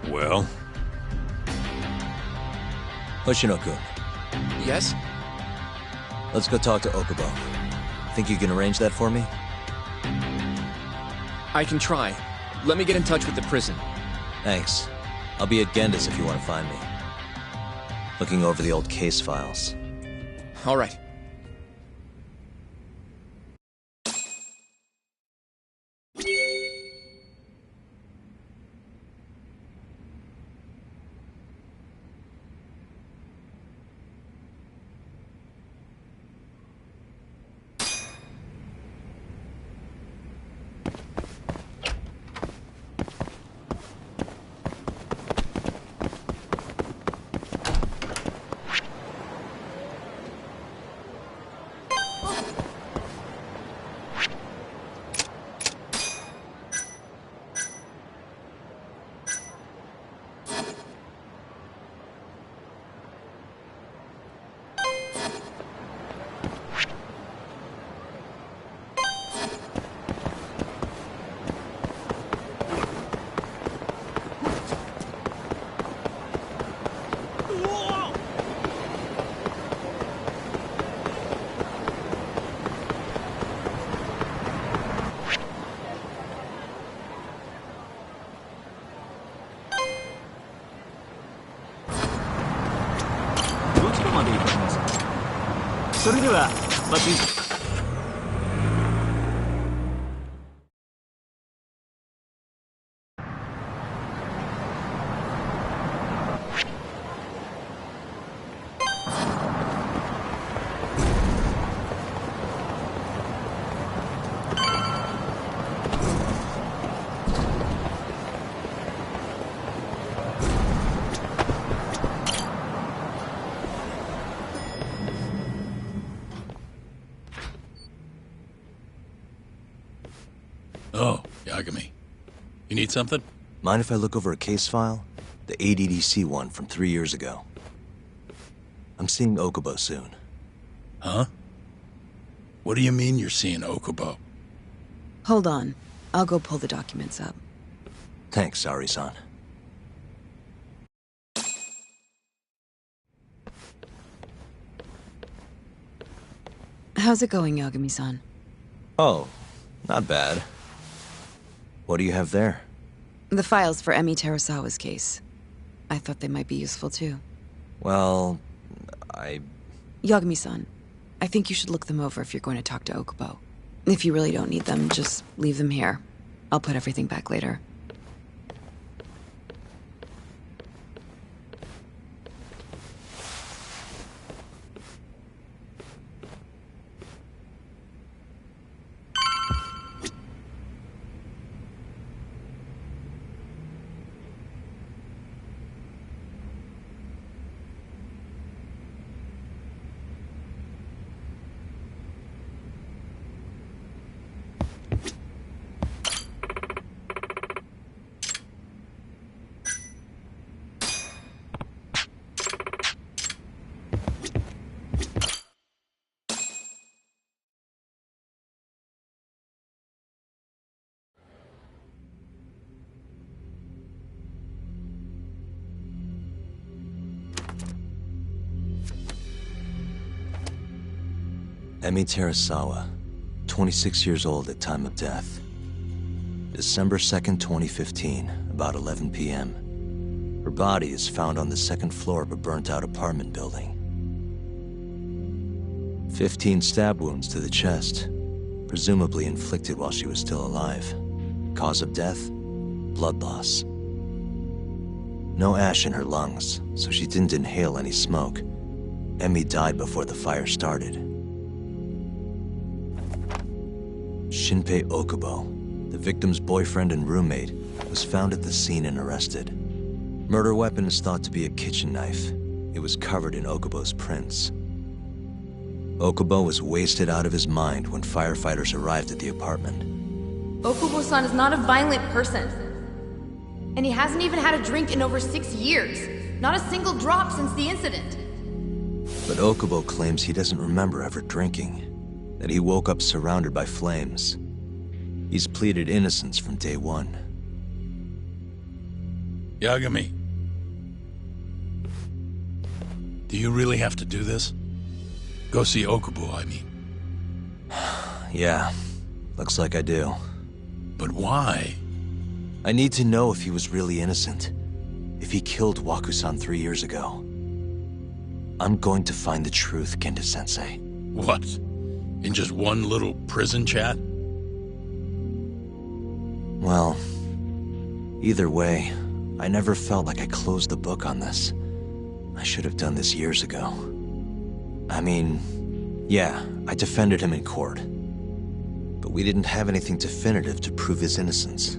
Speaker 5: Well?
Speaker 2: Hoshino-kun.
Speaker 9: Yes?
Speaker 2: Let's go talk to Okubo. Think you can arrange that for me?
Speaker 9: I can try. Let me get in touch with the prison.
Speaker 2: Thanks. I'll be at Genda's if you want to find me. Looking over the old case files.
Speaker 9: All right.
Speaker 13: Oh, Yagami. You need something?
Speaker 2: Mind if I look over a case file? The ADDC one from 3 years ago. I'm seeing Okubo soon.
Speaker 13: Huh? What do you mean you're seeing Okubo?
Speaker 15: Hold on. I'll go pull the documents up.
Speaker 2: Thanks, Sari-san.
Speaker 15: How's it going, Yagami-san?
Speaker 2: Oh, not bad. What do you have there?
Speaker 15: The files for Emi Terasawa's case. I thought they might be useful too.
Speaker 2: Well,
Speaker 15: Yagami-san, I think you should look them over if you're going to talk to Okubo. If you really don't need them, just leave them here. I'll put everything back later.
Speaker 2: Emi Terasawa, 26 years old at time of death. December 2nd, 2015, about 11 p.m. Her body is found on the second floor of a burnt-out apartment building. 15 stab wounds to the chest, presumably inflicted while she was still alive. Cause of death? Blood loss. No ash in her lungs, so she didn't inhale any smoke. Emi died before the fire started. Shinpei Okubo, the victim's boyfriend and roommate, was found at the scene and arrested. Murder weapon is thought to be a kitchen knife. It was covered in Okubo's prints. Okubo was wasted out of his mind when firefighters arrived at the apartment.
Speaker 18: Okubo-san is not a violent person. And he hasn't even had a drink in over 6 years. Not a single drop since the incident.
Speaker 2: But Okubo claims he doesn't remember ever drinking. That he woke up surrounded by flames. He's pleaded innocence from day one.
Speaker 13: Yagami. Do you really have to do this? Go see Okubo, I mean.
Speaker 2: Yeah, looks like I do.
Speaker 13: But why?
Speaker 2: I need to know if he was really innocent. If he killed Waku-san 3 years ago. I'm going to find the truth, Kenta-sensei.
Speaker 13: What? In just one little prison chat?
Speaker 2: Well, either way, I never felt like I closed the book on this. I should have done this years ago. I mean, yeah, I defended him in court. But we didn't have anything definitive to prove his innocence.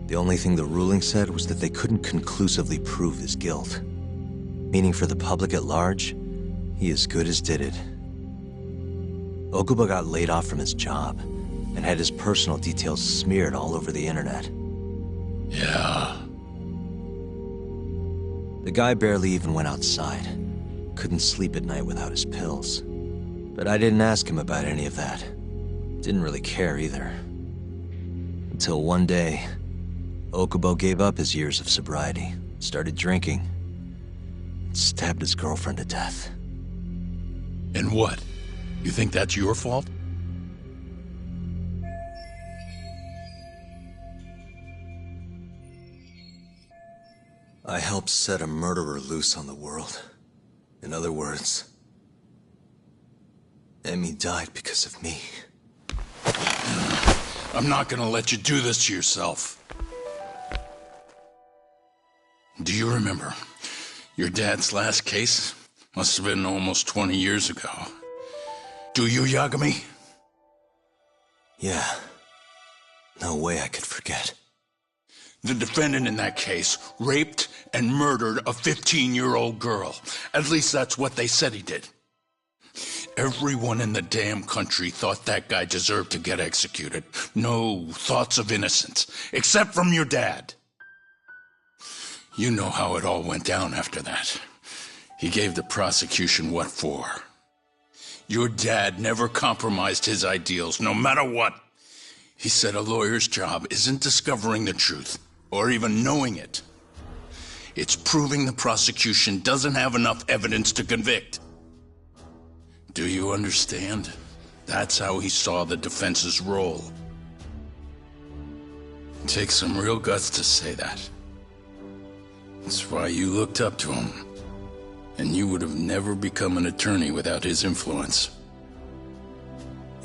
Speaker 2: The only thing the ruling said was that they couldn't conclusively prove his guilt. Meaning for the public at large, he as good as did it. Okubo got laid off from his job and had his personal details smeared all over the internet.
Speaker 13: Yeah.
Speaker 2: The guy barely even went outside. Couldn't sleep at night without his pills. But I didn't ask him about any of that. Didn't really care either. Until one day, Okubo gave up his years of sobriety, started drinking, and stabbed his girlfriend to death.
Speaker 13: And what? You think that's your fault?
Speaker 2: I helped set a murderer loose on the world. In other words, Emi died because of me.
Speaker 13: I'm not gonna let you do this to yourself. Do you remember your dad's last case? Must have been almost 20 years ago. Do you, Yagami?
Speaker 2: Yeah. No way I could forget.
Speaker 13: The defendant in that case raped and murdered a 15-year-old girl. At least that's what they said he did. Everyone in the damn country thought that guy deserved to get executed. No thoughts of innocence, except from your dad. You know how it all went down after that. He gave the prosecution what for. Your dad never compromised his ideals, no matter what. He said a lawyer's job isn't discovering the truth, or even knowing it. It's proving the prosecution doesn't have enough evidence to convict. Do you understand? That's how he saw the defense's role. It takes some real guts to say that. That's why you looked up to him. And you would have never become an attorney without his influence.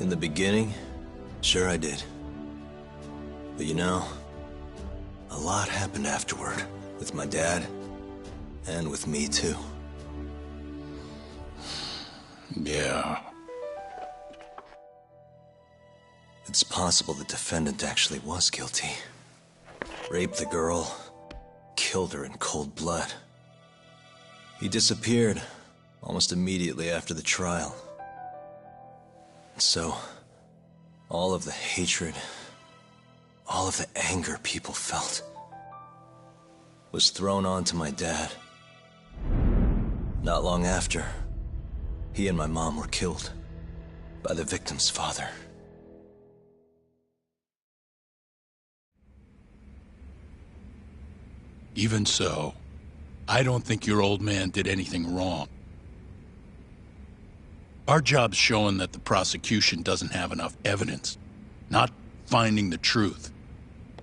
Speaker 2: In the beginning, sure I did. But you know, a lot happened afterward, with my dad, and with me too.
Speaker 13: Yeah.
Speaker 2: It's possible the defendant actually was guilty. Raped the girl, killed her in cold blood. He disappeared almost immediately after the trial. So, all of the hatred, all of the anger people felt was thrown onto my dad. Not long after, he and my mom were killed by the victim's father.
Speaker 13: Even so, I don't think your old man did anything wrong. Our job's showing that the prosecution doesn't have enough evidence, not finding the truth.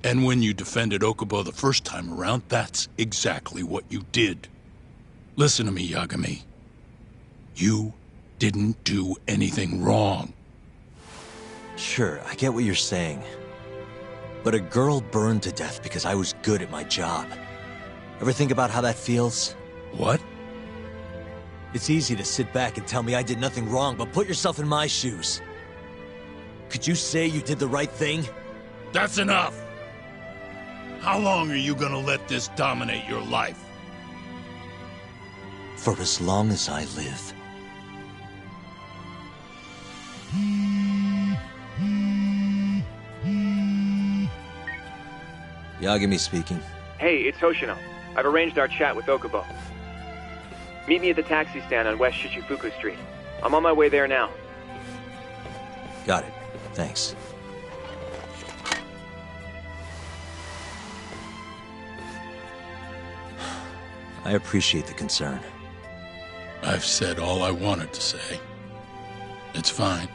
Speaker 13: And when you defended Okubo the first time around, that's exactly what you did. Listen to me, Yagami. You didn't do anything wrong.
Speaker 2: Sure, I get what you're saying. But a girl burned to death because I was good at my job. Ever think about how that feels?
Speaker 13: What?
Speaker 2: It's easy to sit back and tell me I did nothing wrong, but put yourself in my shoes. Could you say you did the right thing?
Speaker 13: That's enough! How long are you gonna let this dominate your life?
Speaker 2: For as long as I live. Yagami speaking.
Speaker 19: Hey, it's Hoshino. I've arranged our chat with Okubo. Meet me at the taxi stand on West Shichifuku Street. I'm on my way there now.
Speaker 2: Got it. Thanks. I appreciate the concern.
Speaker 13: I've said all I wanted to say. It's fine.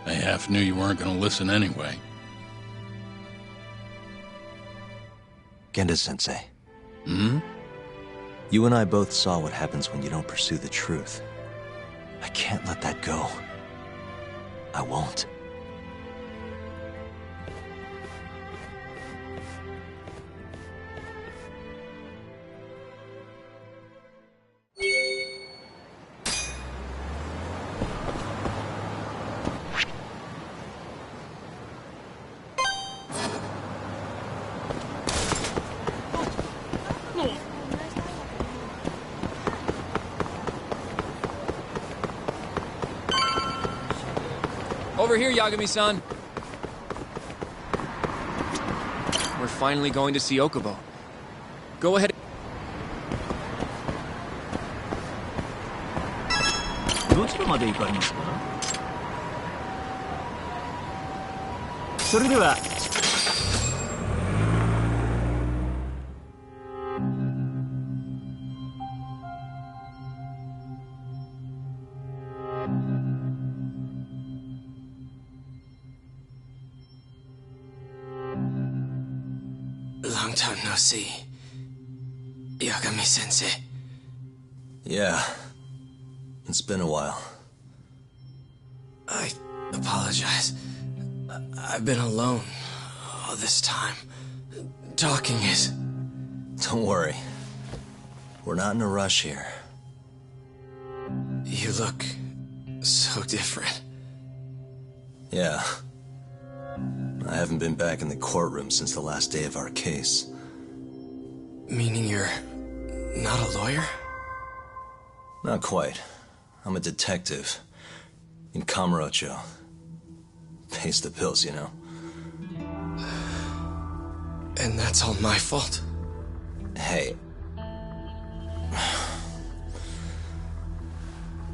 Speaker 13: I half knew you weren't gonna listen anyway.
Speaker 2: Genda-sensei.
Speaker 13: Hmm?
Speaker 2: You and I both saw what happens when you don't pursue the truth. I can't let that go. I won't.
Speaker 9: Over here, Yagami-san. We're finally going to see Okubo. Go ahead.
Speaker 17: どちらまで行かれますか？それでは。
Speaker 20: Long time no see, Yagami-sensei.
Speaker 2: Yeah, it's been a while.
Speaker 20: I apologize. I've been alone all this time. Talking is...
Speaker 2: Don't worry. We're not in a rush here.
Speaker 20: You look so different.
Speaker 2: Yeah. I haven't been back in the courtroom since the last day of our case.
Speaker 20: Meaning you're not a lawyer?
Speaker 2: Not quite. I'm a detective. In Kamurocho. Pays the bills, you know.
Speaker 20: And that's all my fault?
Speaker 2: Hey.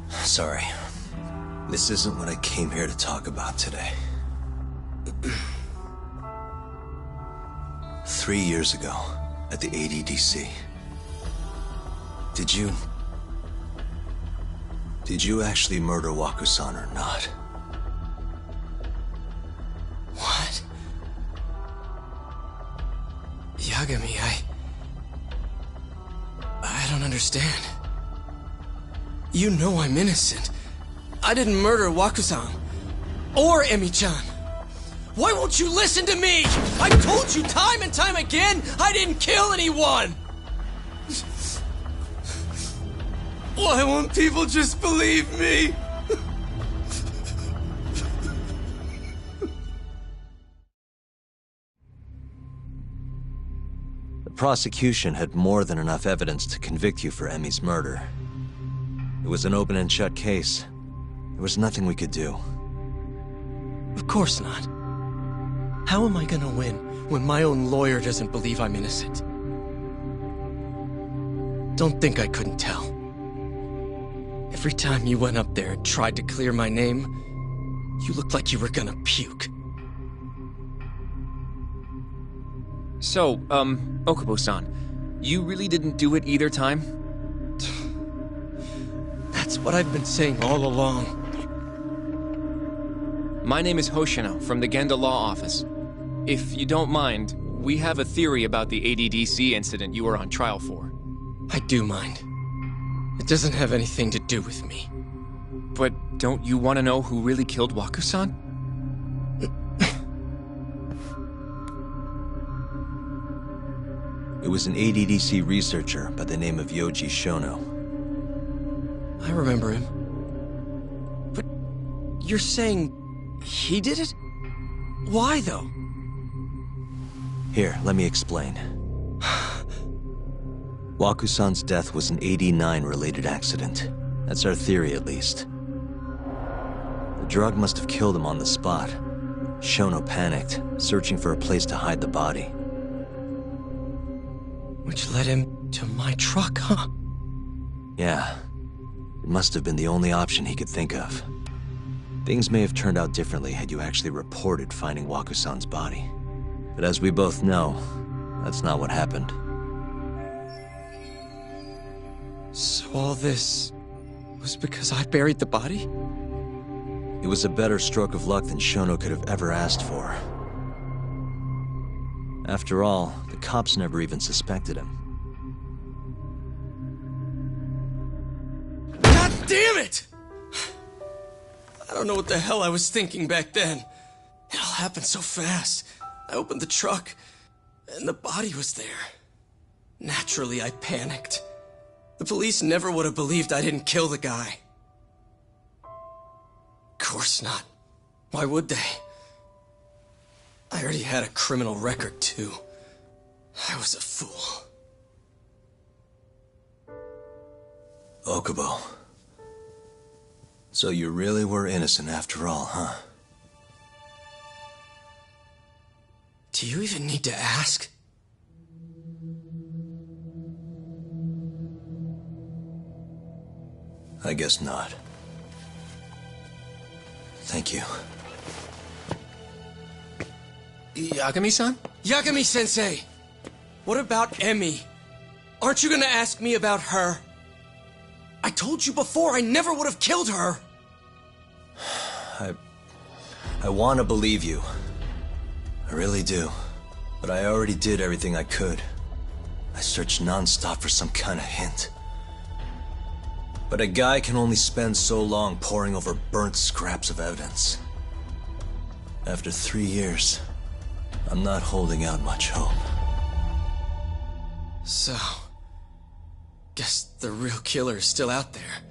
Speaker 2: Sorry. This isn't what I came here to talk about today. 3 years ago, at the ADDC. Did you actually murder Waku-san or not?
Speaker 20: What? Yagami, I don't understand. You know I'm innocent. I didn't murder Wakusan. Or Emi-chan. Why won't you listen to me? I told you time and time again I didn't kill anyone! Why won't people just believe me?
Speaker 2: The prosecution had more than enough evidence to convict you for Emi's murder. It was an open and shut case. There was nothing we could do.
Speaker 20: Of course not. How am I gonna win when my own lawyer doesn't believe I'm innocent? Don't think I couldn't tell. Every time you went up there and tried to clear my name, you looked like you were gonna puke.
Speaker 9: So, Okubo-san, you really didn't do it either time?
Speaker 20: That's what I've been saying all along.
Speaker 9: My name is Hoshino from the Genda Law Office. If you don't mind, we have a theory about the ADDC incident you were on trial for.
Speaker 20: I do mind. It doesn't have anything to do with me.
Speaker 9: But don't you want to know who really killed Waku-san?
Speaker 2: It was an ADDC researcher by the name of Yoji Shono.
Speaker 20: I remember him. But you're saying he did it? Why, though?
Speaker 2: Here, let me explain. Waku-san's death was an 89-related accident. That's our theory, at least. The drug must have killed him on the spot. Shono panicked, searching for a place to hide the body.
Speaker 20: Which led him to my truck, huh?
Speaker 2: Yeah. It must have been the only option he could think of. Things may have turned out differently had you actually reported finding Waku-san's body. But as we both know, that's not what happened.
Speaker 20: So all this was because I buried the body?
Speaker 2: It was a better stroke of luck than Shono could have ever asked for. After all, the cops never even suspected him.
Speaker 20: God damn it! I don't know what the hell I was thinking back then. It all happened so fast. I opened the truck, and the body was there. Naturally, I panicked. The police never would have believed I didn't kill the guy. Of course not. Why would they? I already had a criminal record, too. I was a fool.
Speaker 2: Okubo. So you really were innocent after all, huh?
Speaker 20: Do you even need to ask?
Speaker 2: I guess not. Thank you.
Speaker 9: Yagami-san?
Speaker 20: Yagami-sensei! What about Emi? Aren't you gonna ask me about her? I told you before I never would have killed her!
Speaker 2: I want to believe you. I really do. But I already did everything I could. I searched non-stop for some kind of hint. But a guy can only spend so long poring over burnt scraps of evidence. After 3 years, I'm not holding out much hope.
Speaker 20: So, guess the real killer is still out there.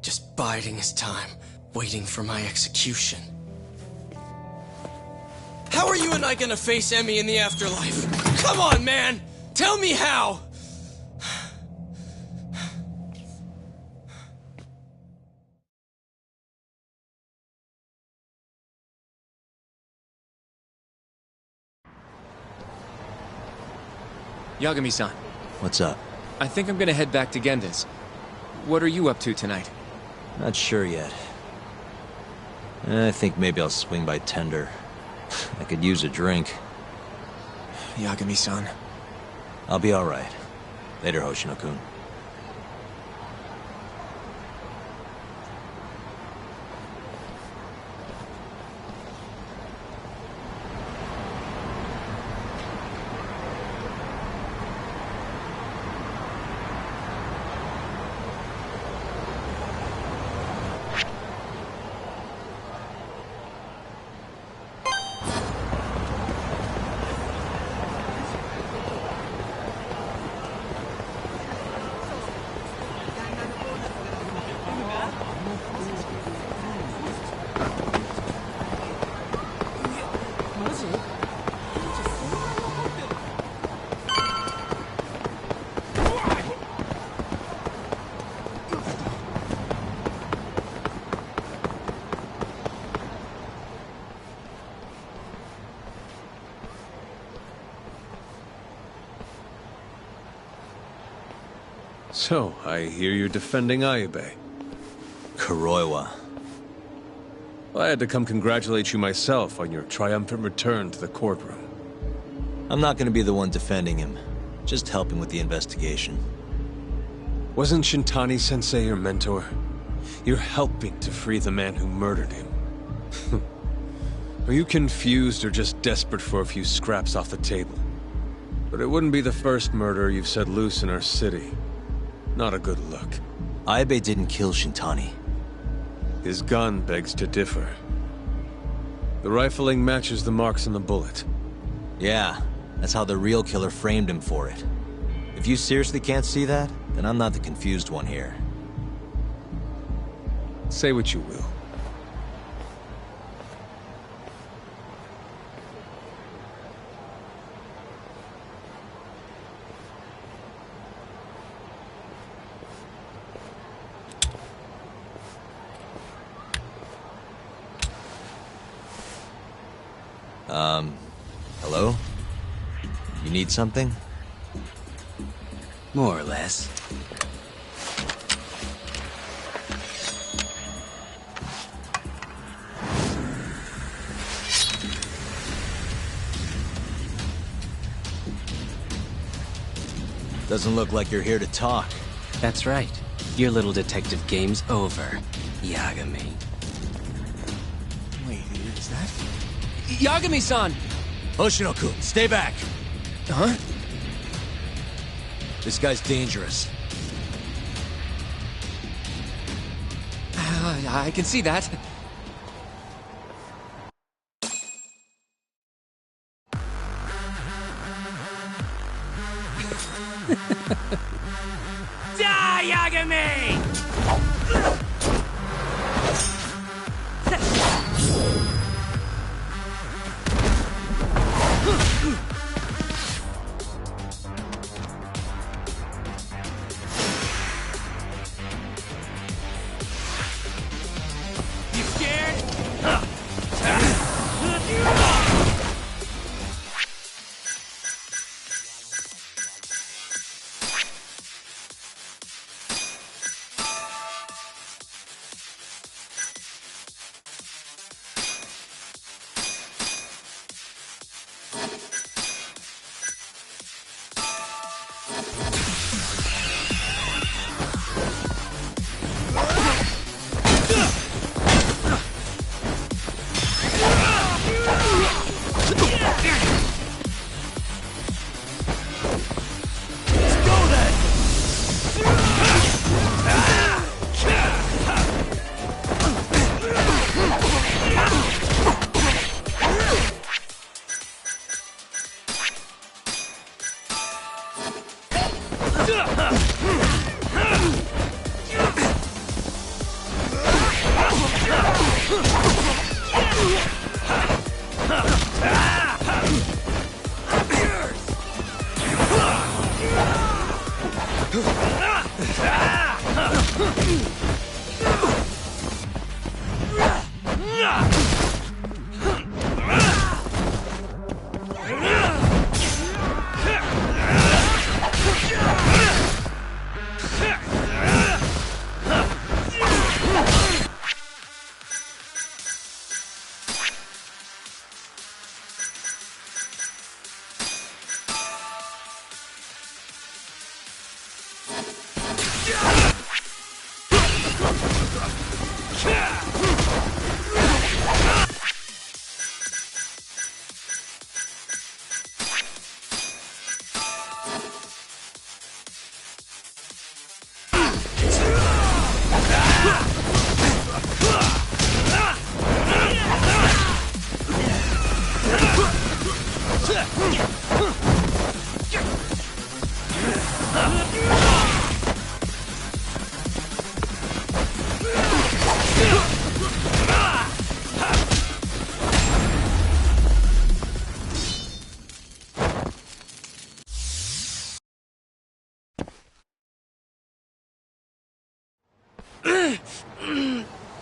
Speaker 20: Just biding his time, waiting for my execution. How are you and I gonna face Emi in the afterlife? Come on, man! Tell me how!
Speaker 9: Yagami-san.
Speaker 2: What's up?
Speaker 9: I think I'm gonna head back to Genda's. What are you up to tonight?
Speaker 2: Not sure yet. I think maybe I'll swing by Tender. I could use a drink.
Speaker 9: Yagami-san.
Speaker 2: I'll be alright. Later, Hoshino-kun.
Speaker 3: So, I hear you're defending Ayube.
Speaker 2: Kuroiwa.
Speaker 3: I had to come congratulate you myself on your triumphant return to the courtroom.
Speaker 2: I'm not gonna be the one defending him, just helping with the investigation.
Speaker 3: Wasn't Shintani-sensei your mentor? You're helping to free the man who murdered him. Are you confused or just desperate for a few scraps off the table? But it wouldn't be the first murder you've set loose in our city. Not a good look.
Speaker 2: Ayube didn't kill Shintani.
Speaker 3: His gun begs to differ. The rifling matches the marks on the bullet.
Speaker 2: Yeah, that's how the real killer framed him for it. If you seriously can't see that, then I'm not the confused one here.
Speaker 3: Say what you will.
Speaker 2: Hello? You need something?
Speaker 21: More or less.
Speaker 2: Doesn't look like you're here to talk.
Speaker 21: That's right. Your little detective game's over, Yagami.
Speaker 2: Wait, is that?
Speaker 9: Yagami-san!
Speaker 2: Hoshino-kun, stay back!
Speaker 9: Huh?
Speaker 2: This guy's dangerous.
Speaker 9: I can see that.
Speaker 21: Die, Yagami!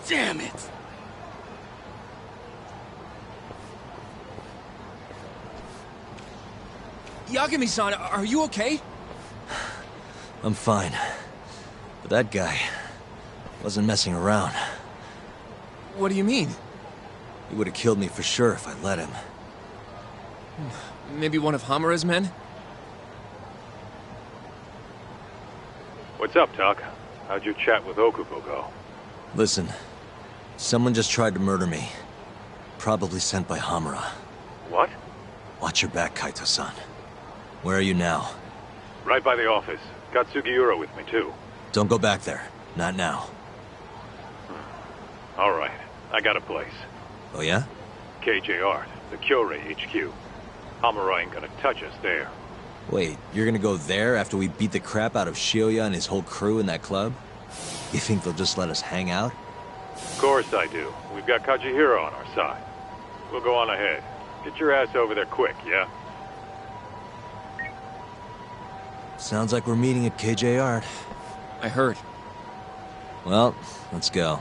Speaker 20: Damn it!
Speaker 9: Yagami-san, are you okay?
Speaker 2: I'm fine. But that guy wasn't messing around.
Speaker 9: What do you mean?
Speaker 2: He would have killed me for sure if I let him.
Speaker 9: Maybe one of Hamura's men?
Speaker 7: What's up, Tuck? How'd your chat with Okubo go?
Speaker 2: Listen, someone just tried to murder me. Probably sent by Hamura.
Speaker 7: What?
Speaker 2: Watch your back, Kaito-san. Where are you now?
Speaker 7: Right by the office. Got Sugiura with me, too.
Speaker 2: Don't go back there. Not now.
Speaker 7: All right. I got a place.
Speaker 2: Oh, yeah?
Speaker 7: KJ Art, the Kyorei HQ. Hamura ain't gonna touch us there.
Speaker 2: Wait, you're gonna go there after we beat the crap out of Shioya and his whole crew in that club? You think they'll just let us hang out?
Speaker 7: Of course I do. We've got Kajihiro on our side. We'll go on ahead. Get your ass over there quick, yeah?
Speaker 2: Sounds like we're meeting at KJ Art.
Speaker 9: I heard.
Speaker 2: Well, let's go.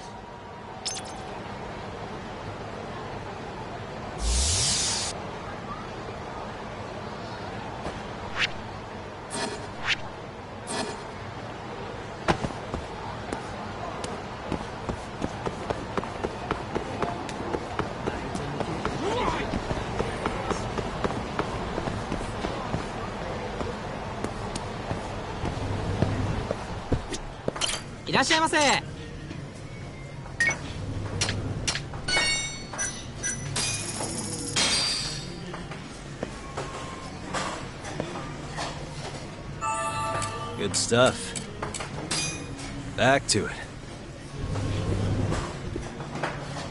Speaker 2: Good stuff. Back to it.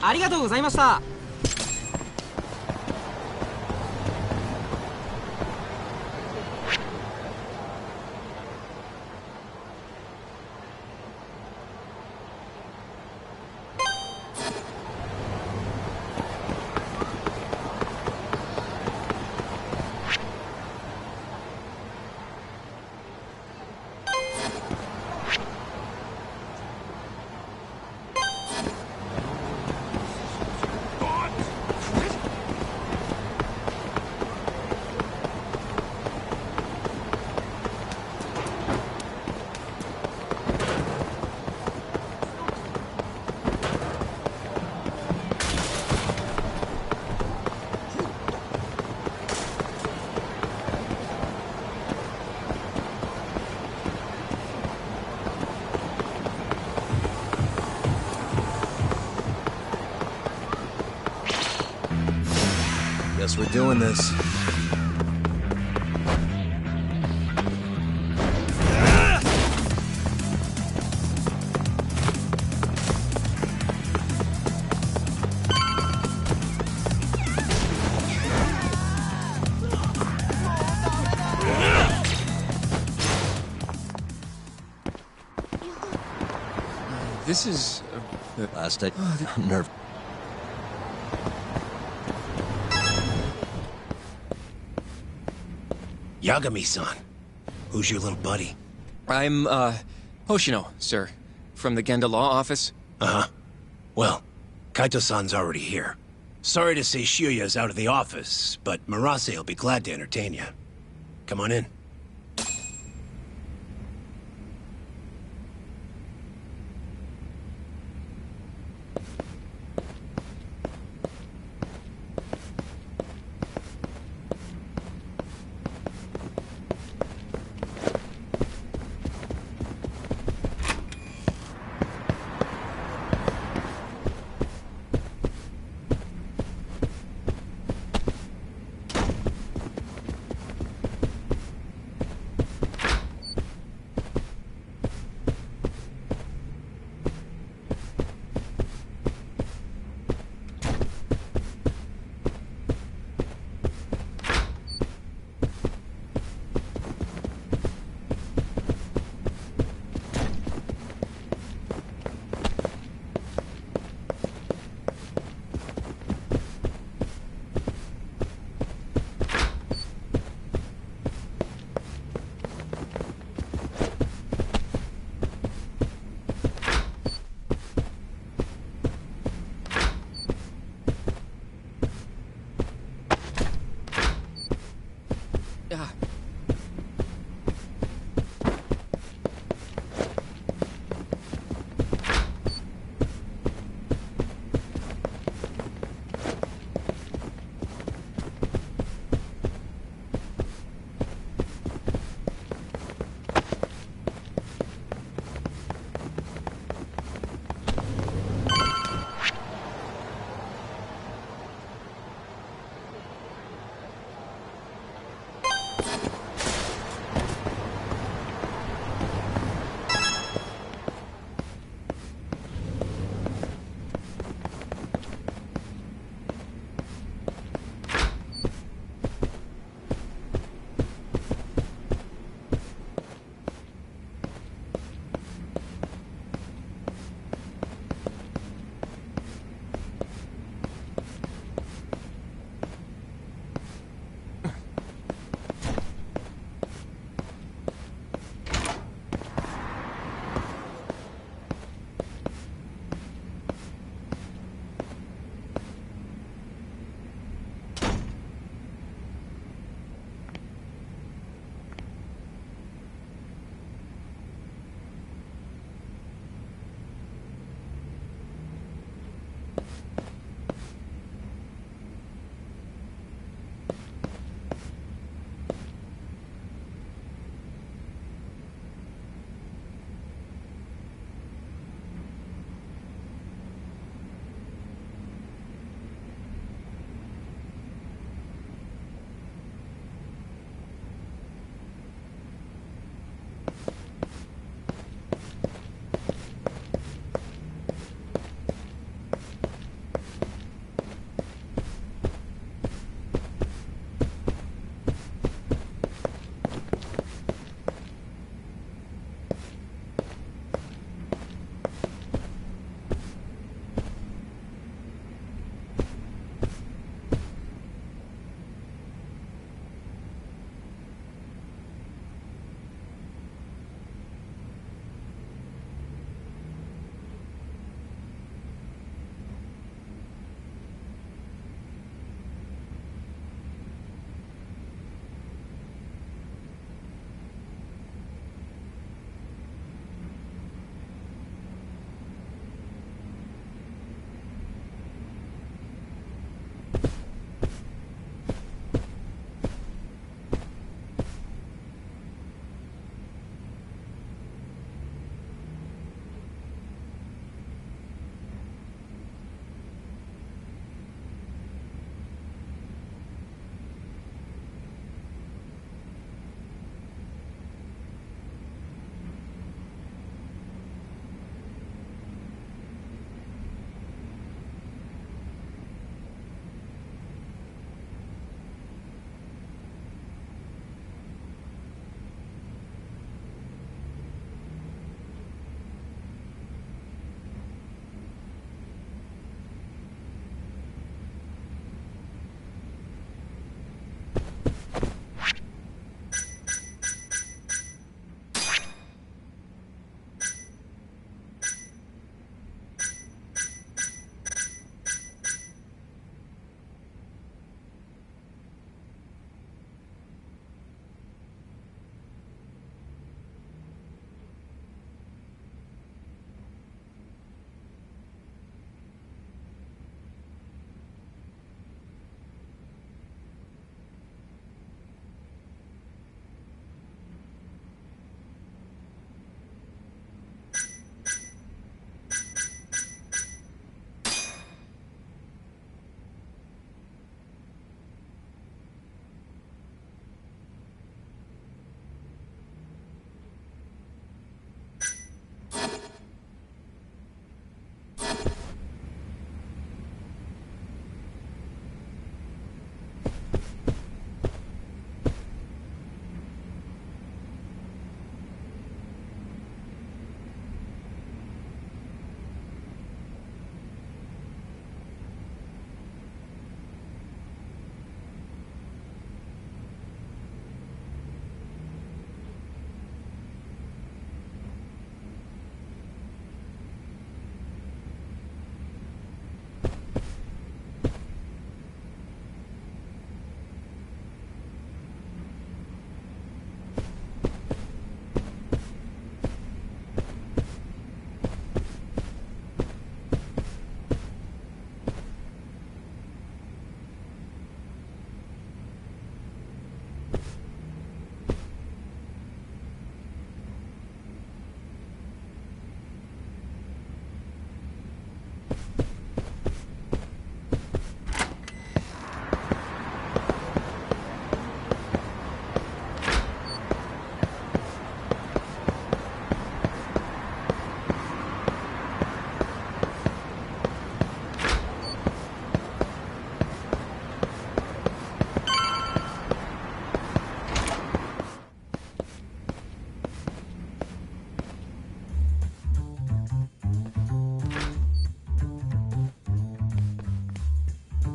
Speaker 12: ありがとうございました。
Speaker 2: Guess we're doing this.
Speaker 9: This is...
Speaker 2: Last night, I'm nervous.
Speaker 1: Yagami-san. Who's your little buddy?
Speaker 9: I'm, Hoshino, sir. From the Genda Law Office.
Speaker 1: Uh-huh. Well, Kaito-san's already here. Sorry to say Shioya's out of the office, but Murase will be glad to entertain you. Come on in.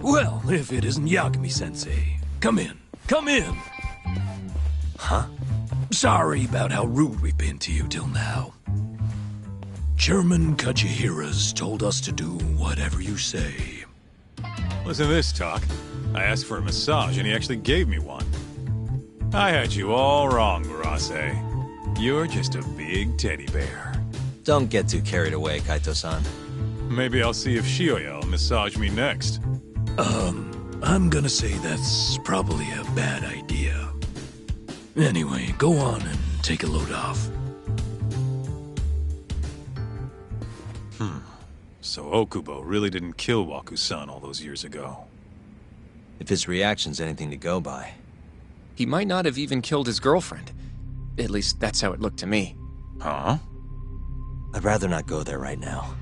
Speaker 8: Well, if it isn't Yagami-sensei. Come in. Come in! Huh? Sorry about how rude we've been to you till now. Chairman Kajihira's told us to do whatever you say.
Speaker 5: Listen to this talk. I asked for a massage and he actually gave me one. I had you all wrong, Murase. You're just a big teddy bear.
Speaker 2: Don't get too carried away, Kaito-san.
Speaker 5: Maybe I'll see if Shioya will massage me next.
Speaker 8: I'm gonna say that's probably a bad idea. Anyway, go on and take a load off.
Speaker 5: So Okubo really didn't kill Waku-san all those years ago.
Speaker 2: If his reaction's anything to go by.
Speaker 9: He might not have even killed his girlfriend. At least that's how it looked to me.
Speaker 5: Huh?
Speaker 2: I'd rather not go there right now.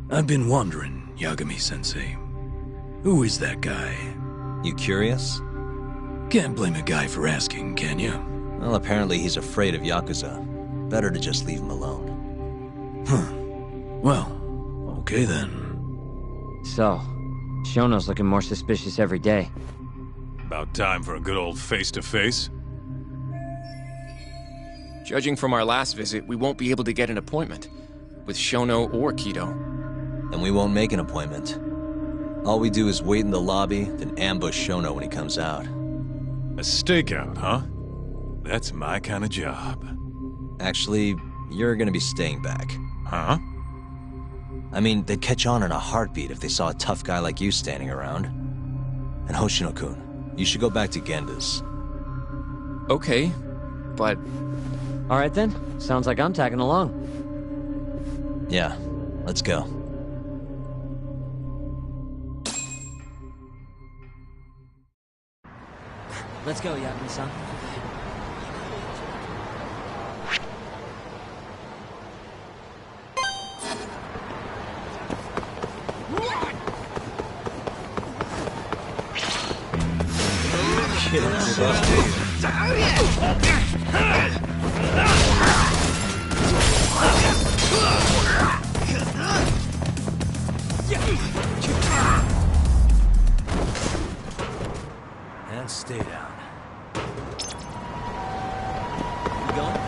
Speaker 8: I've been wondering, Yagami-sensei. Who is that guy?
Speaker 2: You curious?
Speaker 8: Can't blame a guy for asking, can you?
Speaker 2: Well, apparently he's afraid of Yakuza. Better to just leave him alone.
Speaker 8: Huh. Well, okay then.
Speaker 10: So, Shono's looking more suspicious every day.
Speaker 5: About time for a good old face-to-face.
Speaker 9: Judging from our last visit, we won't be able to get an appointment. With Shono or Kido.
Speaker 2: Then we won't make an appointment. All we do is wait in the lobby, then ambush Shono when he comes out.
Speaker 5: A stakeout, huh? That's my kind of job.
Speaker 2: Actually, you're gonna be staying back.
Speaker 5: Huh?
Speaker 2: I mean, they'd catch on in a heartbeat if they saw a tough guy like you standing around. And Hoshino-kun, you should go back to Genda's.
Speaker 9: Okay, but...
Speaker 10: Alright then, sounds like I'm tagging along.
Speaker 2: Yeah, let's go.
Speaker 10: Let's go, Yagami-san.
Speaker 2: And stay down.
Speaker 10: You going?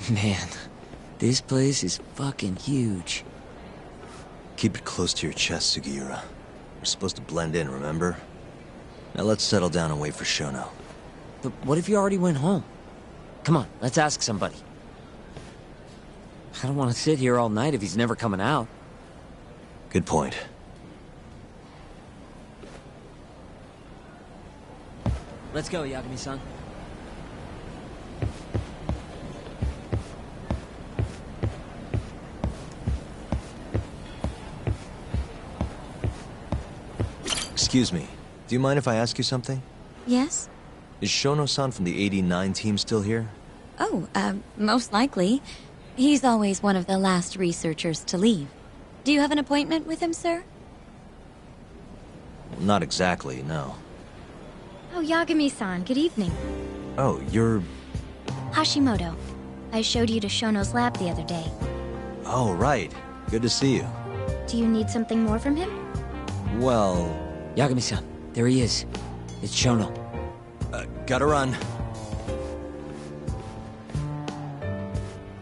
Speaker 10: Man, this place is fucking huge.
Speaker 2: Keep it close to your chest, Sugiura. We're supposed to blend in, remember? Now let's settle down and wait for Shono.
Speaker 10: But what if you already went home? Come on, let's ask somebody. I don't want to sit here all night if he's never coming out.
Speaker 2: Good point.
Speaker 10: Let's go, Yagami-san.
Speaker 2: Excuse me, do you mind if I ask you something?
Speaker 6: Yes?
Speaker 2: Is Shono-san from the 89 team still here?
Speaker 6: Oh, most likely. He's always one of the last researchers to leave. Do you have an appointment with him, sir?
Speaker 2: Well, not exactly, no.
Speaker 6: Oh, Yagami-san, good evening.
Speaker 2: Oh, you're...
Speaker 6: Hashimoto. I showed you to Shono's lab the other day.
Speaker 2: Oh, right. Good to see you.
Speaker 6: Do you need something more from him?
Speaker 2: Well...
Speaker 10: Yagami-san, there he is. It's Shono.
Speaker 2: Gotta run.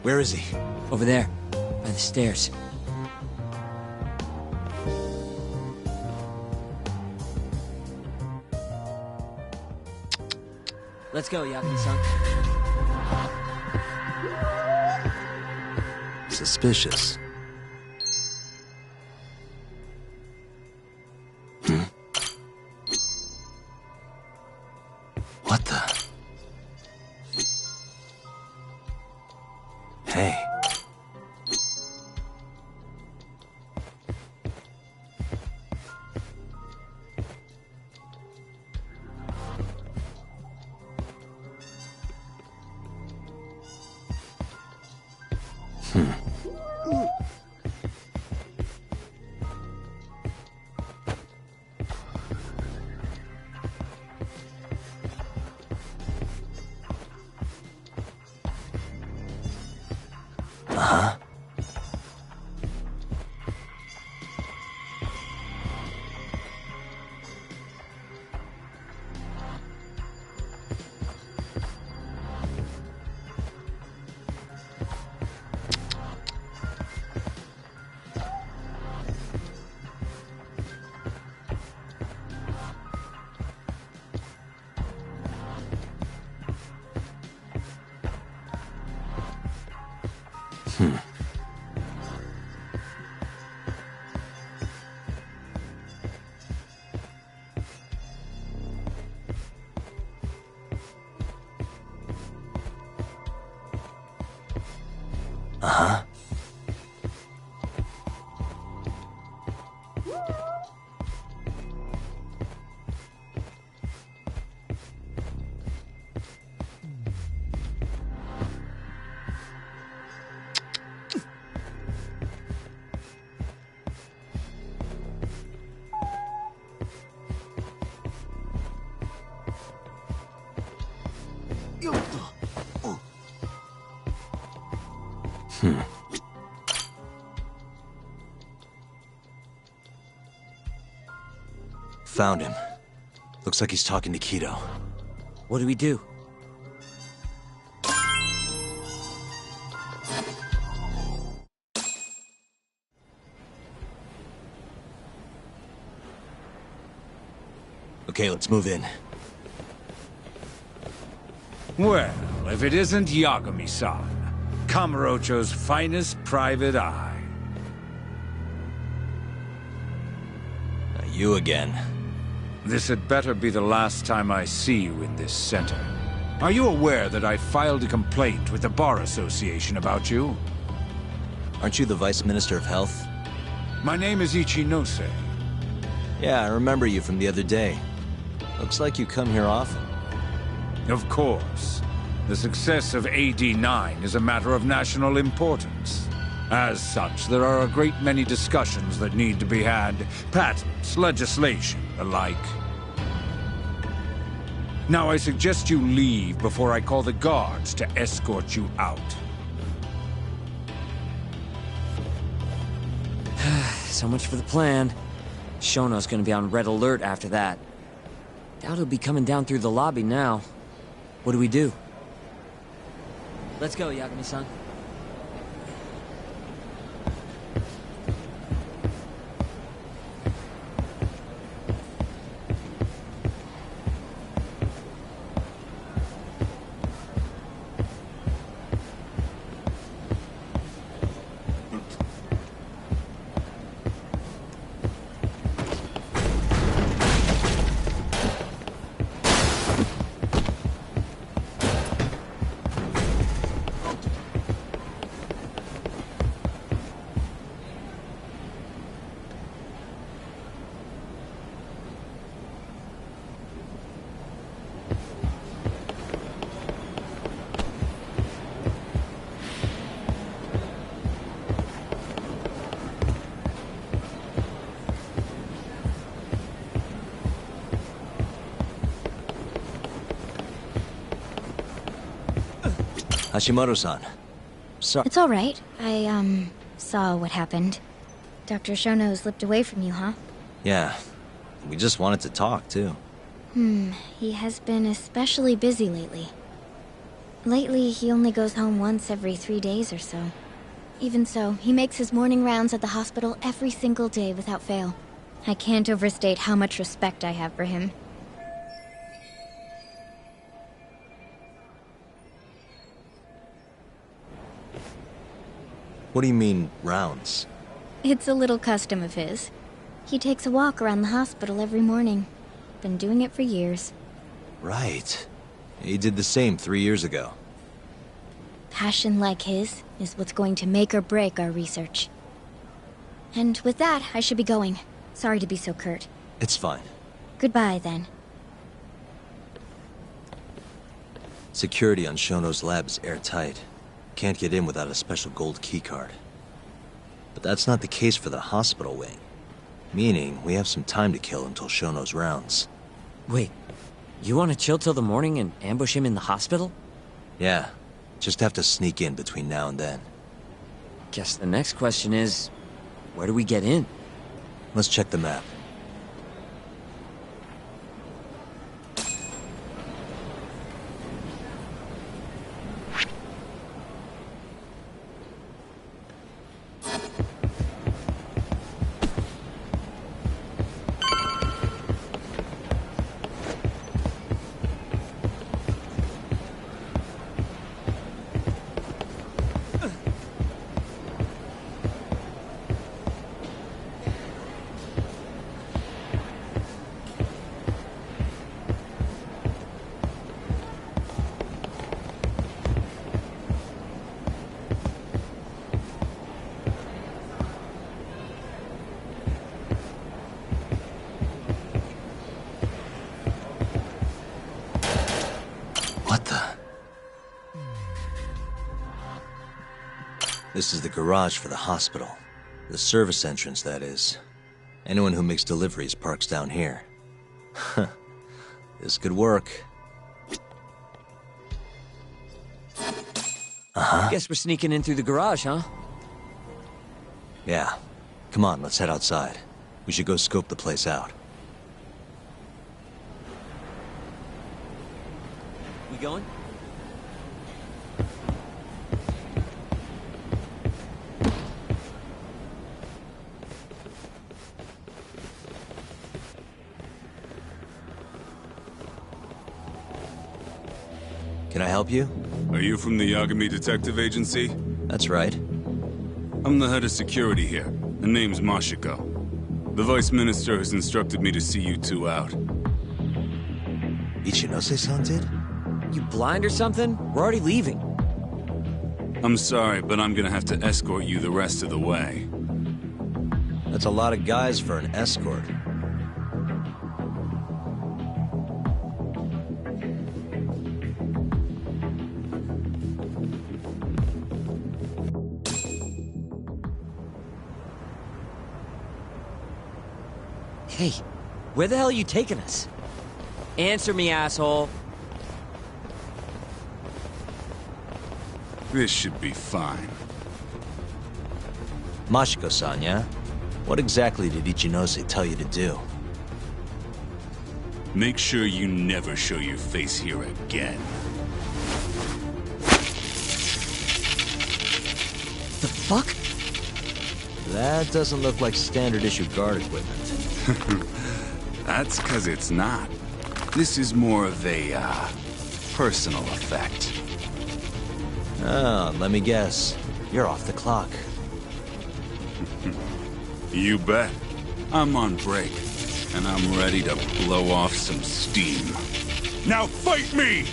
Speaker 2: Where is he?
Speaker 10: Over there, by the stairs. Let's go, Yagami-san.
Speaker 2: Suspicious. What the? Hey. Uh-huh. Uh-huh. Found him. Looks like he's talking to Kido.
Speaker 10: What do we do?
Speaker 2: Okay, let's move in.
Speaker 4: Well, if it isn't Yagami-san, Kamurocho's finest private eye.
Speaker 2: You again.
Speaker 4: This had better be the last time I see you in this center. Are you aware that I filed a complaint with the Bar Association about you?
Speaker 2: Aren't you the Vice Minister of Health?
Speaker 4: My name is Ichinose.
Speaker 2: Yeah, I remember you from the other day. Looks like you come here often.
Speaker 4: Of course. The success of AD9 is a matter of national importance. As such, there are a great many discussions that need to be had. Patents, legislation, alike. Now I suggest you leave before I call the guards to escort you out.
Speaker 10: So much for the plan. Shono's gonna be on red alert after that. Doubt he'll be coming down through the lobby now. What do we do? Let's go, Yagami-san.
Speaker 2: Hashimoto-san. Sorry.
Speaker 6: It's all right. I, saw what happened. Dr. Shono slipped away from you, huh?
Speaker 2: Yeah. We just wanted to talk, too.
Speaker 6: He has been especially busy lately. Lately, he only goes home once every 3 days or so. Even so, he makes his morning rounds at the hospital every single day without fail. I can't overstate how much respect I have for him.
Speaker 2: What do you mean, rounds?
Speaker 6: It's a little custom of his. He takes a walk around the hospital every morning. Been doing it for years.
Speaker 2: Right. He did the same 3 years ago.
Speaker 6: Passion like his is what's going to make or break our research. And with that, I should be going. Sorry to be so curt.
Speaker 2: It's fine.
Speaker 6: Goodbye, then.
Speaker 2: Security on Shono's lab is airtight. Can't get in without a special gold keycard. But that's not the case for the hospital wing. Meaning, we have some time to kill until Shono's rounds.
Speaker 10: Wait, you want to chill till the morning and ambush him in the hospital?
Speaker 2: Yeah, just have to sneak in between now and then.
Speaker 10: Guess the next question is, where do we get in?
Speaker 2: Let's check the map. This is the garage for the hospital. The service entrance, that is. Anyone who makes deliveries parks down here. This could work.
Speaker 10: Guess we're sneaking in through the garage, huh?
Speaker 2: Yeah. Come on, let's head outside. We should go scope the place out.
Speaker 10: We going?
Speaker 2: Can I help you?
Speaker 14: Are you from the Yagami Detective Agency?
Speaker 2: That's right.
Speaker 14: I'm the head of security here. The name's Mashiko. The Vice Minister has instructed me to see you two out.
Speaker 2: Ichinose-san did?
Speaker 10: You blind or something? We're already leaving.
Speaker 14: I'm sorry, but I'm gonna have to escort you the rest of the way.
Speaker 2: That's a lot of guys for an escort.
Speaker 10: Hey, where the hell are you taking us? Answer me, asshole.
Speaker 14: This should be fine.
Speaker 2: Mashiko-san, yeah? What exactly did Ichinose tell you to do?
Speaker 14: Make sure you never show your face here again.
Speaker 10: The fuck?
Speaker 2: That doesn't look like standard issue guard equipment.
Speaker 14: That's 'cause it's not. This is more of a, personal effect.
Speaker 2: Oh, let me guess. You're off the clock.
Speaker 14: You bet. I'm on break, and I'm ready to blow off some steam. Now fight me!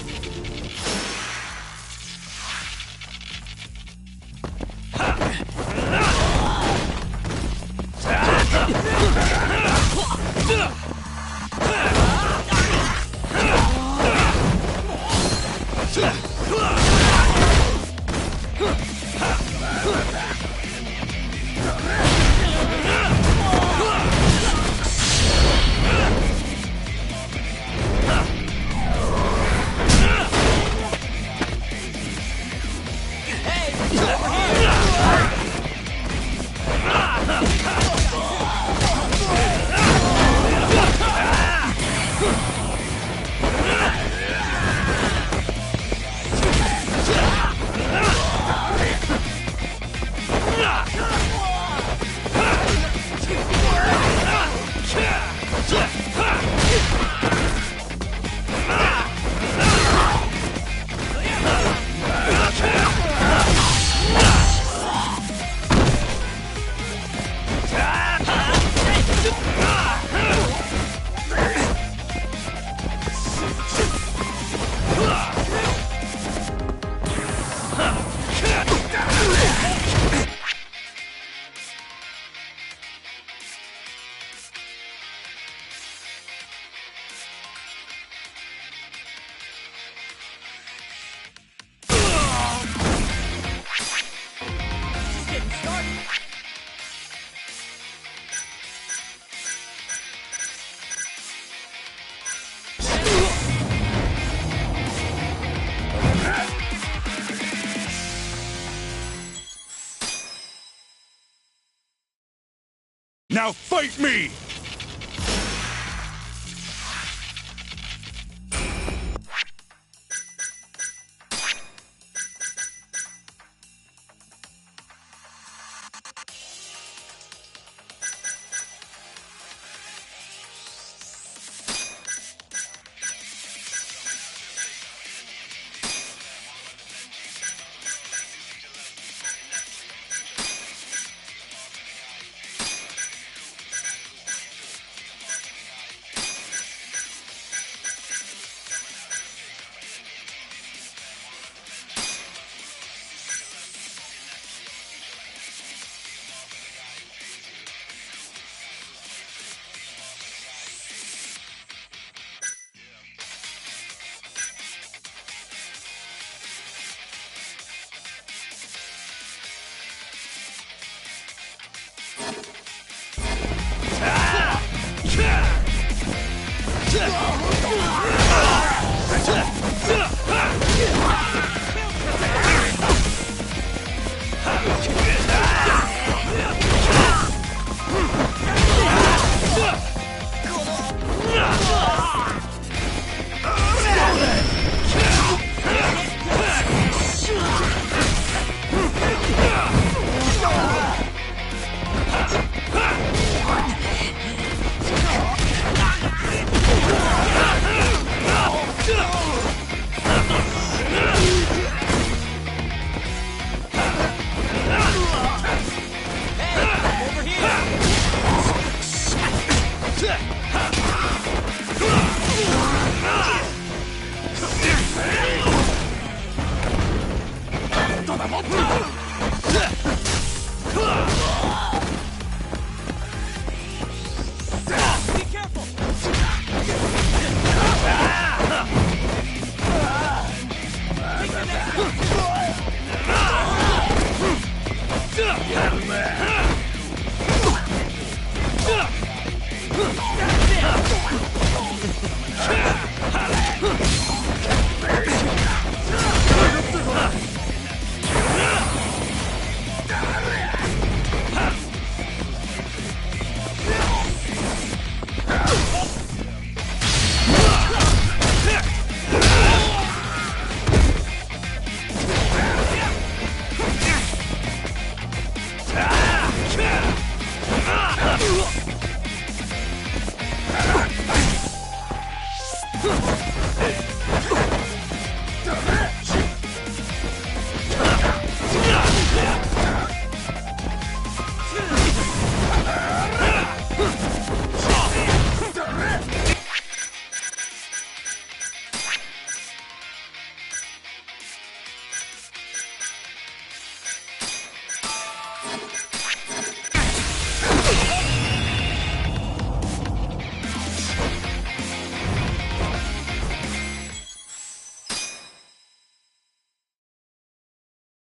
Speaker 14: Now fight me!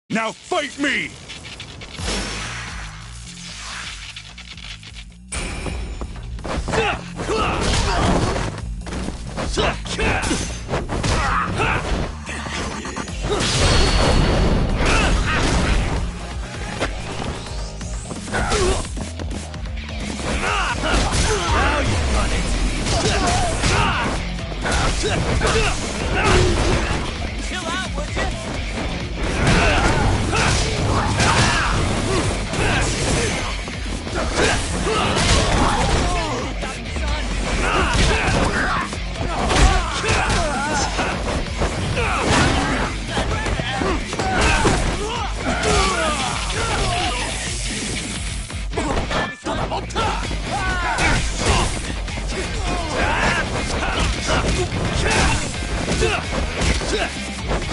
Speaker 4: Now fight me!
Speaker 12: Chill out, would you?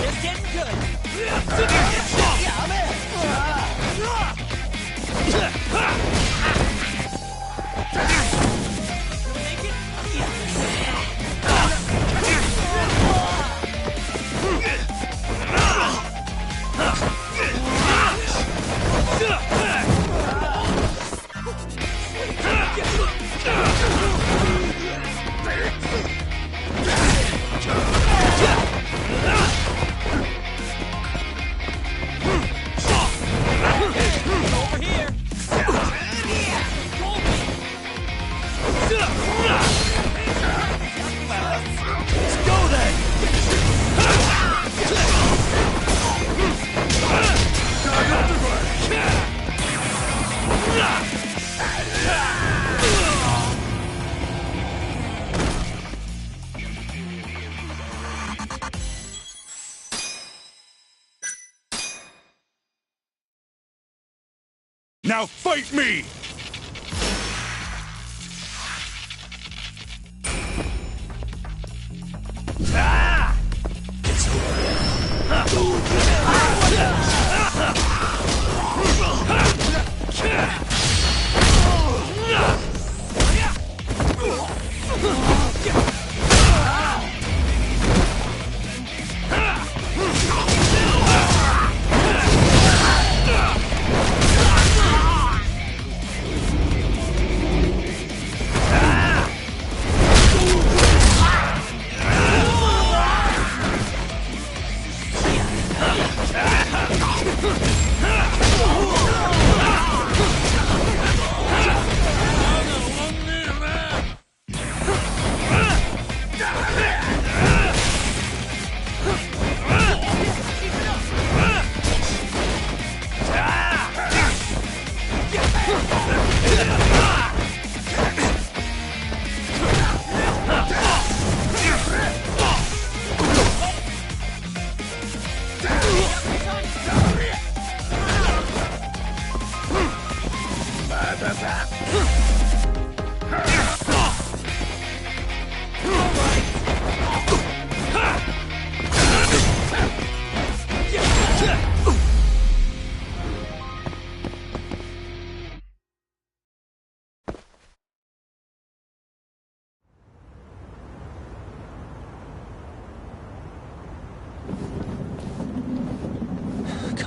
Speaker 12: Just getting good.
Speaker 4: Now fight me!
Speaker 8: It's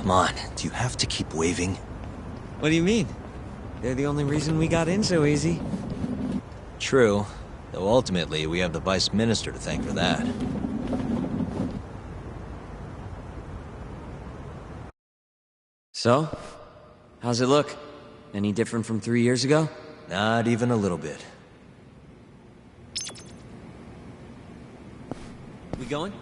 Speaker 2: Come on, do you have to keep waving?
Speaker 10: What do you mean? They're the only reason we got in so easy.
Speaker 2: True, though ultimately we have the Vice Minister to thank for that.
Speaker 10: So? How's it look? Any different from 3 years ago?
Speaker 2: Not even a little bit.
Speaker 10: We going?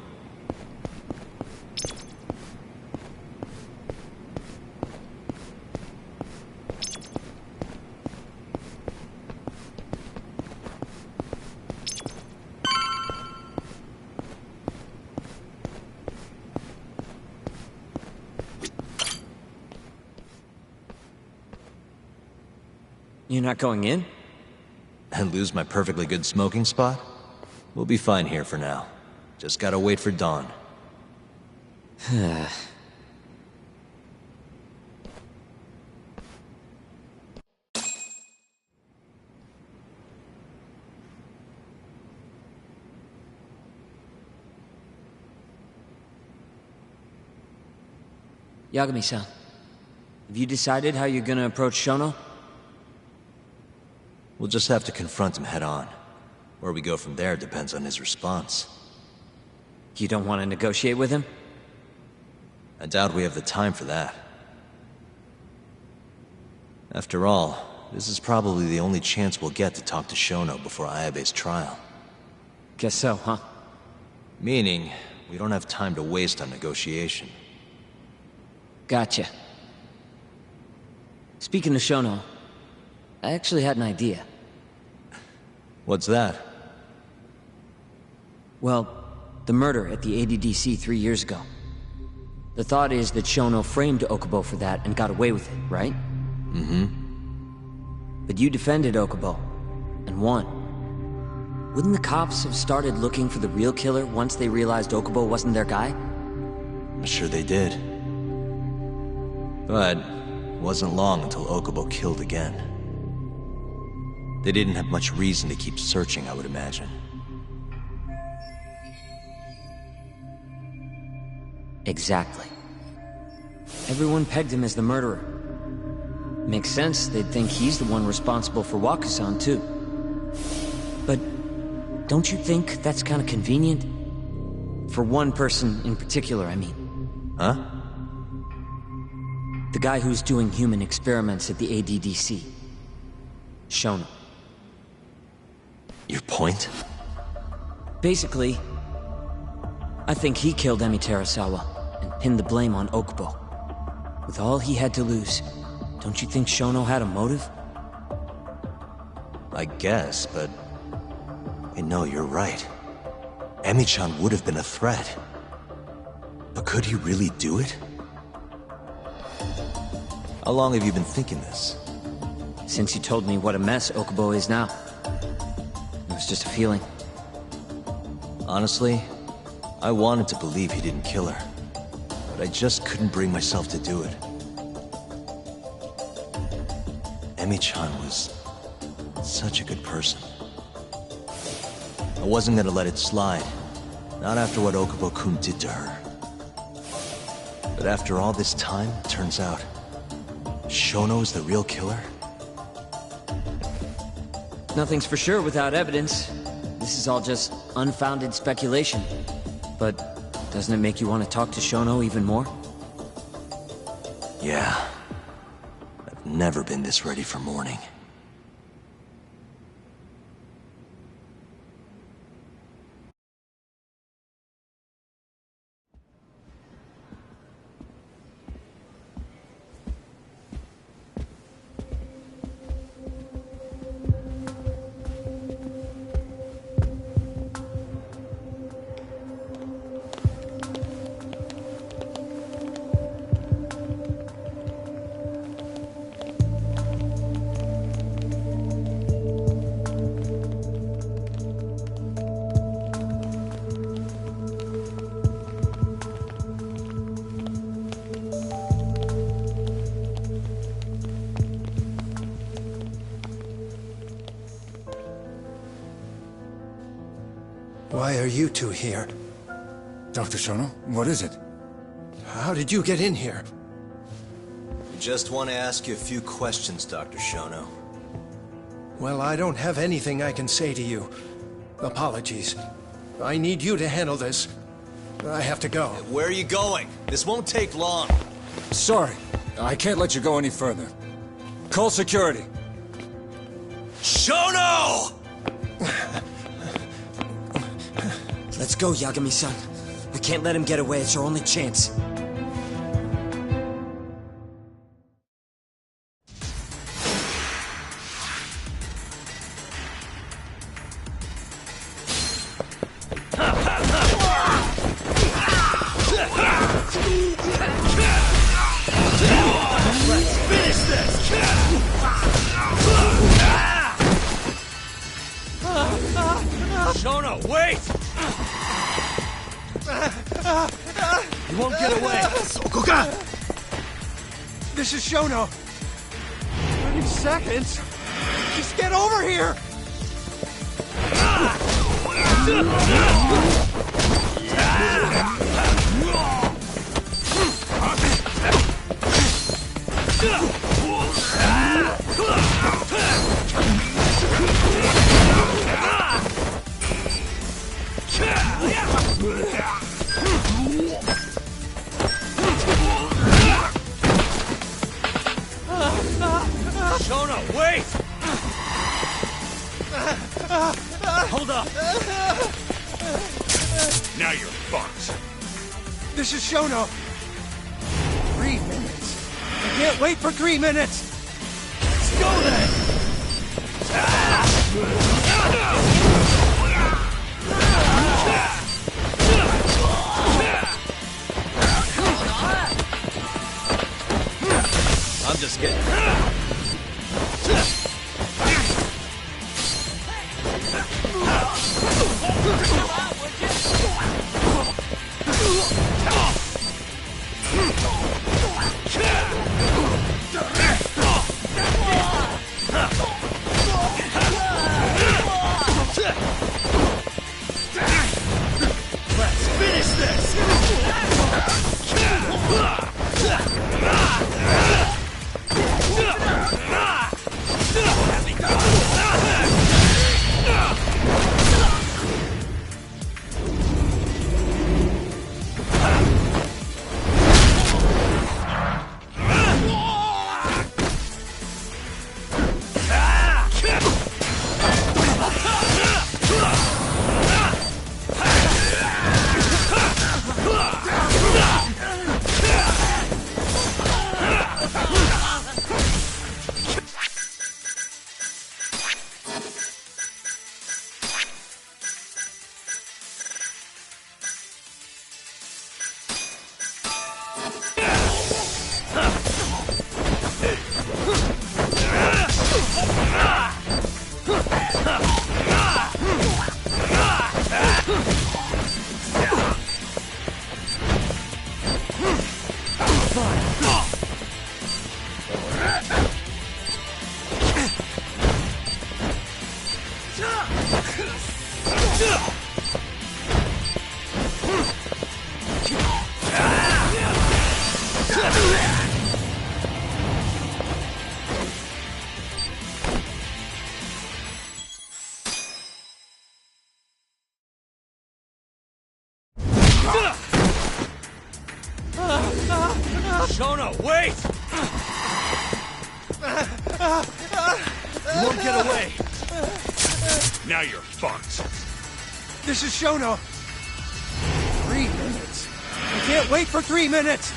Speaker 10: You're not going in?
Speaker 2: And lose my perfectly good smoking spot? We'll be fine here for now. Just gotta wait for dawn.
Speaker 10: Yagami-san, have you decided how you're gonna approach Shono?
Speaker 2: We'll just have to confront him head on. Where we go from there depends on his response.
Speaker 10: You don't want to negotiate with him?
Speaker 2: I doubt we have the time for that. After all, this is probably the only chance we'll get to talk to Shono before Ayabe's trial.
Speaker 10: Guess so, huh?
Speaker 2: Meaning, we don't have time to waste on negotiation.
Speaker 10: Gotcha. Speaking of Shono, I actually had an idea.
Speaker 2: What's that?
Speaker 10: Well, the murder at the ADDC 3 years ago. The thought is that Shono framed Okubo for that and got away with it, right?
Speaker 2: Mm-hmm.
Speaker 10: But you defended Okubo, and won. Wouldn't the cops have started looking for the real killer once they realized Okubo wasn't their guy?
Speaker 2: I'm sure they did. But it wasn't long until Okubo killed again. They didn't have much reason to keep searching, I would imagine.
Speaker 10: Exactly. Everyone pegged him as the murderer. Makes sense, they'd think he's the one responsible for Wakusan, too. But don't you think that's kind of convenient? For one person in particular, I mean.
Speaker 2: Huh?
Speaker 10: The guy who's doing human experiments at the ADDC. Shono.
Speaker 2: Your point?
Speaker 10: Basically, I think he killed Emi Terasawa and pinned the blame on Okubo. With all he had to lose, don't you think Shono had a motive?
Speaker 2: I guess, but... no, you're right. Emi-chan would have been a threat. But could he really do it? How long have you been thinking this?
Speaker 10: Since you told me what a mess Okubo is now. It was just a feeling.
Speaker 2: Honestly, I wanted to believe he didn't kill her. But I just couldn't bring myself to do it. Emi-chan was such a good person. I wasn't gonna let it slide. Not after what Okubo-kun did to her. But after all this time, it turns out Shono is the real killer?
Speaker 10: Nothing's for sure without evidence. This is all just unfounded speculation. But doesn't it make you want to talk to Shono even more?
Speaker 2: Yeah. I've never been this ready for morning.
Speaker 11: Why are you two here?
Speaker 4: Dr. Shono, what is it?
Speaker 11: How did you get in here?
Speaker 2: I just want to ask you a few questions, Dr. Shono.
Speaker 11: Well, I don't have anything I can say to you. Apologies. I need you to handle this. I have to go.
Speaker 2: Where are you going? This won't take long.
Speaker 4: Sorry, I can't let you go any further. Call security.
Speaker 2: Shono!
Speaker 10: Let's go, Yagami-san. We can't let him get away. It's our only chance.
Speaker 12: Let's finish this!
Speaker 11: You won't get away. This is Shono. 30 seconds. Just get over here.
Speaker 8: Shono, wait! Hold up!
Speaker 4: Now you're fucked.
Speaker 11: This is Shono. 3 minutes. I can't wait for 3 minutes. Let's go then.
Speaker 8: I'm just kidding.
Speaker 11: Let's finish this.
Speaker 8: Shono, wait! You won't get away.
Speaker 4: Now you're fucked.
Speaker 11: This is Shono. 3 minutes. I can't wait for 3 minutes.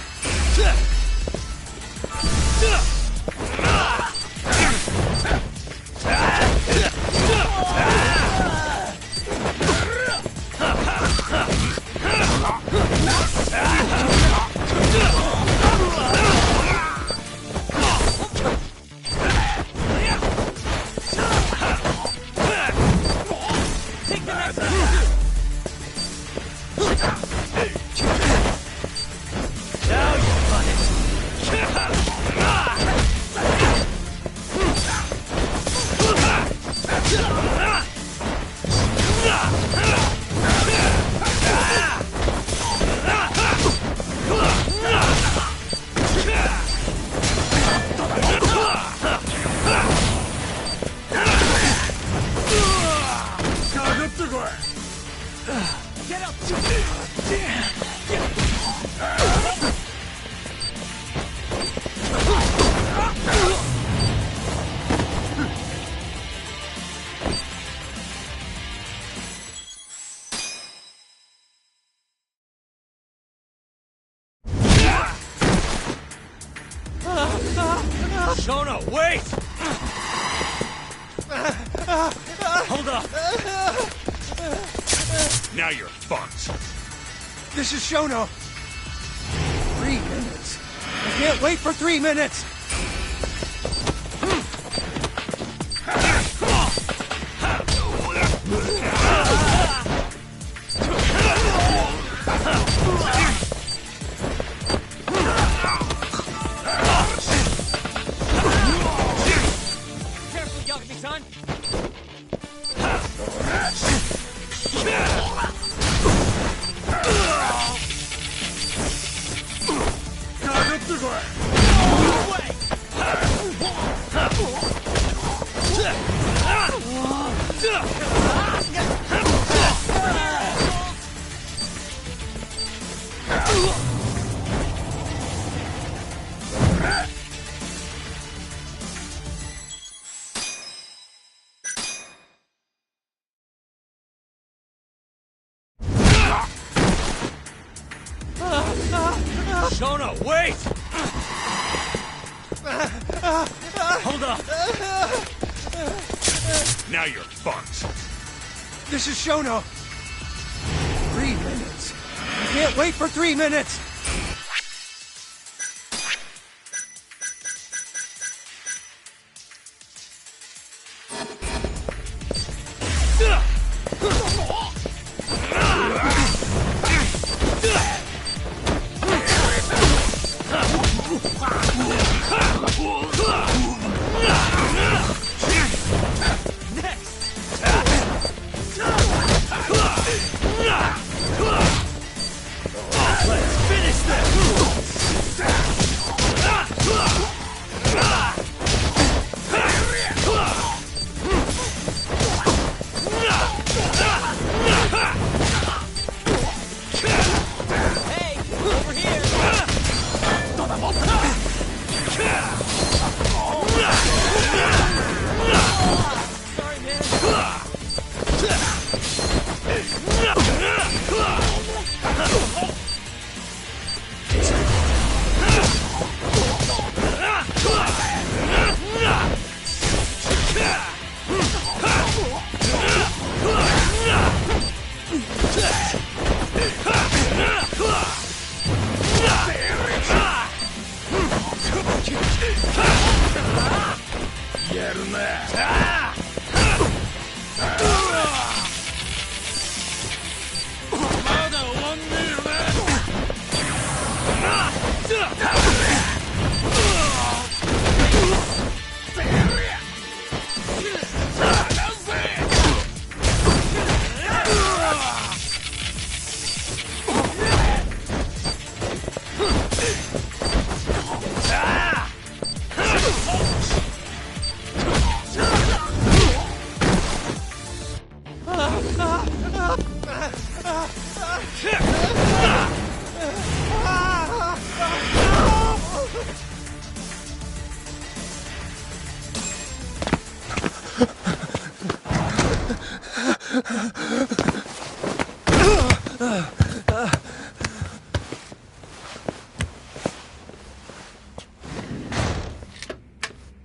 Speaker 8: Shono, wait! Hold up!
Speaker 4: Now you're fucked.
Speaker 11: This is Shono. 3 minutes. I can't wait for 3 minutes.
Speaker 3: Shono, wait!
Speaker 8: Hold up!
Speaker 4: Now you're fucked.
Speaker 11: This is Shono. 3 minutes. I can't wait for 3 minutes.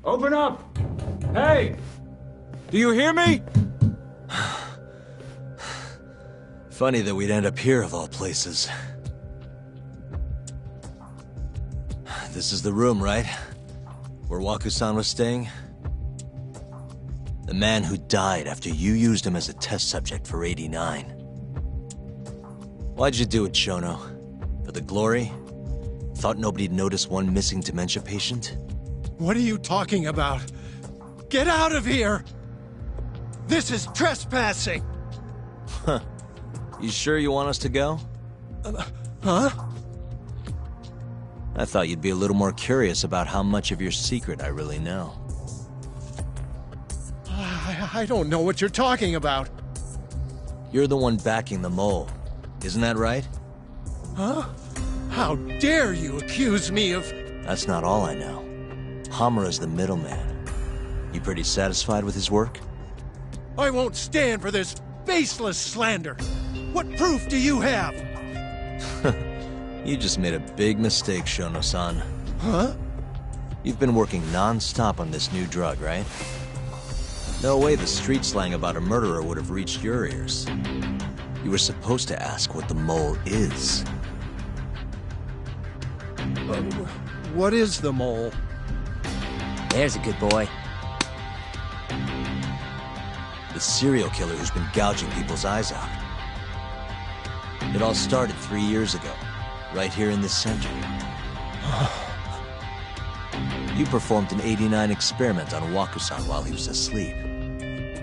Speaker 4: Open up! Hey! Do you hear me?
Speaker 2: Funny that we'd end up here of all places. This is the room, right? Where Waku-san was staying? The man who died after you used him as a test subject for 89. Why'd you do it, Shono? For the glory? Thought nobody'd notice one missing dementia patient?
Speaker 11: What are you talking about? Get out of here! This is trespassing!
Speaker 2: Huh. You sure you want us to go?
Speaker 11: Huh?
Speaker 2: I thought you'd be a little more curious about how much of your secret I really know.
Speaker 11: I don't know what you're talking about.
Speaker 2: You're the one backing the mole, isn't that right?
Speaker 11: Huh? How dare you accuse me of...
Speaker 2: That's not all I know. Hamura's the middleman. You pretty satisfied with his work?
Speaker 11: I won't stand for this baseless slander. What proof do you have?
Speaker 2: You just made a big mistake, Shono-san.
Speaker 11: Huh?
Speaker 2: You've been working non-stop on this new drug, right? No way the street slang about a murderer would have reached your ears. You were supposed to ask what the mole is.
Speaker 11: What is the mole?
Speaker 10: There's a good boy.
Speaker 2: The serial killer who's been gouging people's eyes out. It all started 3 years ago, right here in this center. You performed an 89 experiment on Waku-san while he was asleep.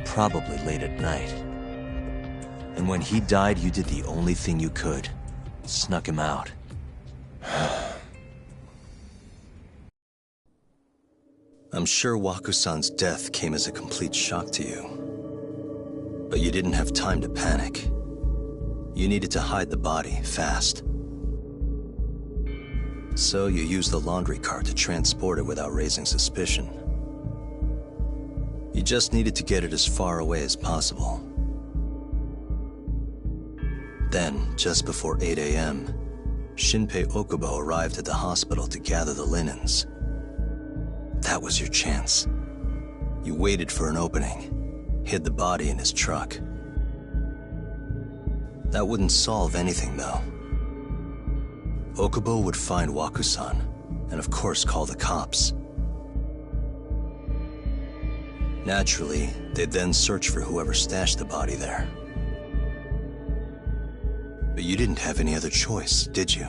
Speaker 2: Probably late at night. And when he died, you did the only thing you could. Snuck him out. I'm sure Waku-san's death came as a complete shock to you. But you didn't have time to panic. You needed to hide the body, fast. So you used the laundry cart to transport it without raising suspicion. You just needed to get it as far away as possible. Then, just before 8 a.m., Shinpei Okubo arrived at the hospital to gather the linens. That was your chance. You waited for an opening, hid the body in his truck. That wouldn't solve anything, though. Okubo would find Waku-san, and of course call the cops. Naturally, they'd then search for whoever stashed the body there. But you didn't have any other choice, did you?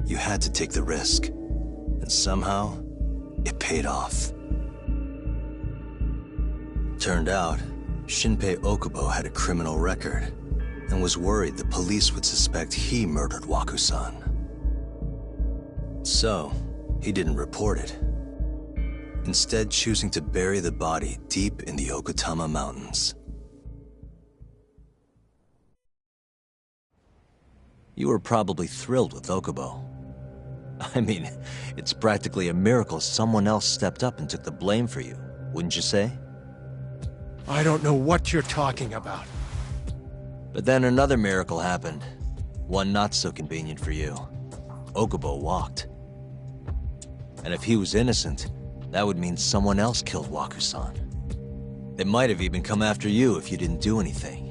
Speaker 2: You had to take the risk, and somehow, it paid off. Turned out, Shinpei Okubo had a criminal record, and was worried the police would suspect he murdered Waku-san. So, he didn't report it, instead choosing to bury the body deep in the Okutama Mountains. You were probably thrilled with Okubo. I mean, it's practically a miracle someone else stepped up and took the blame for you, wouldn't you say?
Speaker 11: I don't know what you're talking about.
Speaker 2: But then another miracle happened. One not so convenient for you. Okubo walked. And if he was innocent, that would mean someone else killed Waku-san. They might have even come after you if you didn't do anything.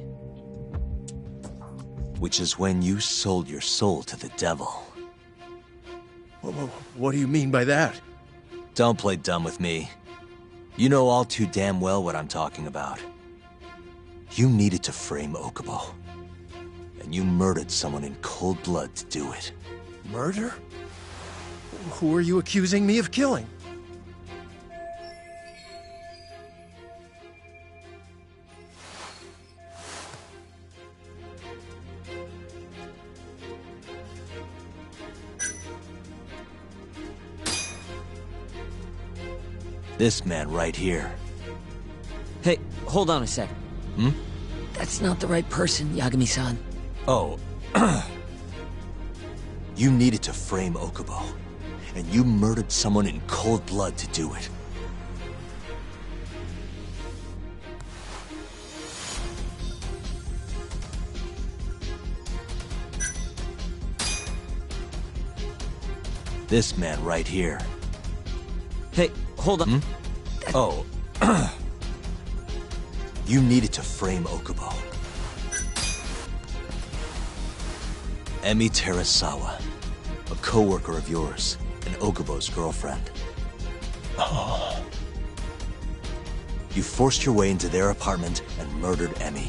Speaker 2: Which is when you sold your soul to the devil.
Speaker 11: What do you mean by that?
Speaker 2: Don't play dumb with me. You know all too damn well what I'm talking about. You needed to frame Okubo. And you murdered someone in cold blood to do it.
Speaker 11: Murder? Who are you accusing me of killing?
Speaker 2: This man right here.
Speaker 10: Hey, hold on a sec.
Speaker 2: Hmm?
Speaker 10: That's not the right person, Yagami-san.
Speaker 2: Oh. You needed to frame Okubo, and you murdered someone in cold blood to do it. This man right here.
Speaker 10: Hey, hold on.
Speaker 2: Hmm? Oh. You needed to frame Okubo. Emi Terasawa, a co-worker of yours, and Okubo's girlfriend. Oh. You forced your way into their apartment and murdered Emi.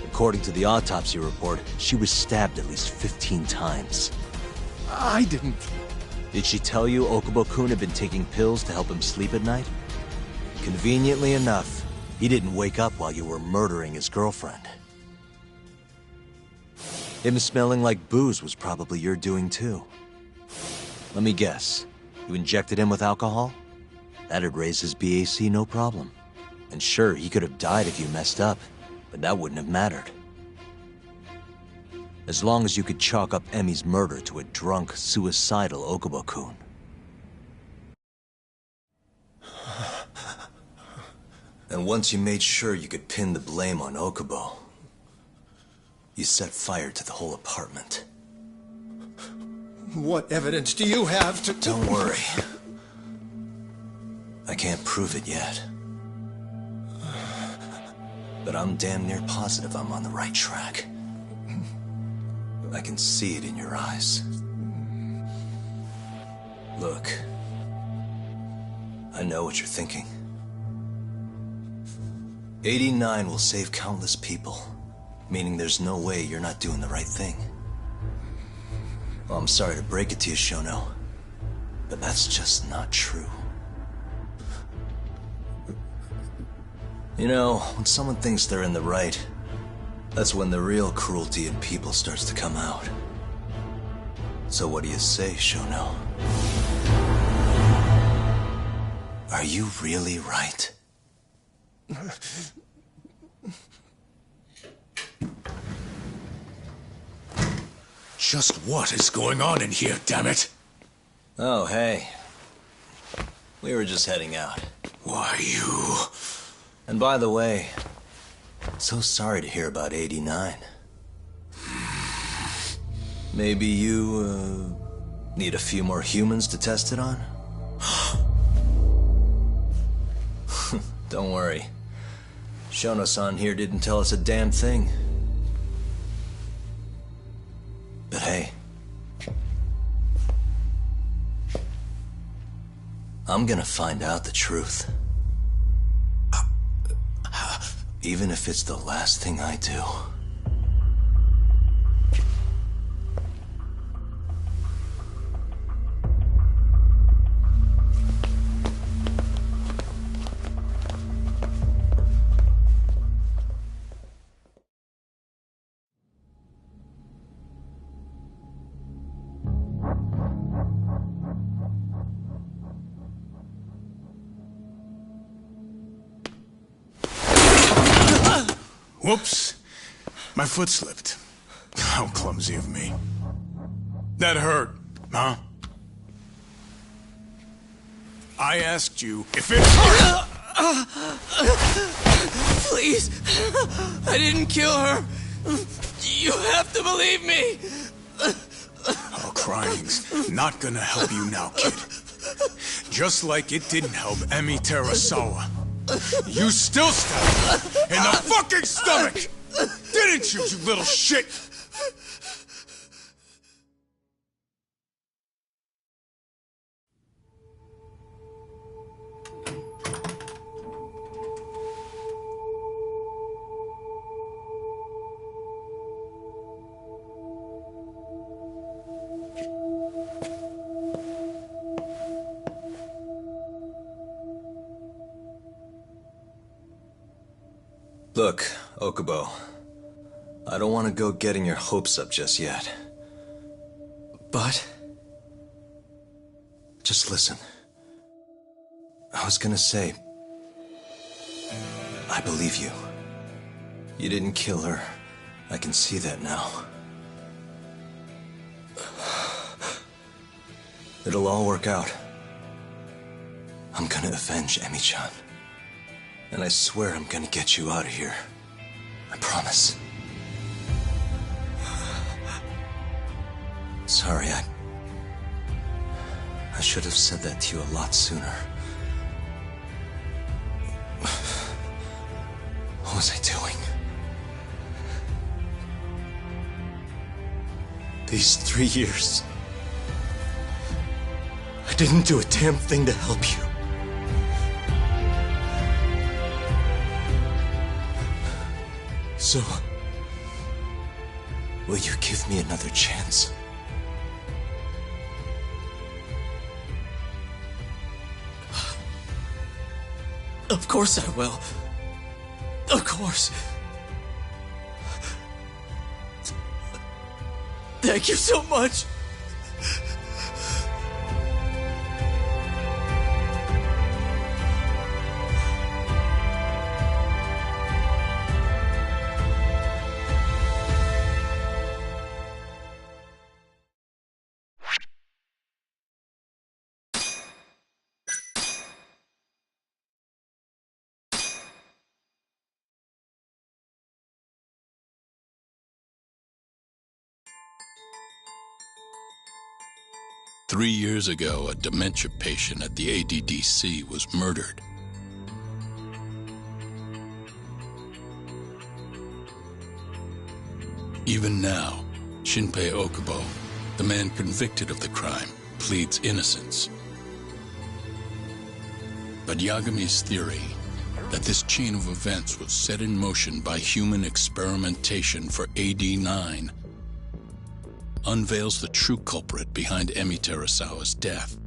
Speaker 2: According to the autopsy report, she was stabbed at least 15 times.
Speaker 11: I didn't...
Speaker 2: Did she tell you Okubo-kun had been taking pills to help him sleep at night? Conveniently enough, he didn't wake up while you were murdering his girlfriend. Him smelling like booze was probably your doing too. Let me guess, you injected him with alcohol? That'd raise his BAC no problem. And sure, he could have died if you messed up, but that wouldn't have mattered. As long as you could chalk up Emi's murder to a drunk, suicidal Okubo-kun. And once you made sure you could pin the blame on Okubo, you set fire to the whole apartment.
Speaker 11: What evidence do you have to...
Speaker 2: Don't worry. I can't prove it yet. But I'm damn near positive I'm on the right track. I can see it in your eyes. Look, I know what you're thinking. 89 will save countless people, meaning there's no way you're not doing the right thing. Well, I'm sorry to break it to you, Shono, but that's just not true. You know, when someone thinks they're in the right, that's when the real cruelty in people starts to come out. So what do you say, Shono? Are you really right?
Speaker 13: Just what is going on in here, damn it?
Speaker 2: Oh, hey. We were just heading out.
Speaker 13: Why, you...
Speaker 2: And by the way, so sorry to hear about 89. Maybe you, need a few more humans to test it on? Don't worry. Shono-san here didn't tell us a damn thing. But hey, I'm gonna find out the truth. Even if it's the last thing I do.
Speaker 5: Whoops. My foot slipped. How clumsy of me. That hurt, huh? I asked you if it hurt!
Speaker 20: Please! I didn't kill her! You have to believe me!
Speaker 5: Oh, crying's not gonna help you now, kid. Just like it didn't help Emi Terasawa. You still stabbed her in the fucking stomach! Didn't you, you little shit?
Speaker 2: Look, Okubo. I don't want to go getting your hopes up just yet.
Speaker 20: But?
Speaker 2: Just listen. I was gonna say... I believe you. You didn't kill her. I can see that now. It'll all work out. I'm gonna avenge Emi-chan. And I swear I'm gonna get you out of here. I promise. Sorry, I should have said that to you a lot sooner. What was I doing? These 3 years, I didn't do a damn thing to help you. So, will you give me another chance?
Speaker 20: Of course I will. Of course. Thank you so much.
Speaker 13: Three years ago, a dementia patient at the ADDC was murdered. Even now, Shinpei Okubo, the man convicted of the crime, pleads innocence. But Yagami's theory that this chain of events was set in motion by human experimentation for AD9 unveils the true culprit behind Emi Terasawa's death.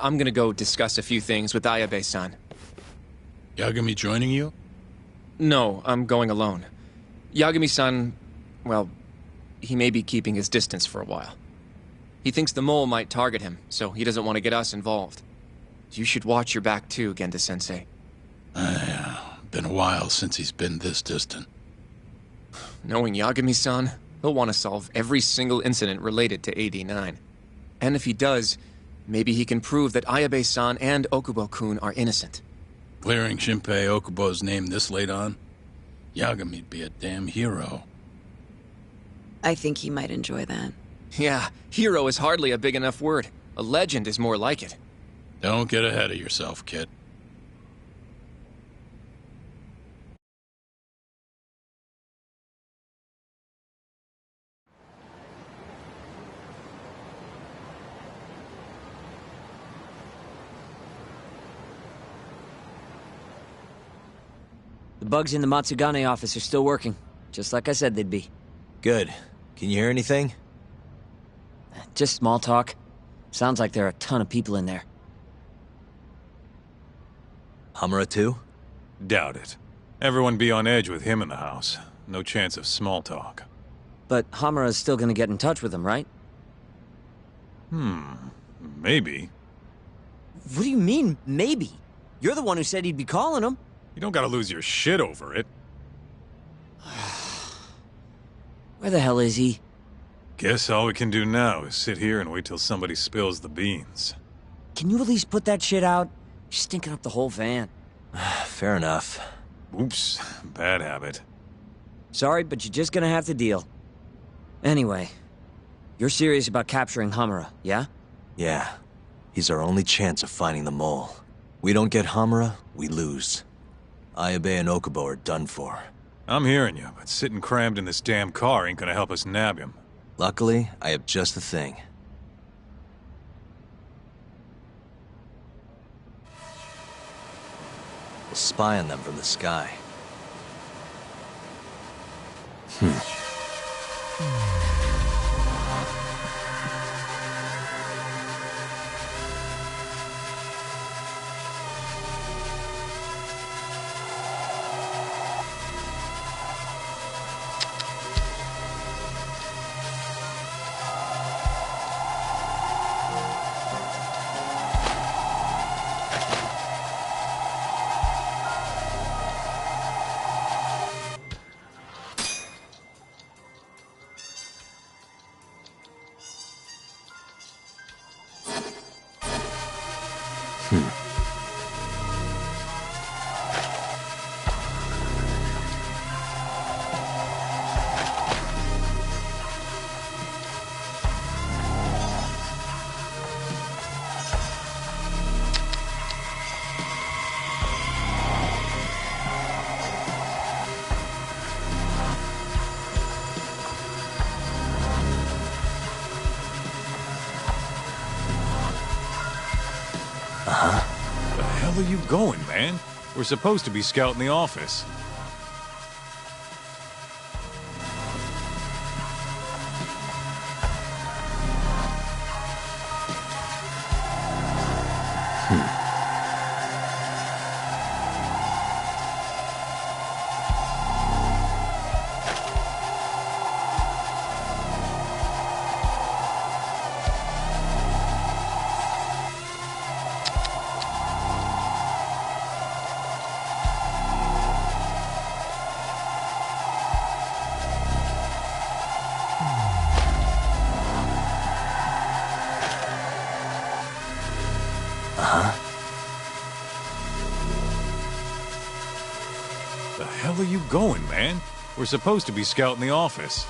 Speaker 9: I'm gonna go discuss a few things with Ayabe-san.
Speaker 13: Yagami joining you?
Speaker 9: No, I'm going alone. Yagami-san, well, he may be keeping his distance for a while. He thinks the mole might target him, so he doesn't want to get us involved. You should watch your back too, Genda-sensei.
Speaker 13: Yeah, been a while since he's been this distant.
Speaker 9: Knowing Yagami-san, he'll want to solve every single incident related to AD9. And if he does, maybe he can prove that Ayabe-san and Okubo-kun are innocent.
Speaker 13: Clearing Shinpei Okubo's name this late on? Yagami'd be a damn hero.
Speaker 15: I think he might enjoy that.
Speaker 9: Yeah, hero is hardly a big enough word. A legend is more like it.
Speaker 13: Don't get ahead of yourself, kid.
Speaker 10: The bugs in the Matsugane office are still working, just like I said they'd be.
Speaker 2: Good. Can you hear anything?
Speaker 10: Just small talk. Sounds like there are a ton of people in there.
Speaker 2: Hamura too?
Speaker 5: Doubt it. Everyone be on edge with him in the house. No chance of small talk.
Speaker 10: But Hamura's still gonna get in touch with him, right?
Speaker 5: Maybe.
Speaker 10: What do you mean, maybe? You're the one who said he'd be calling him.
Speaker 5: You don't gotta lose your shit over it.
Speaker 10: Where the hell is he?
Speaker 5: Guess all we can do now is sit here and wait till somebody spills the beans.
Speaker 10: Can you at least put that shit out? You're stinking up the whole van.
Speaker 2: Fair enough.
Speaker 5: Oops, bad habit.
Speaker 10: Sorry, but you're just gonna have to deal. Anyway, you're serious about capturing Hamura, yeah?
Speaker 2: Yeah. He's our only chance of finding the mole. We don't get Hamura, we lose. Ayabe and Okubo are done for.
Speaker 5: I'm hearing you, but sitting crammed in this damn car ain't gonna help us nab him.
Speaker 2: Luckily, I have just the thing. We'll spy on them from the sky.
Speaker 5: The hell are you going, man? We're supposed to be scouting the office. The hell are you going, man? We're supposed to be scouting the office.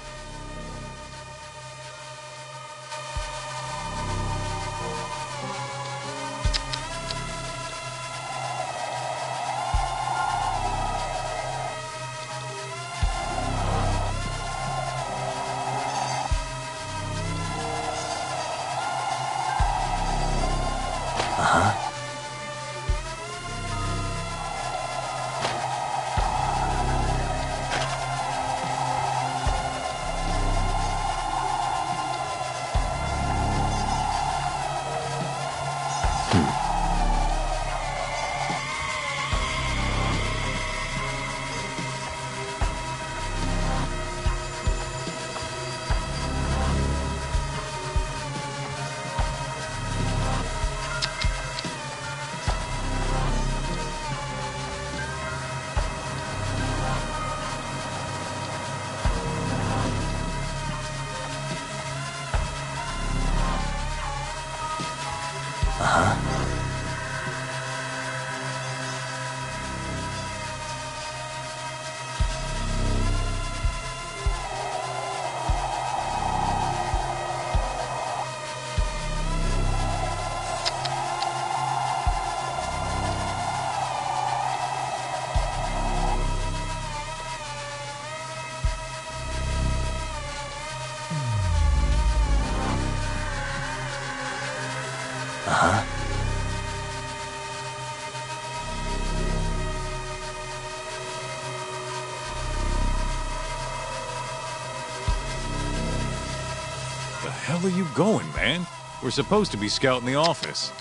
Speaker 4: Where are you going, man? We're supposed to be scouting the office.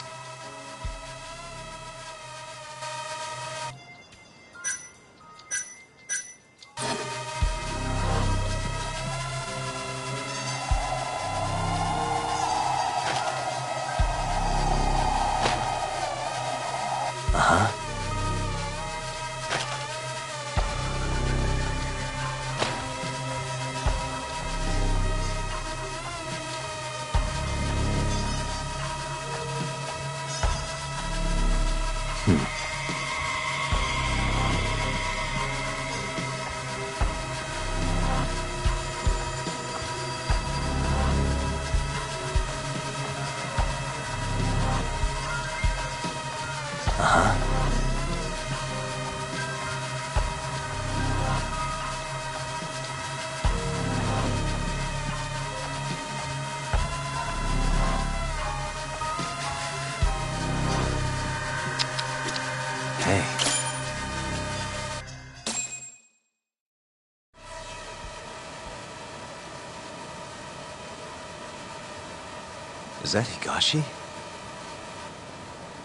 Speaker 2: Is that Higashi?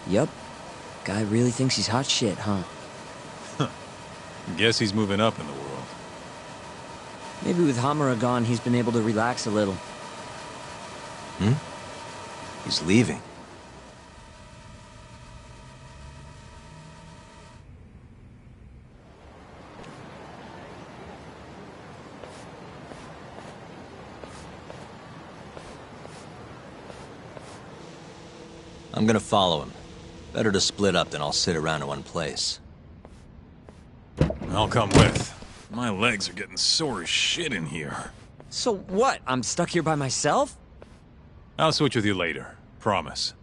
Speaker 10: Yup. Guy really thinks he's hot shit, huh?
Speaker 4: Guess he's moving up in the world.
Speaker 10: Maybe with Hamura gone, he's been able to relax a little.
Speaker 2: Hmm? He's leaving. I'm gonna follow him. Better to split up than I'll sit around in one place.
Speaker 4: I'll come with. My legs are getting sore as shit in here.
Speaker 10: So what? I'm stuck here by myself?
Speaker 4: I'll switch with you later. Promise.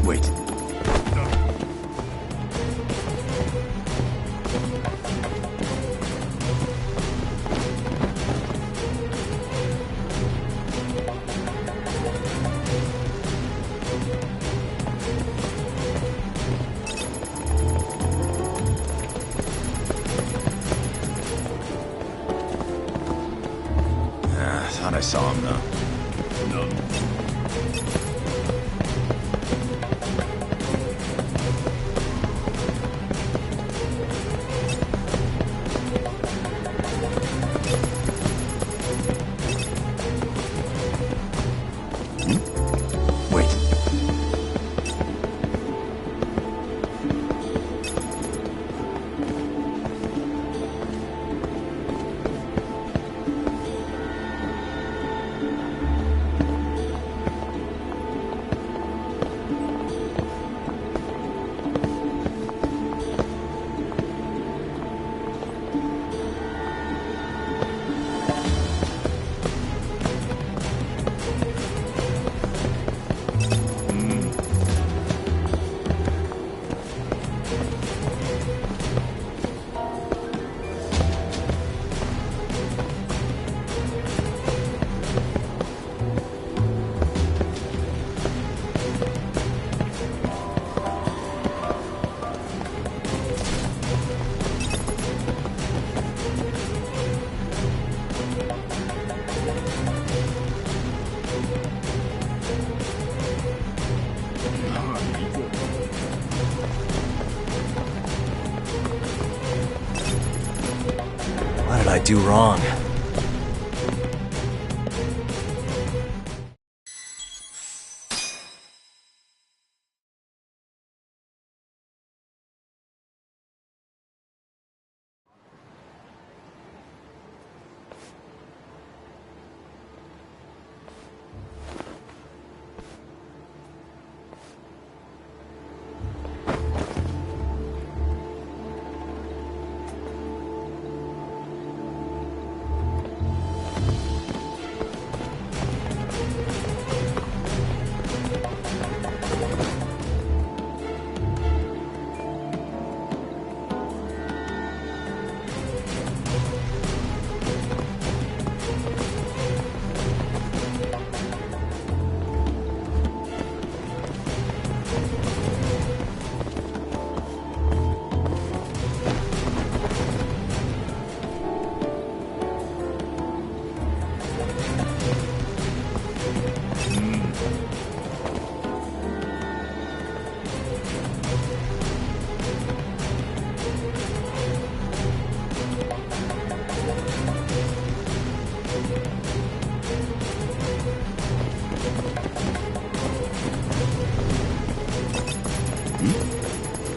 Speaker 1: Wait.
Speaker 16: Thought I saw him, though.
Speaker 2: What did I do wrong?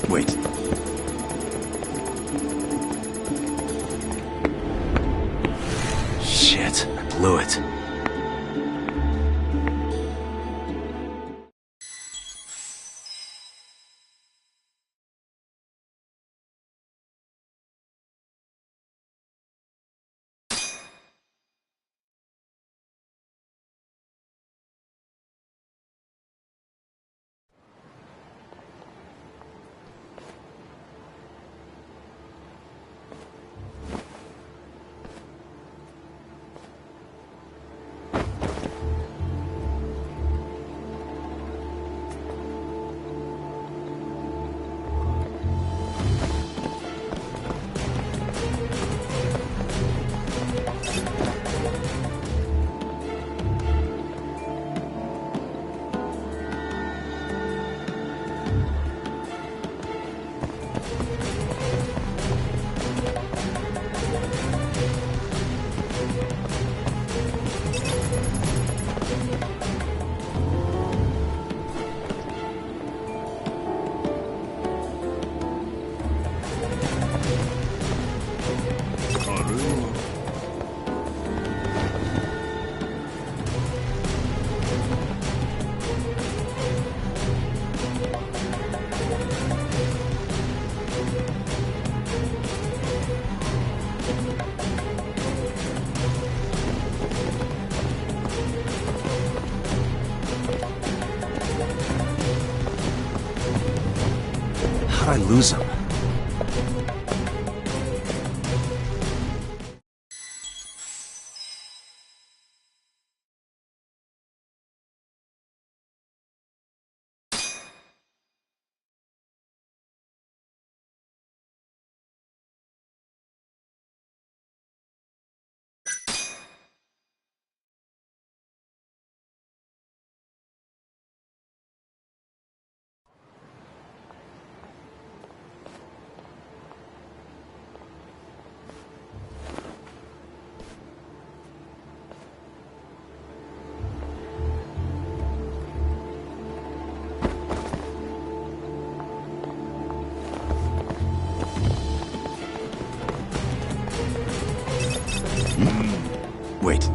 Speaker 1: Wait.
Speaker 2: Shit, I blew it. How'd I lose him?
Speaker 1: Wait.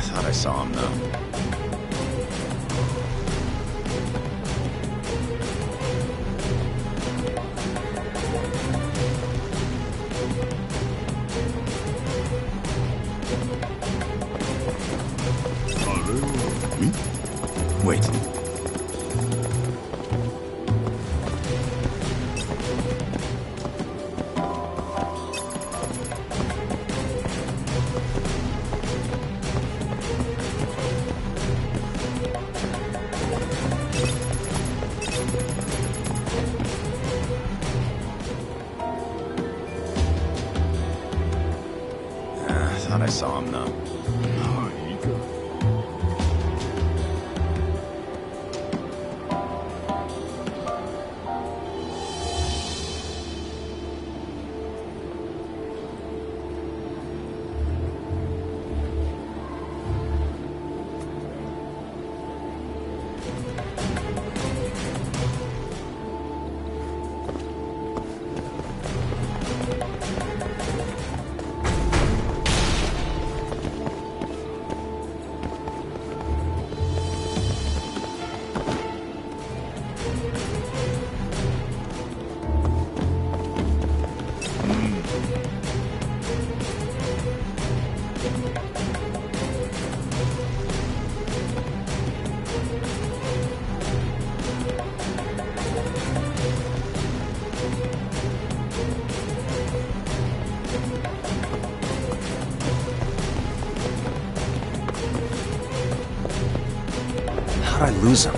Speaker 2: Thought I saw him, though.
Speaker 1: Wait.
Speaker 2: Thought I saw him, though. How'd I lose him?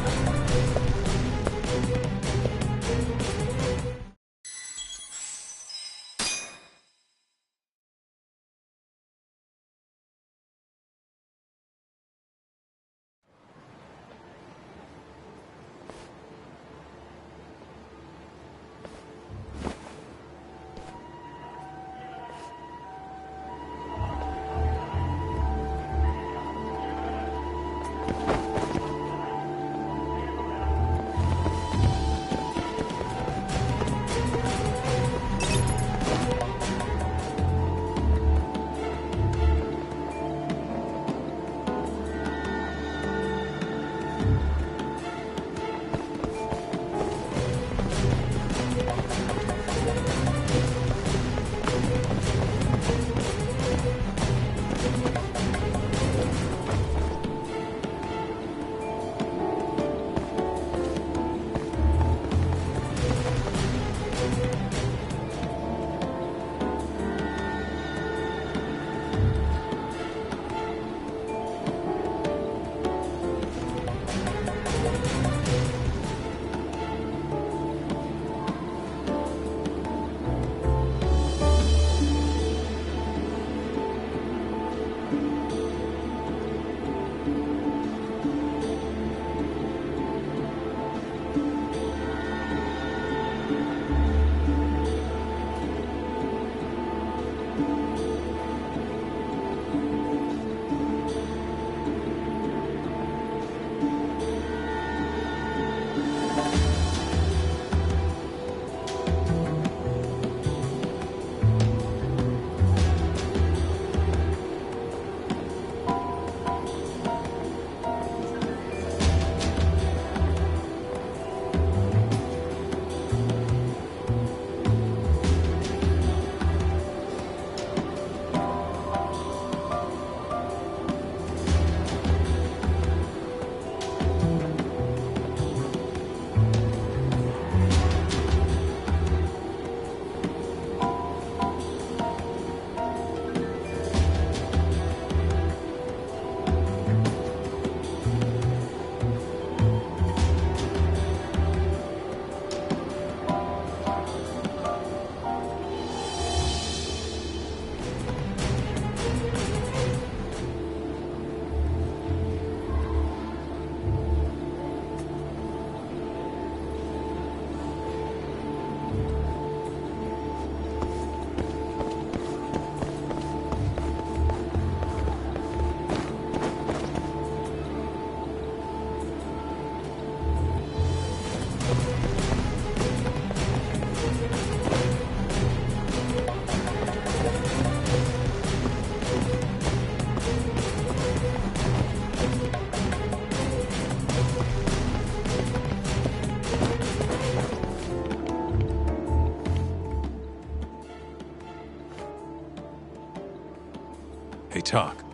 Speaker 5: talk.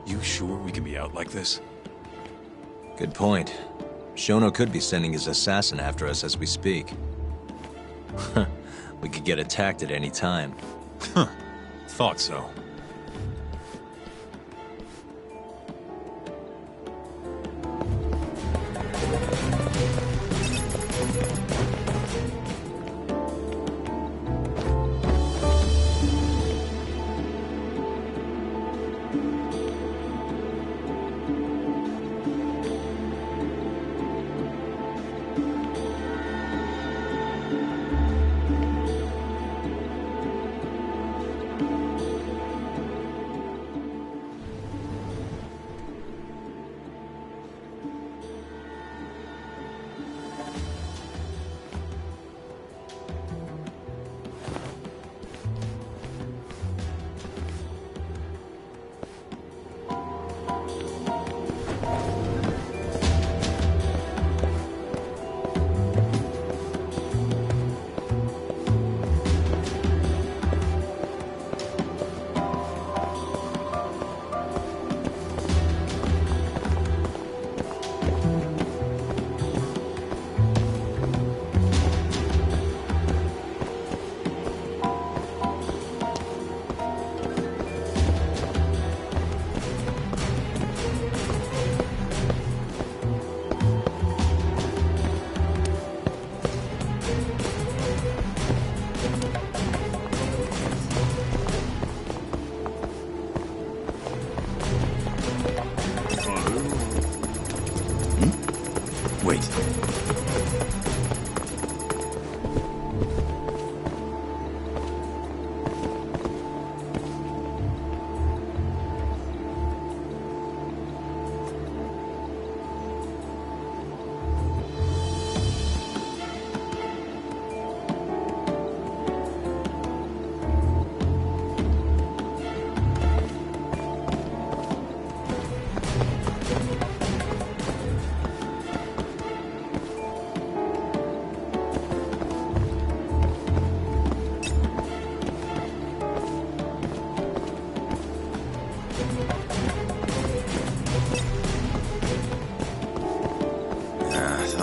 Speaker 5: You sure we can be out like this?
Speaker 2: Good point. Shono could be sending his assassin after us as we speak. We could get attacked at any time.
Speaker 5: Huh. Thought so.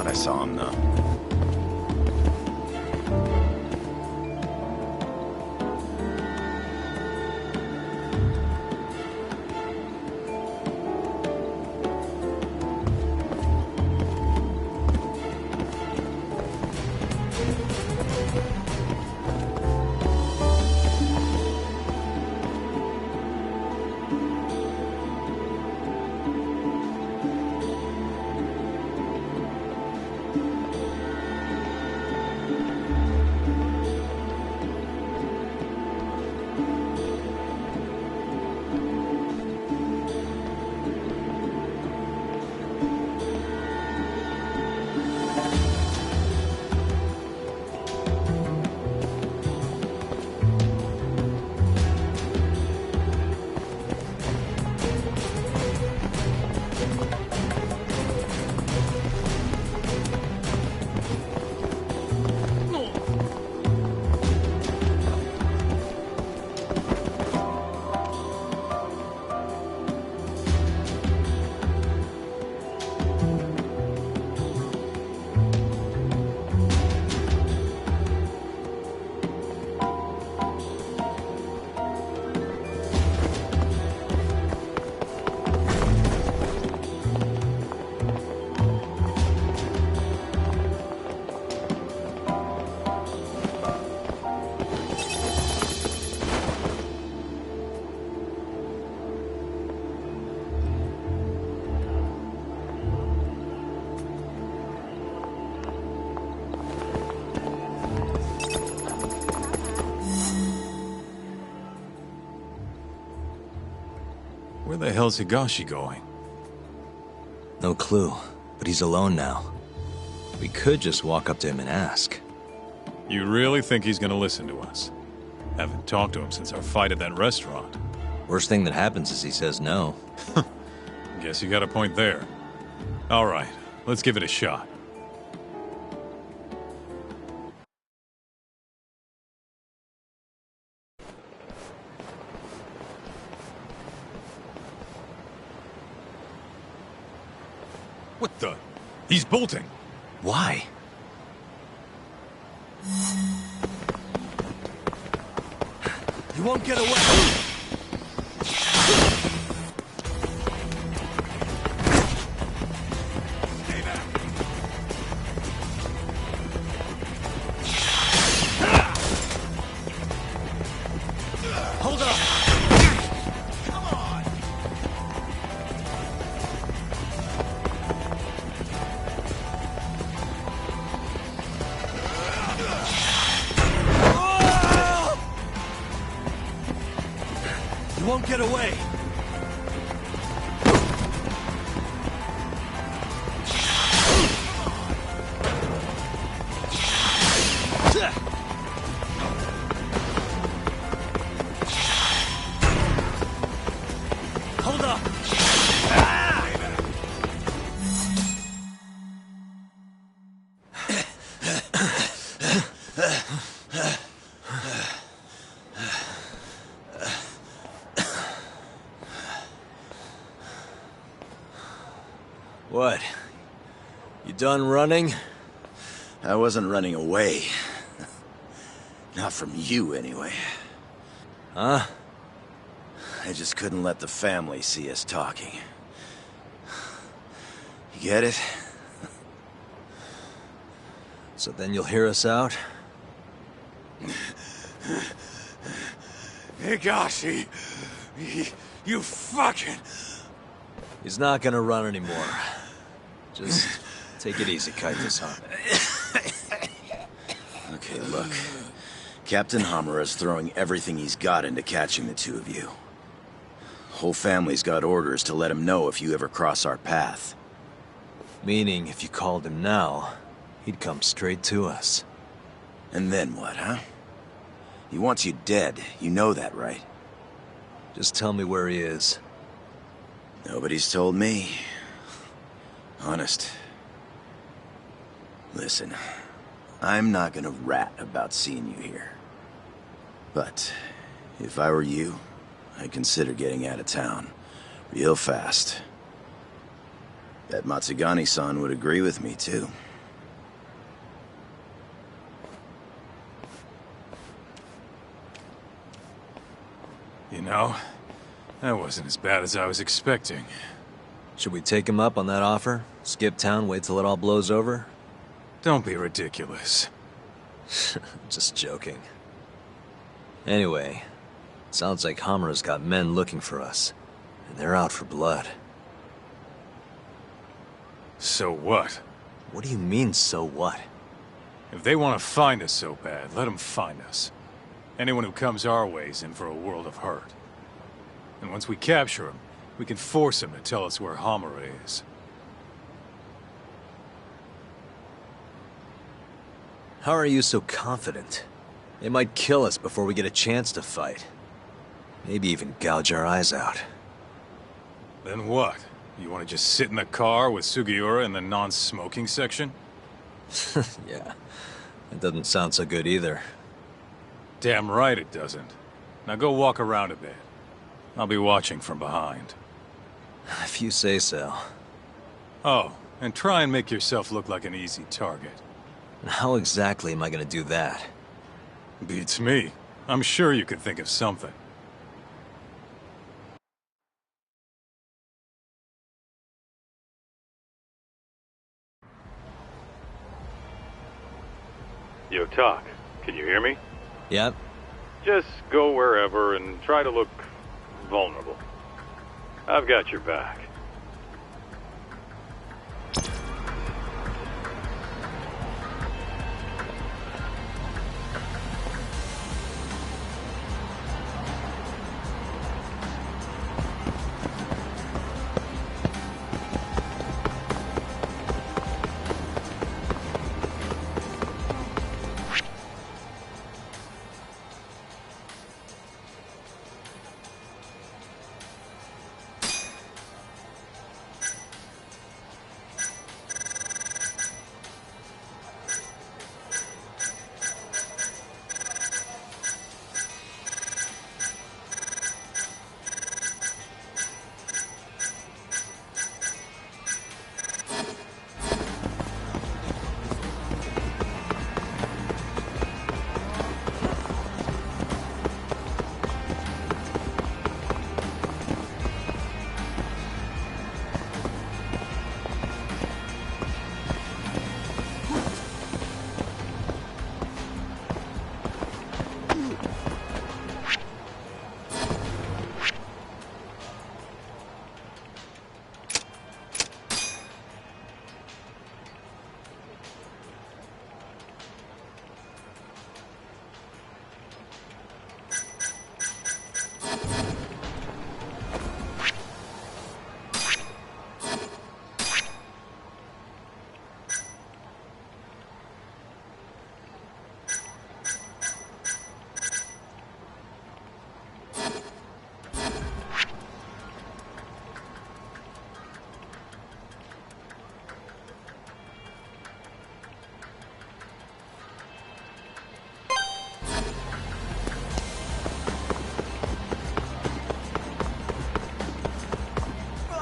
Speaker 16: I saw him, though.
Speaker 5: Where the hell's Higashi going?
Speaker 2: No clue, but he's alone now. We could just walk up to him and ask.
Speaker 5: You really think he's gonna listen to us? Haven't talked to him since our fight at that restaurant.
Speaker 2: Worst thing that happens is he says no.
Speaker 5: Guess you got a point there. All right, let's give it a shot.
Speaker 4: What the? He's bolting.
Speaker 2: Why?
Speaker 11: You won't get away. Hold up. Come on. You won't get away. Hold up.
Speaker 2: What? You done running?
Speaker 16: I wasn't running away. Not from you, anyway.
Speaker 2: Huh?
Speaker 16: I just couldn't let the family see us talking. You get it?
Speaker 2: So then you'll hear us out?
Speaker 4: Higashi, you fucking...
Speaker 2: He's not gonna run anymore. Just take it easy, Kaito-san.
Speaker 16: Okay, look. Captain Hamura's throwing everything he's got into catching the two of you. Whole family's got orders to let him know if you ever cross our path.
Speaker 2: Meaning, if you called him now, he'd come straight to us.
Speaker 16: And then what, huh? He wants you dead. You know that, right?
Speaker 2: Just tell me where he is.
Speaker 16: Nobody's told me. Honest. Listen, I'm not gonna rat about seeing you here. But, if I were you, I'd consider getting out of town. Real fast. Bet Matsugani-san would agree with me, too.
Speaker 5: You know, that wasn't as bad as I was expecting.
Speaker 2: Should we take him up on that offer? Skip town, wait till it all blows over?
Speaker 5: Don't be ridiculous.
Speaker 2: Just joking. Anyway, sounds like Hamura's got men looking for us. And they're out for blood.
Speaker 5: So what?
Speaker 2: What do you mean, so what?
Speaker 5: If they want to find us so bad, let them find us. Anyone who comes our way is in for a world of hurt. And once we capture him, we can force him to tell us where Hamura is.
Speaker 2: How are you so confident? They might kill us before we get a chance to fight. Maybe even gouge our eyes out.
Speaker 5: Then what? You want to just sit in the car with Sugiura in the non-smoking section?
Speaker 2: Yeah, that doesn't sound so good either.
Speaker 5: Damn right it doesn't. Now go walk around a bit. I'll be watching from behind.
Speaker 2: If you say so.
Speaker 5: Oh, and try and make yourself look like an easy target.
Speaker 2: How exactly am I gonna do that?
Speaker 5: Beats me. I'm sure you could think of something.
Speaker 7: Yo, Talk, can you hear me?
Speaker 2: Yep.
Speaker 7: Just go wherever and try to look vulnerable. I've got your back.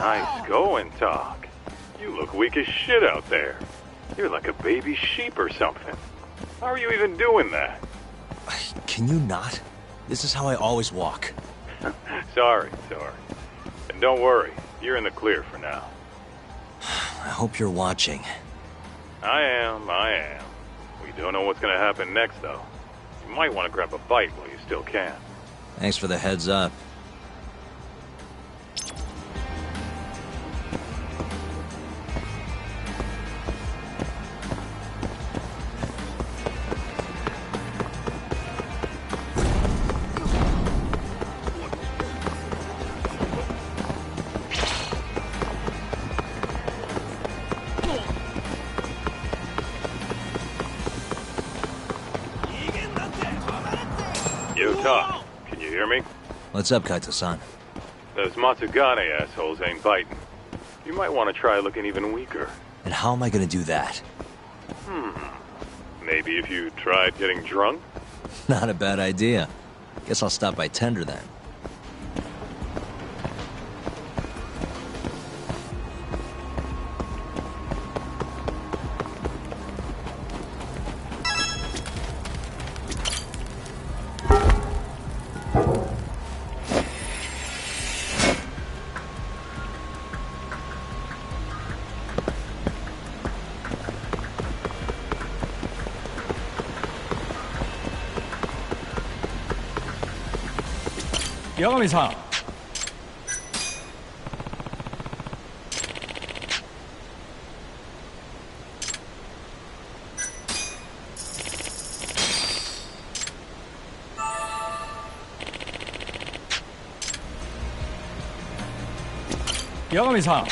Speaker 7: Nice going, Tak. You look weak as shit out there. You're like a baby sheep or something. How are you even doing that?
Speaker 2: Can you not? This is how I always walk.
Speaker 7: Sorry. And don't worry, you're in the clear for now.
Speaker 2: I hope you're watching.
Speaker 7: I am. We don't know what's gonna happen next, though. You might want to grab a bite while you still can.
Speaker 2: Thanks for the heads up.
Speaker 7: Yo, Tak, can you hear me?
Speaker 2: What's up, Kaito-san?
Speaker 7: Those Matsugane assholes ain't biting. You might want to try looking even weaker.
Speaker 2: And how am I gonna do that?
Speaker 7: Maybe if you tried getting drunk?
Speaker 2: Not a bad idea. Guess I'll stop by Tender then.
Speaker 17: Yagami-san. Yagami-san.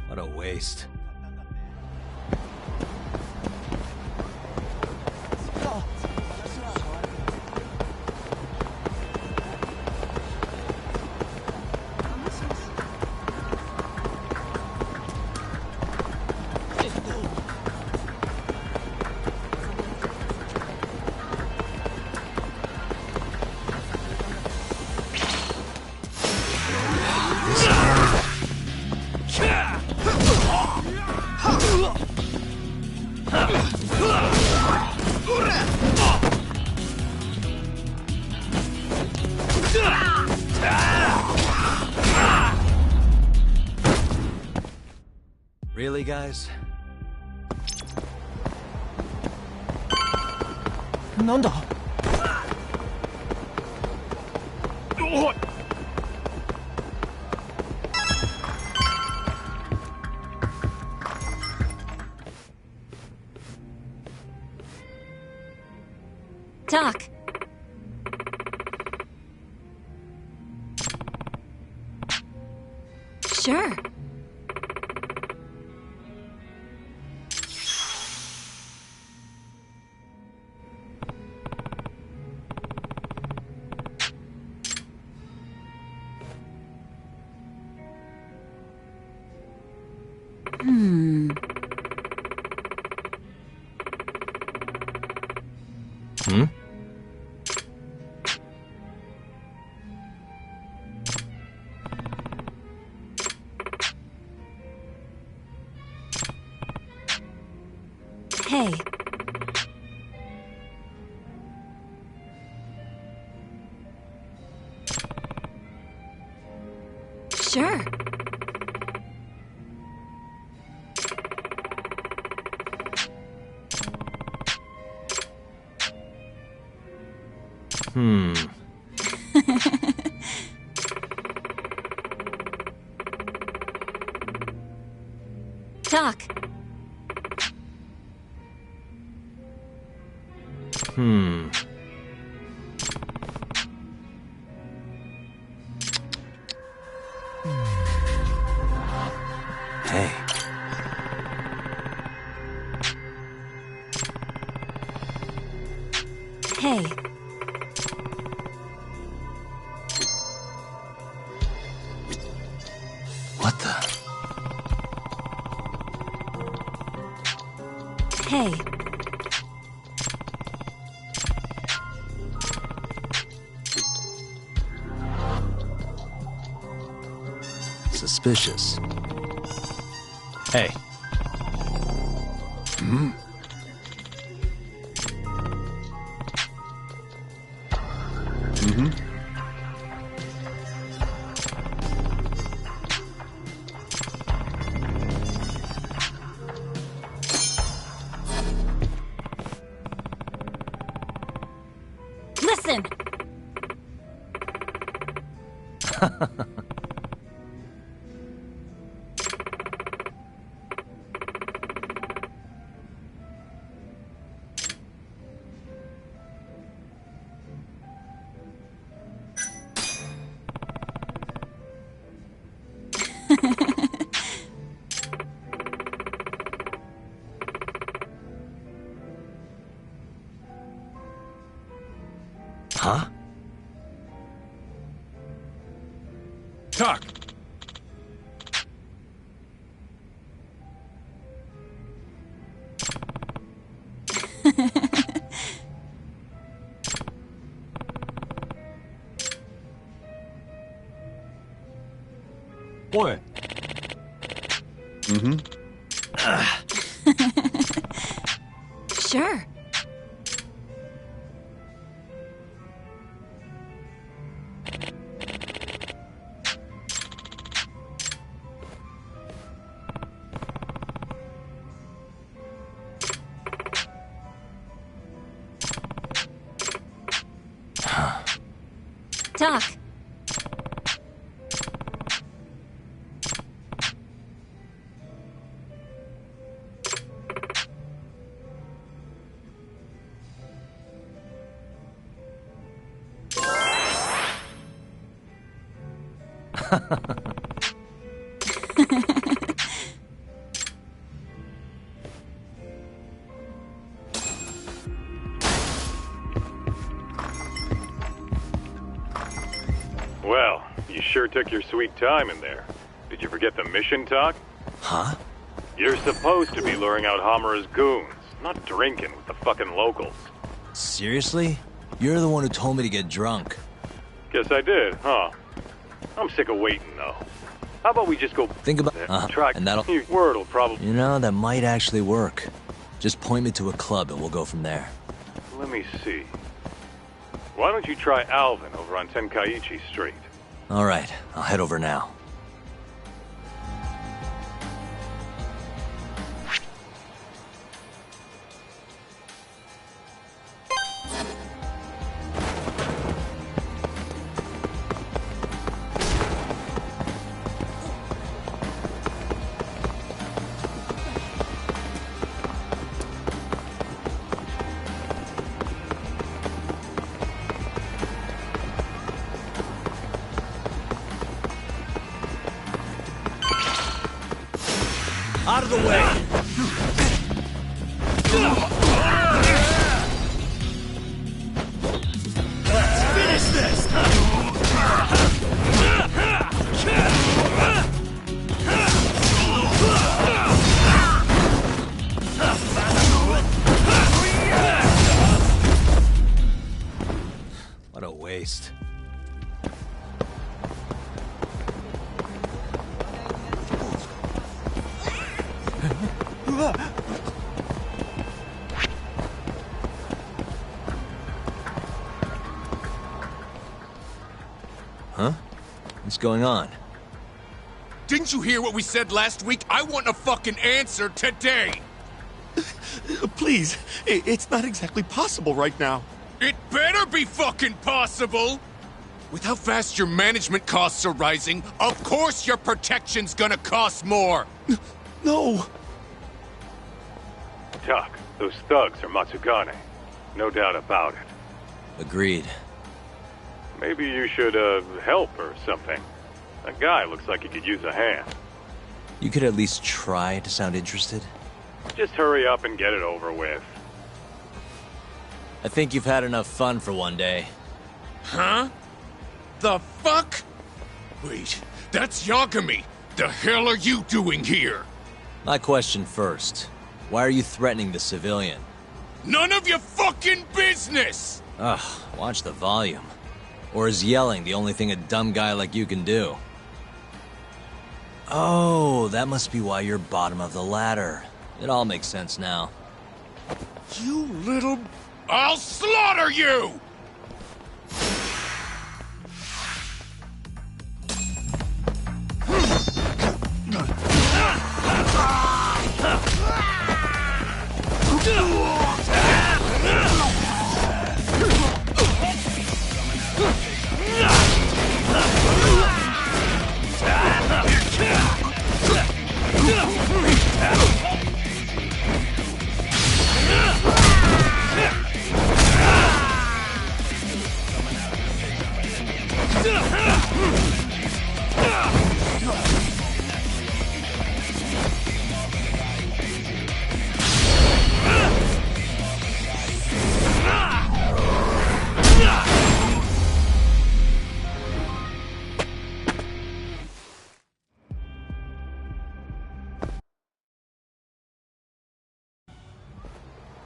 Speaker 2: What a waste. Really, guys?
Speaker 17: Nanda?
Speaker 6: Tak. Sure.
Speaker 15: Hmm.
Speaker 2: Hmm?
Speaker 15: Hey. Sure.
Speaker 2: Hmm.
Speaker 15: Talk.
Speaker 2: Hmm. Hey.
Speaker 15: Hey.
Speaker 2: What the?
Speaker 15: Hey.
Speaker 2: Suspicious. Hey.
Speaker 3: Hmm? Mm-hmm.
Speaker 15: Listen!
Speaker 2: Huh?
Speaker 4: Talk.
Speaker 3: What? Mm-hmm.
Speaker 15: Sure. Talk.
Speaker 7: Well, you sure took your sweet time in there. Did you forget the mission talk?
Speaker 2: Huh?
Speaker 7: You're supposed to be luring out Hamura's goons, not drinking with the fucking locals.
Speaker 2: Seriously? You're the one who told me to get drunk.
Speaker 7: Guess I did, huh? I'm sick of waiting, though. How about we just go
Speaker 2: Think about
Speaker 7: try
Speaker 2: and that'll
Speaker 7: your word'll probably.
Speaker 2: You know, that might actually work. Just point me to a club and we'll go from there.
Speaker 7: Let me see. Why don't you try Alvin over on Tenkaichi Street?
Speaker 2: All right, I'll head over now.
Speaker 12: Out of the way! Let's finish this!
Speaker 2: Huh? What's going on?
Speaker 18: Didn't you hear what we said last week? I want a fucking answer today!
Speaker 12: Please, it's not exactly possible right now.
Speaker 18: It better be fucking possible! With how fast your management costs are rising, of course your protection's gonna cost more!
Speaker 12: No!
Speaker 7: Tak, those thugs are Matsugane. No doubt about it.
Speaker 2: Agreed.
Speaker 7: Maybe you should, help or something. That guy looks like he could use a hand.
Speaker 2: You could at least try to sound interested.
Speaker 7: Just hurry up and get it over with.
Speaker 2: I think you've had enough fun for one day.
Speaker 18: Huh? The fuck? Wait, that's Yagami! The hell are you doing here?
Speaker 2: My question first. Why are you threatening the civilian?
Speaker 18: None of your fucking business!
Speaker 2: Ugh, watch the volume. Or is yelling the only thing a dumb guy like you can do? Oh, that must be why you're bottom of the ladder. It all makes sense now.
Speaker 18: You little... I'll slaughter you!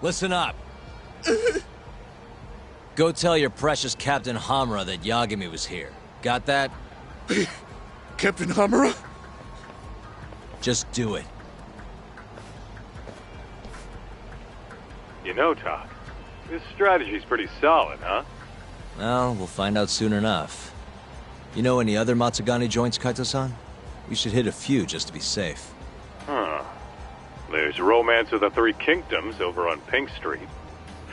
Speaker 2: Listen up. Go tell your precious Captain Hamura that Yagami was here. Got that?
Speaker 18: Captain Hamura?
Speaker 2: Just do it.
Speaker 7: You know, Tak, this strategy's pretty solid, huh?
Speaker 2: Well, we'll find out soon enough. You know any other Matsugane joints, Kaito-san? We should hit a few just to be safe.
Speaker 7: Huh. There's Romance of the Three Kingdoms over on Pink Street.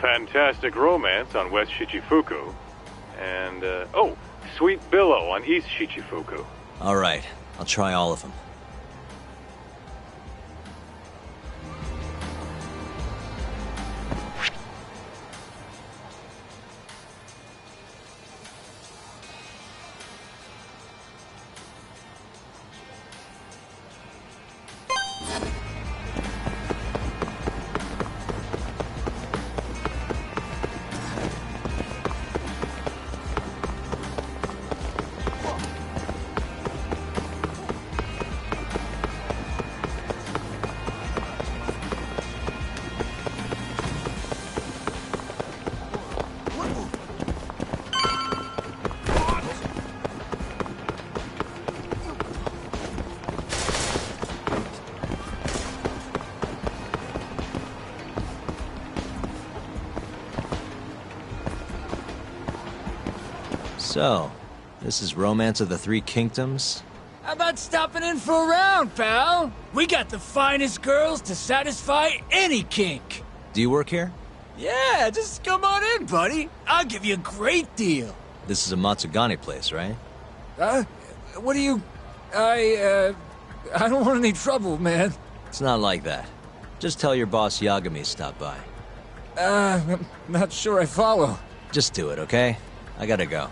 Speaker 7: Fantastic Romance on West Shichifuku. And, oh, Sweet Billow on East Shichifuku.
Speaker 2: All right, I'll try all of them. So, this is Romance of the Three Kingdoms?
Speaker 8: How about stopping in for a round, pal? We got the finest girls to satisfy any kink.
Speaker 2: Do you work here?
Speaker 8: Yeah, just come on in, buddy. I'll give you a great deal.
Speaker 2: This is a Matsugane place, right?
Speaker 8: What do you... I don't want any trouble, man.
Speaker 2: It's not like that. Just tell your boss Yagami stopped by.
Speaker 8: I'm not sure I follow.
Speaker 2: Just do it, okay? I gotta go.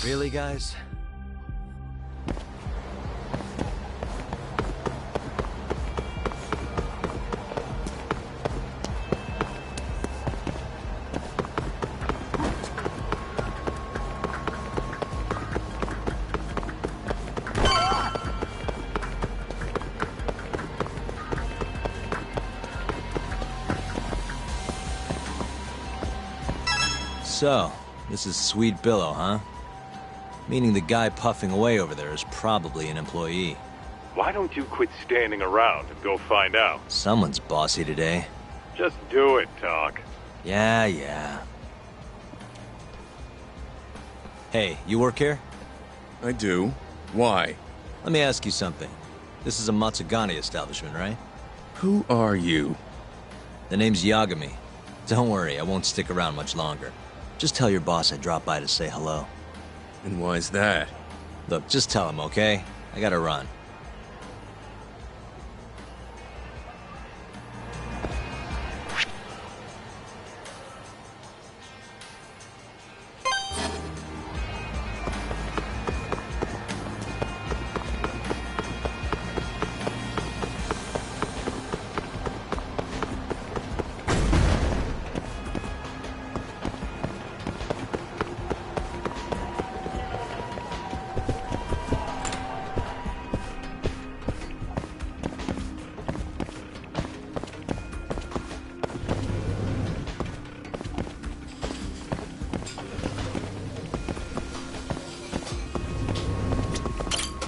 Speaker 2: Really, guys? So, this is Sweet Billow, huh? Meaning the guy puffing away over there is probably an employee.
Speaker 7: Why don't you quit standing around and go find out?
Speaker 2: Someone's bossy today.
Speaker 7: Just do it, Talk.
Speaker 2: Yeah. Hey, you work here?
Speaker 9: I do. Why?
Speaker 2: Let me ask you something. This is a Matsugane establishment, right?
Speaker 9: Who are you?
Speaker 2: The name's Yagami. Don't worry, I won't stick around much longer. Just tell your boss I dropped by to say hello.
Speaker 9: And why's that?
Speaker 2: Look, just tell him, okay? I gotta run.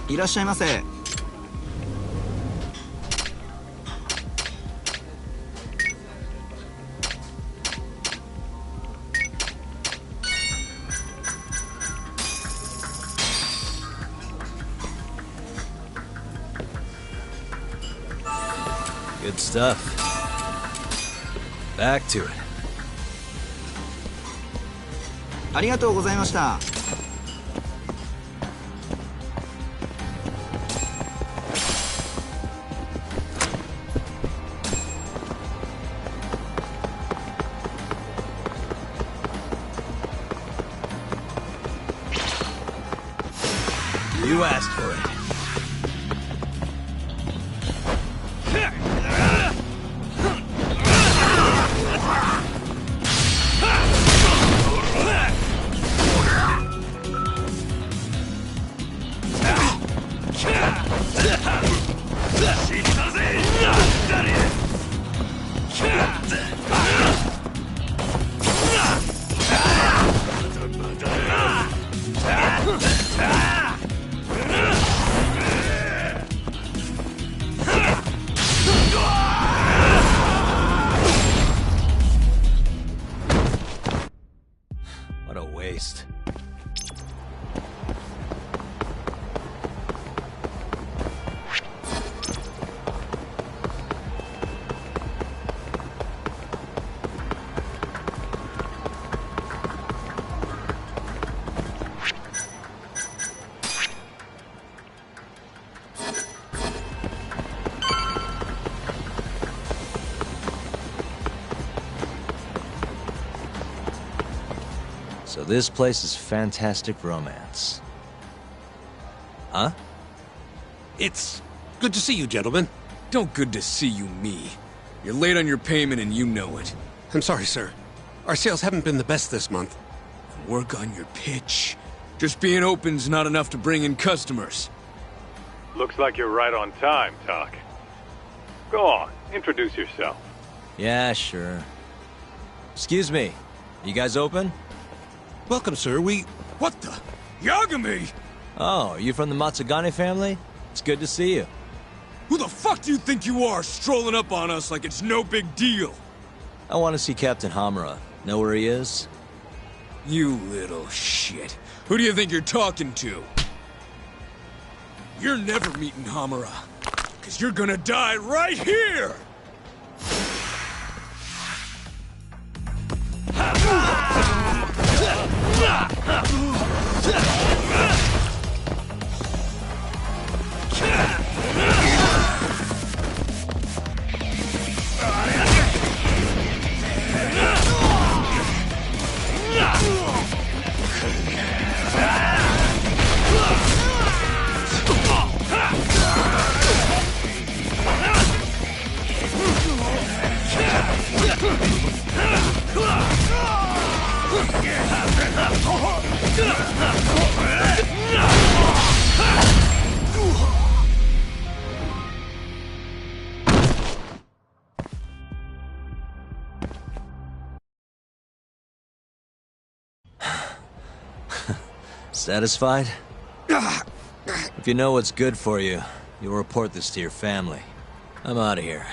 Speaker 19: いらっしゃいませ。
Speaker 2: Good stuff. Back to it.
Speaker 19: ありがとうございました。
Speaker 2: You asked for it. What a waste. So this place is fantastic romance. Huh?
Speaker 8: It's good to see you, gentlemen.
Speaker 22: Don't good to see you me. You're late on your payment and you know it.
Speaker 8: I'm sorry, sir. Our sales haven't been the best this month.
Speaker 22: Work on your pitch. Just being open's not enough to bring in customers.
Speaker 7: Looks like you're right on time, Talk. Go on, introduce yourself.
Speaker 2: Yeah, sure. Excuse me. You guys open?
Speaker 8: Welcome, sir.
Speaker 22: What the? Yagami!
Speaker 2: Oh, are you from the Matsugane family? It's good to see you.
Speaker 22: Who the fuck do you think you are, strolling up on us like it's no big deal?
Speaker 2: I want to see Captain Hamura. Know where he is?
Speaker 22: You little shit. Who do you think you're talking to? You're never meeting Hamura. 'Cause you're gonna die right here!
Speaker 2: Satisfied? If you know what's good for you, you'll report this to your family. I'm out of here.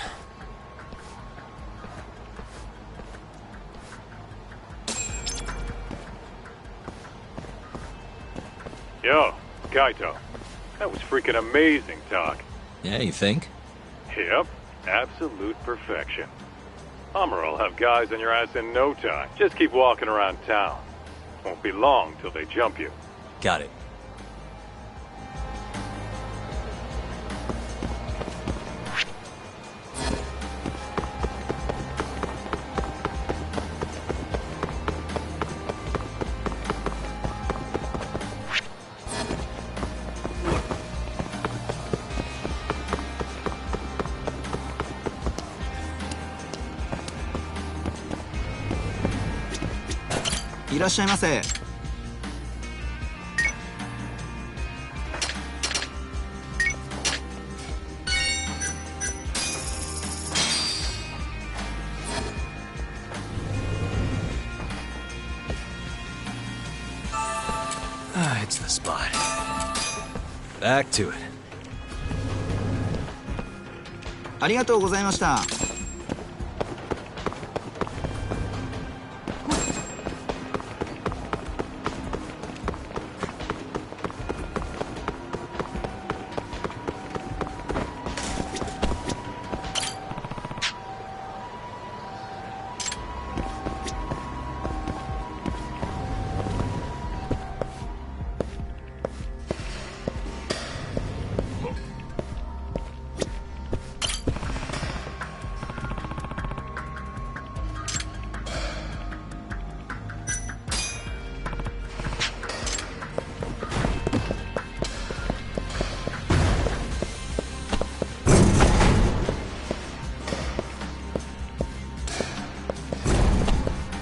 Speaker 7: Yo, Kaito. That was freaking amazing talk.
Speaker 2: Yeah, you think?
Speaker 7: Yep, absolute perfection. Amuro will have guys on your ass in no time. Just keep walking around town. Won't be long till they jump you.
Speaker 2: Got it.
Speaker 19: いらっしゃいませ。
Speaker 2: Ah, it's the spot. Back to it.
Speaker 19: ありがとうございました。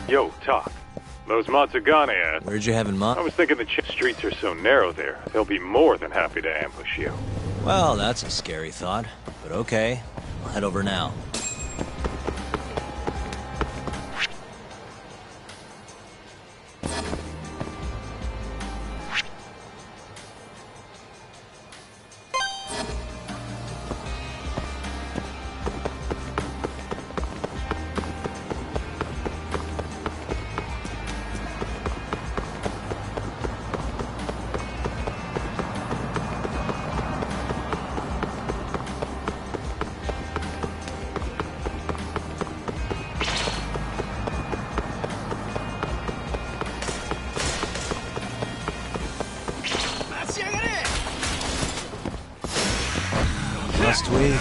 Speaker 7: Yo, Talk. Those Matsugane
Speaker 2: Where'd you have in mind?
Speaker 7: I was thinking the streets are so narrow there, they'll be more than happy to ambush you.
Speaker 2: Well, that's a scary thought. But okay, I'll head over now. Must we?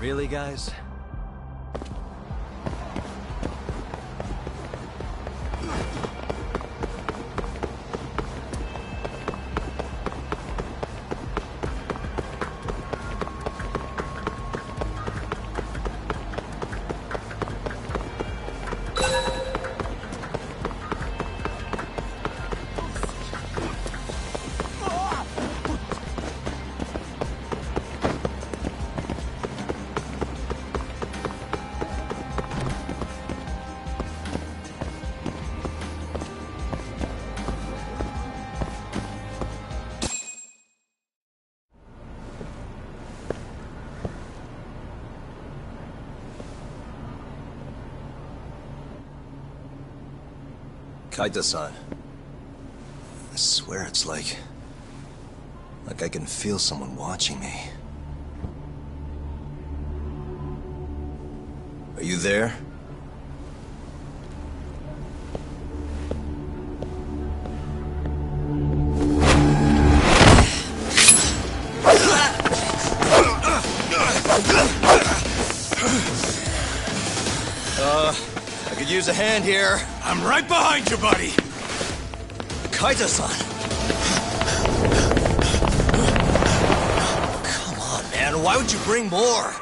Speaker 2: Really, guys? Kaita-san. I swear it's like I can feel someone watching me. Are you there? I could use a hand here.
Speaker 5: I'm right behind you, buddy.
Speaker 2: Kaita-san. Come on, man. Why would you bring more?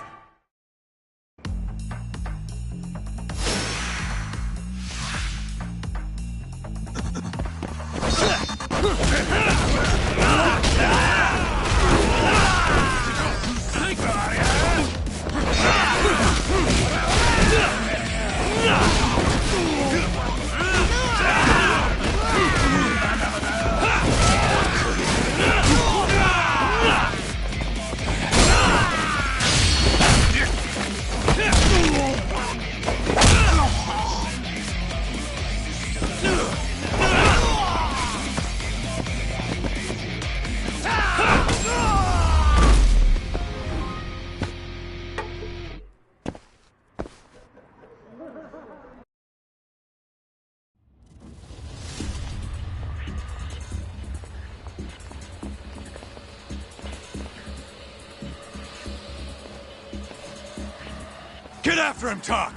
Speaker 5: Get after him, Talk!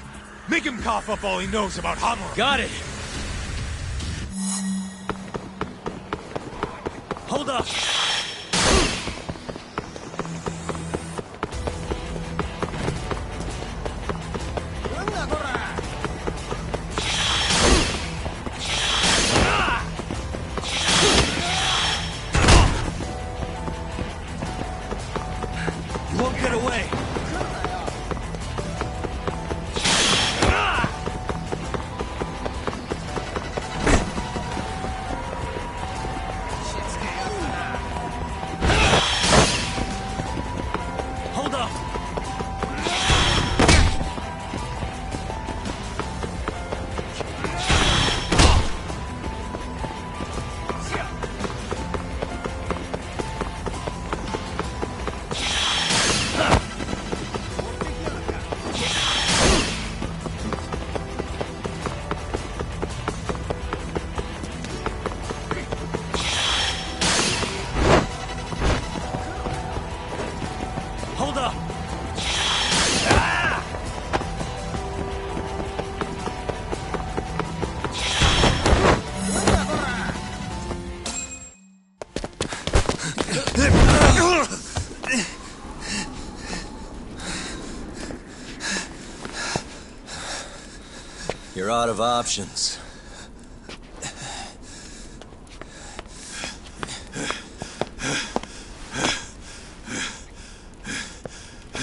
Speaker 5: Make him cough up all he knows about Hamura.
Speaker 20: Got it! Hold up!
Speaker 5: You won't get away!
Speaker 2: You're out of options.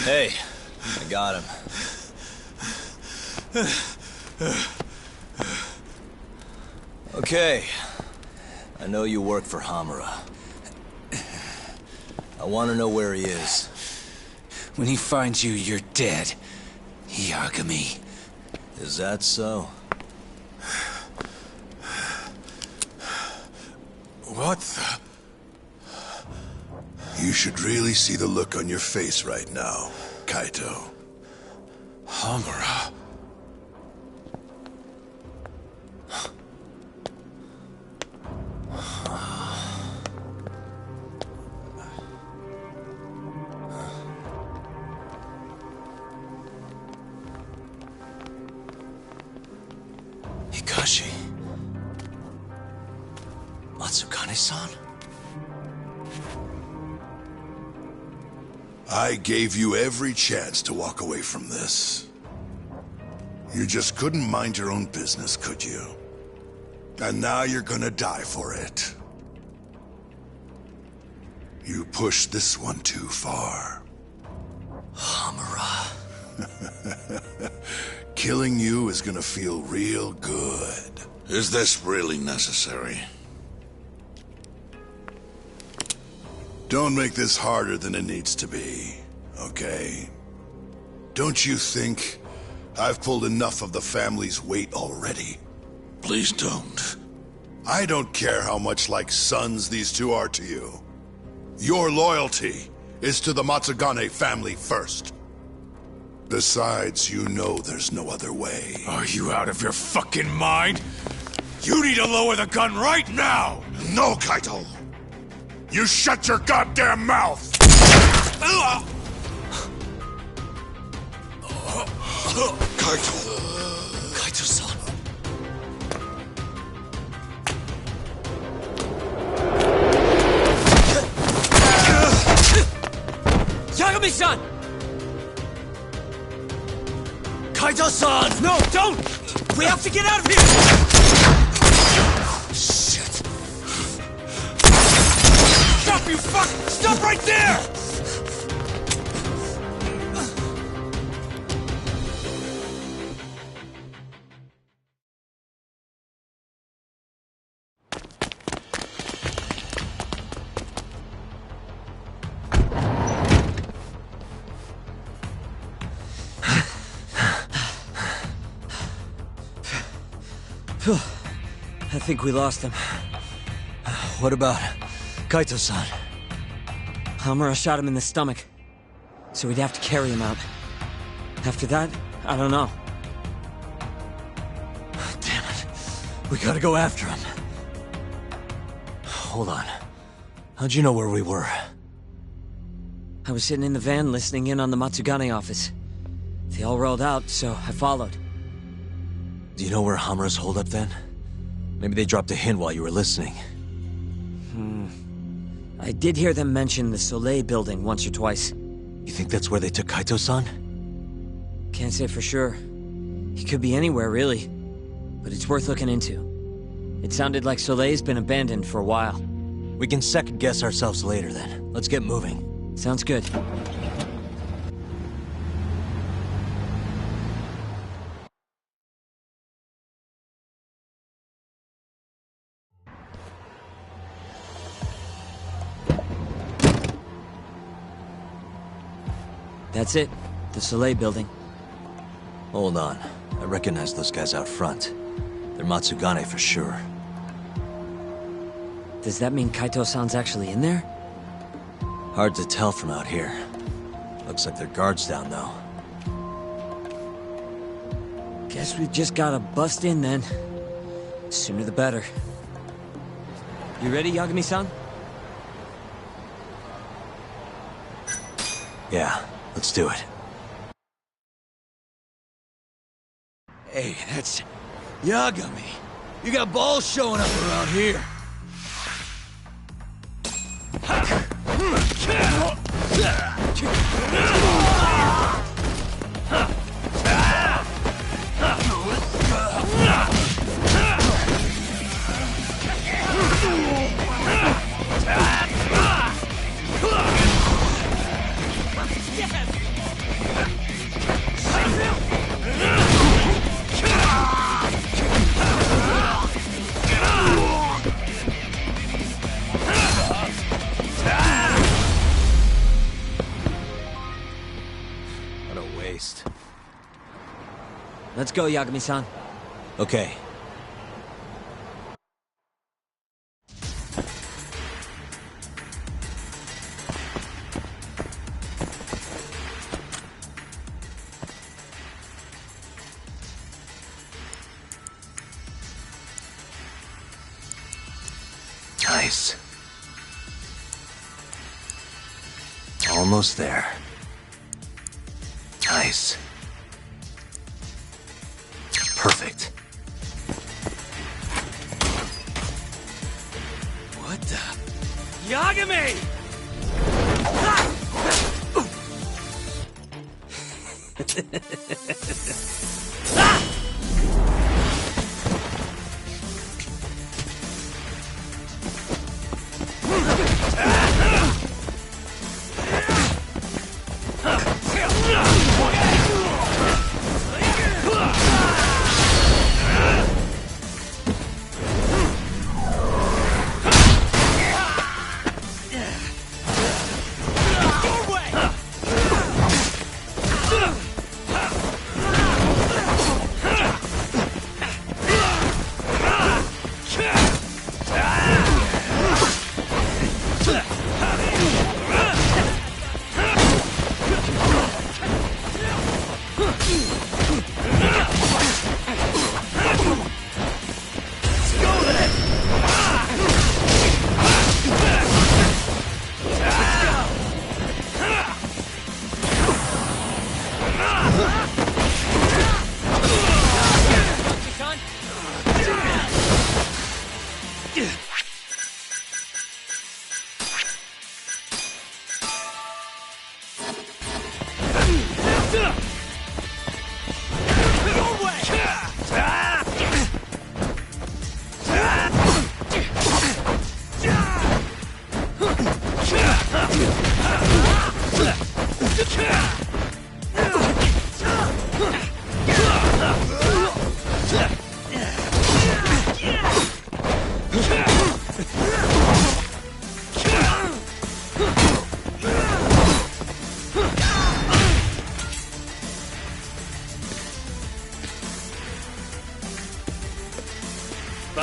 Speaker 2: Hey, I got him. Okay. I know you work for Hamura. I want to know where he is.
Speaker 14: When he finds you, you're dead. Yagami.
Speaker 2: Is that so?
Speaker 21: What the... You should really see the look on your face right now, Kaito. Hamura.
Speaker 2: Hikashi? Matsukane-san?
Speaker 21: I gave you every chance to walk away from this. You just couldn't mind your own business, could you? And now you're gonna die for it. You pushed this one too far.
Speaker 2: Hamura.
Speaker 21: Killing you is gonna feel real good.
Speaker 23: Is this really necessary?
Speaker 21: Don't make this harder than it needs to be, okay? Don't you think I've pulled enough of the family's weight already?
Speaker 23: Please don't.
Speaker 21: I don't care how much like sons these two are to you. Your loyalty is to the Matsugane family first. Besides, you know there's no other way.
Speaker 18: Are you out of your fucking mind? You need to lower the gun right now!
Speaker 21: No, Kaito! You shut your goddamn mouth! Kaito!
Speaker 8: Kaito-san.
Speaker 20: Yagami-san!
Speaker 8: Kaito-san!
Speaker 20: No, don't! We have to get out of here!
Speaker 8: Shit.
Speaker 20: Stop, you fuck! Stop right there!
Speaker 8: I think we lost him. What about Kaito-san?
Speaker 20: Kimura shot him in the stomach, so we'd have to carry him out. After that, I don't know.
Speaker 8: Damn it. We gotta go after him. Hold on. How'd you know where we were?
Speaker 20: I was sitting in the van listening in on the Matsugane office. They all rolled out, so I followed.
Speaker 2: Do you know where Hamura's hold up then? Maybe they dropped a hint while you were listening.
Speaker 20: I did hear them mention the Soleil building once or twice.
Speaker 2: You think that's where they took Kaito-san?
Speaker 20: Can't say for sure. He could be anywhere, really. But it's worth looking into. It sounded like Soleil's been abandoned for a while.
Speaker 2: We can second guess ourselves later then. Let's get moving.
Speaker 20: Sounds good. That's it. The Soleil building.
Speaker 2: Hold on. I recognize those guys out front. They're Matsugane for sure.
Speaker 20: Does that mean Kaito-san's actually in there?
Speaker 2: Hard to tell from out here. Looks like their guard's down, though.
Speaker 20: Guess we just gotta bust in then. Sooner the better. You ready, Yagami-san?
Speaker 2: Yeah, let's do it.
Speaker 8: Hey, that's Yagami. You got balls showing up around here.
Speaker 20: Let's go, Yagami-san.
Speaker 2: Okay. Nice. Almost there. Nice. Perfect.
Speaker 8: What the?
Speaker 20: Yagami!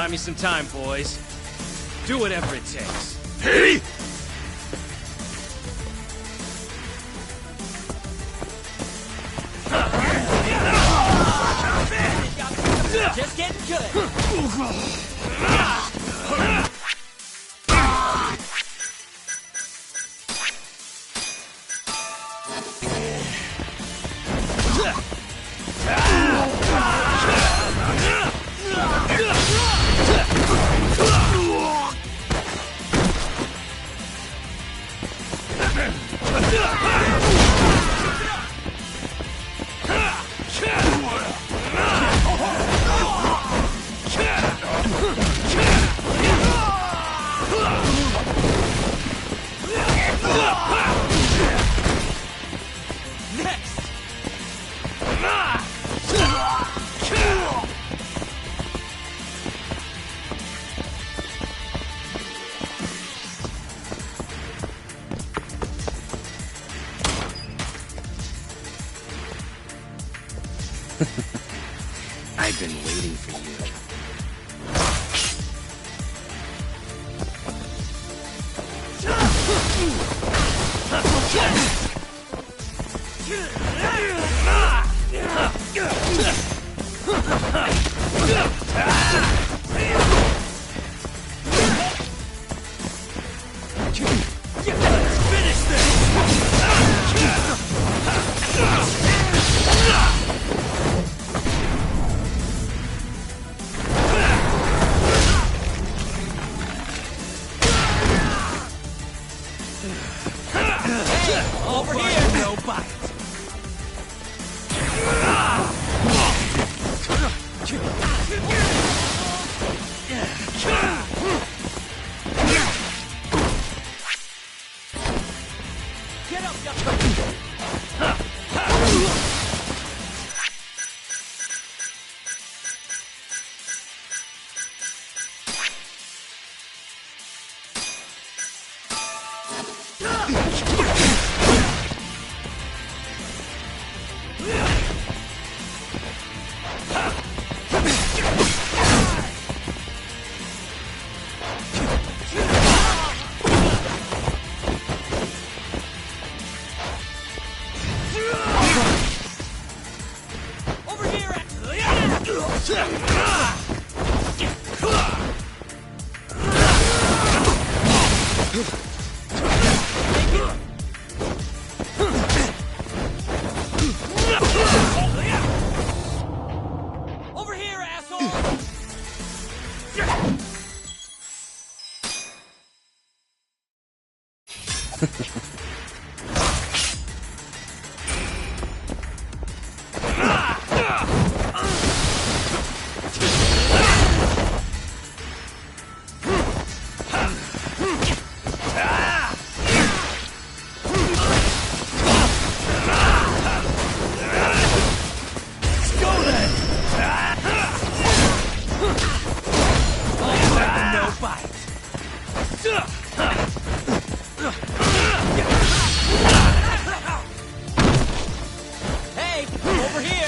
Speaker 1: Buy me some time, boys. Do whatever it takes.
Speaker 12: Hey!
Speaker 1: Just getting good. I've been waiting for you. Over here! No bite! Get up, Over here, asshole! Hey, over here!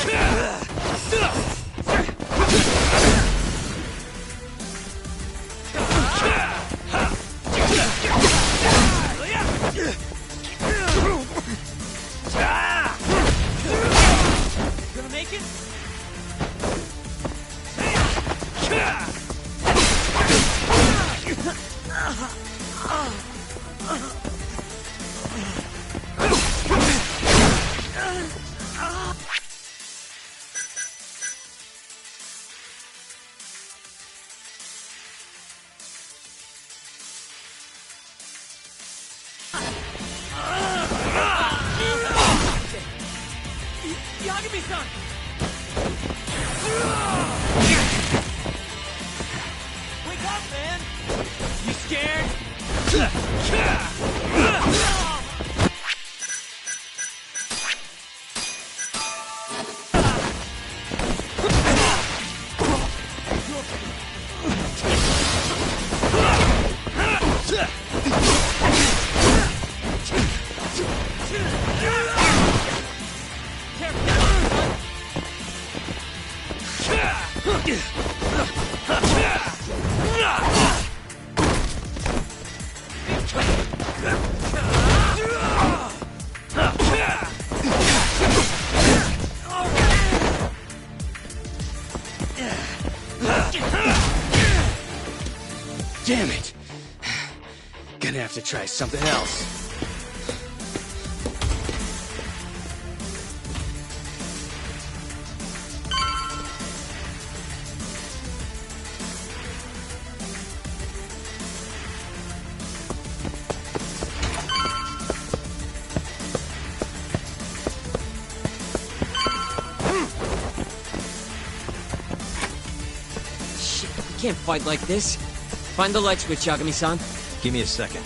Speaker 1: Gonna make it? Yagami-san! Wake up, man! You scared? Damn it! Gonna have to try something else.
Speaker 10: Shit, we can't fight like this. Find the light switch, Yagami-san.
Speaker 2: Give me a second.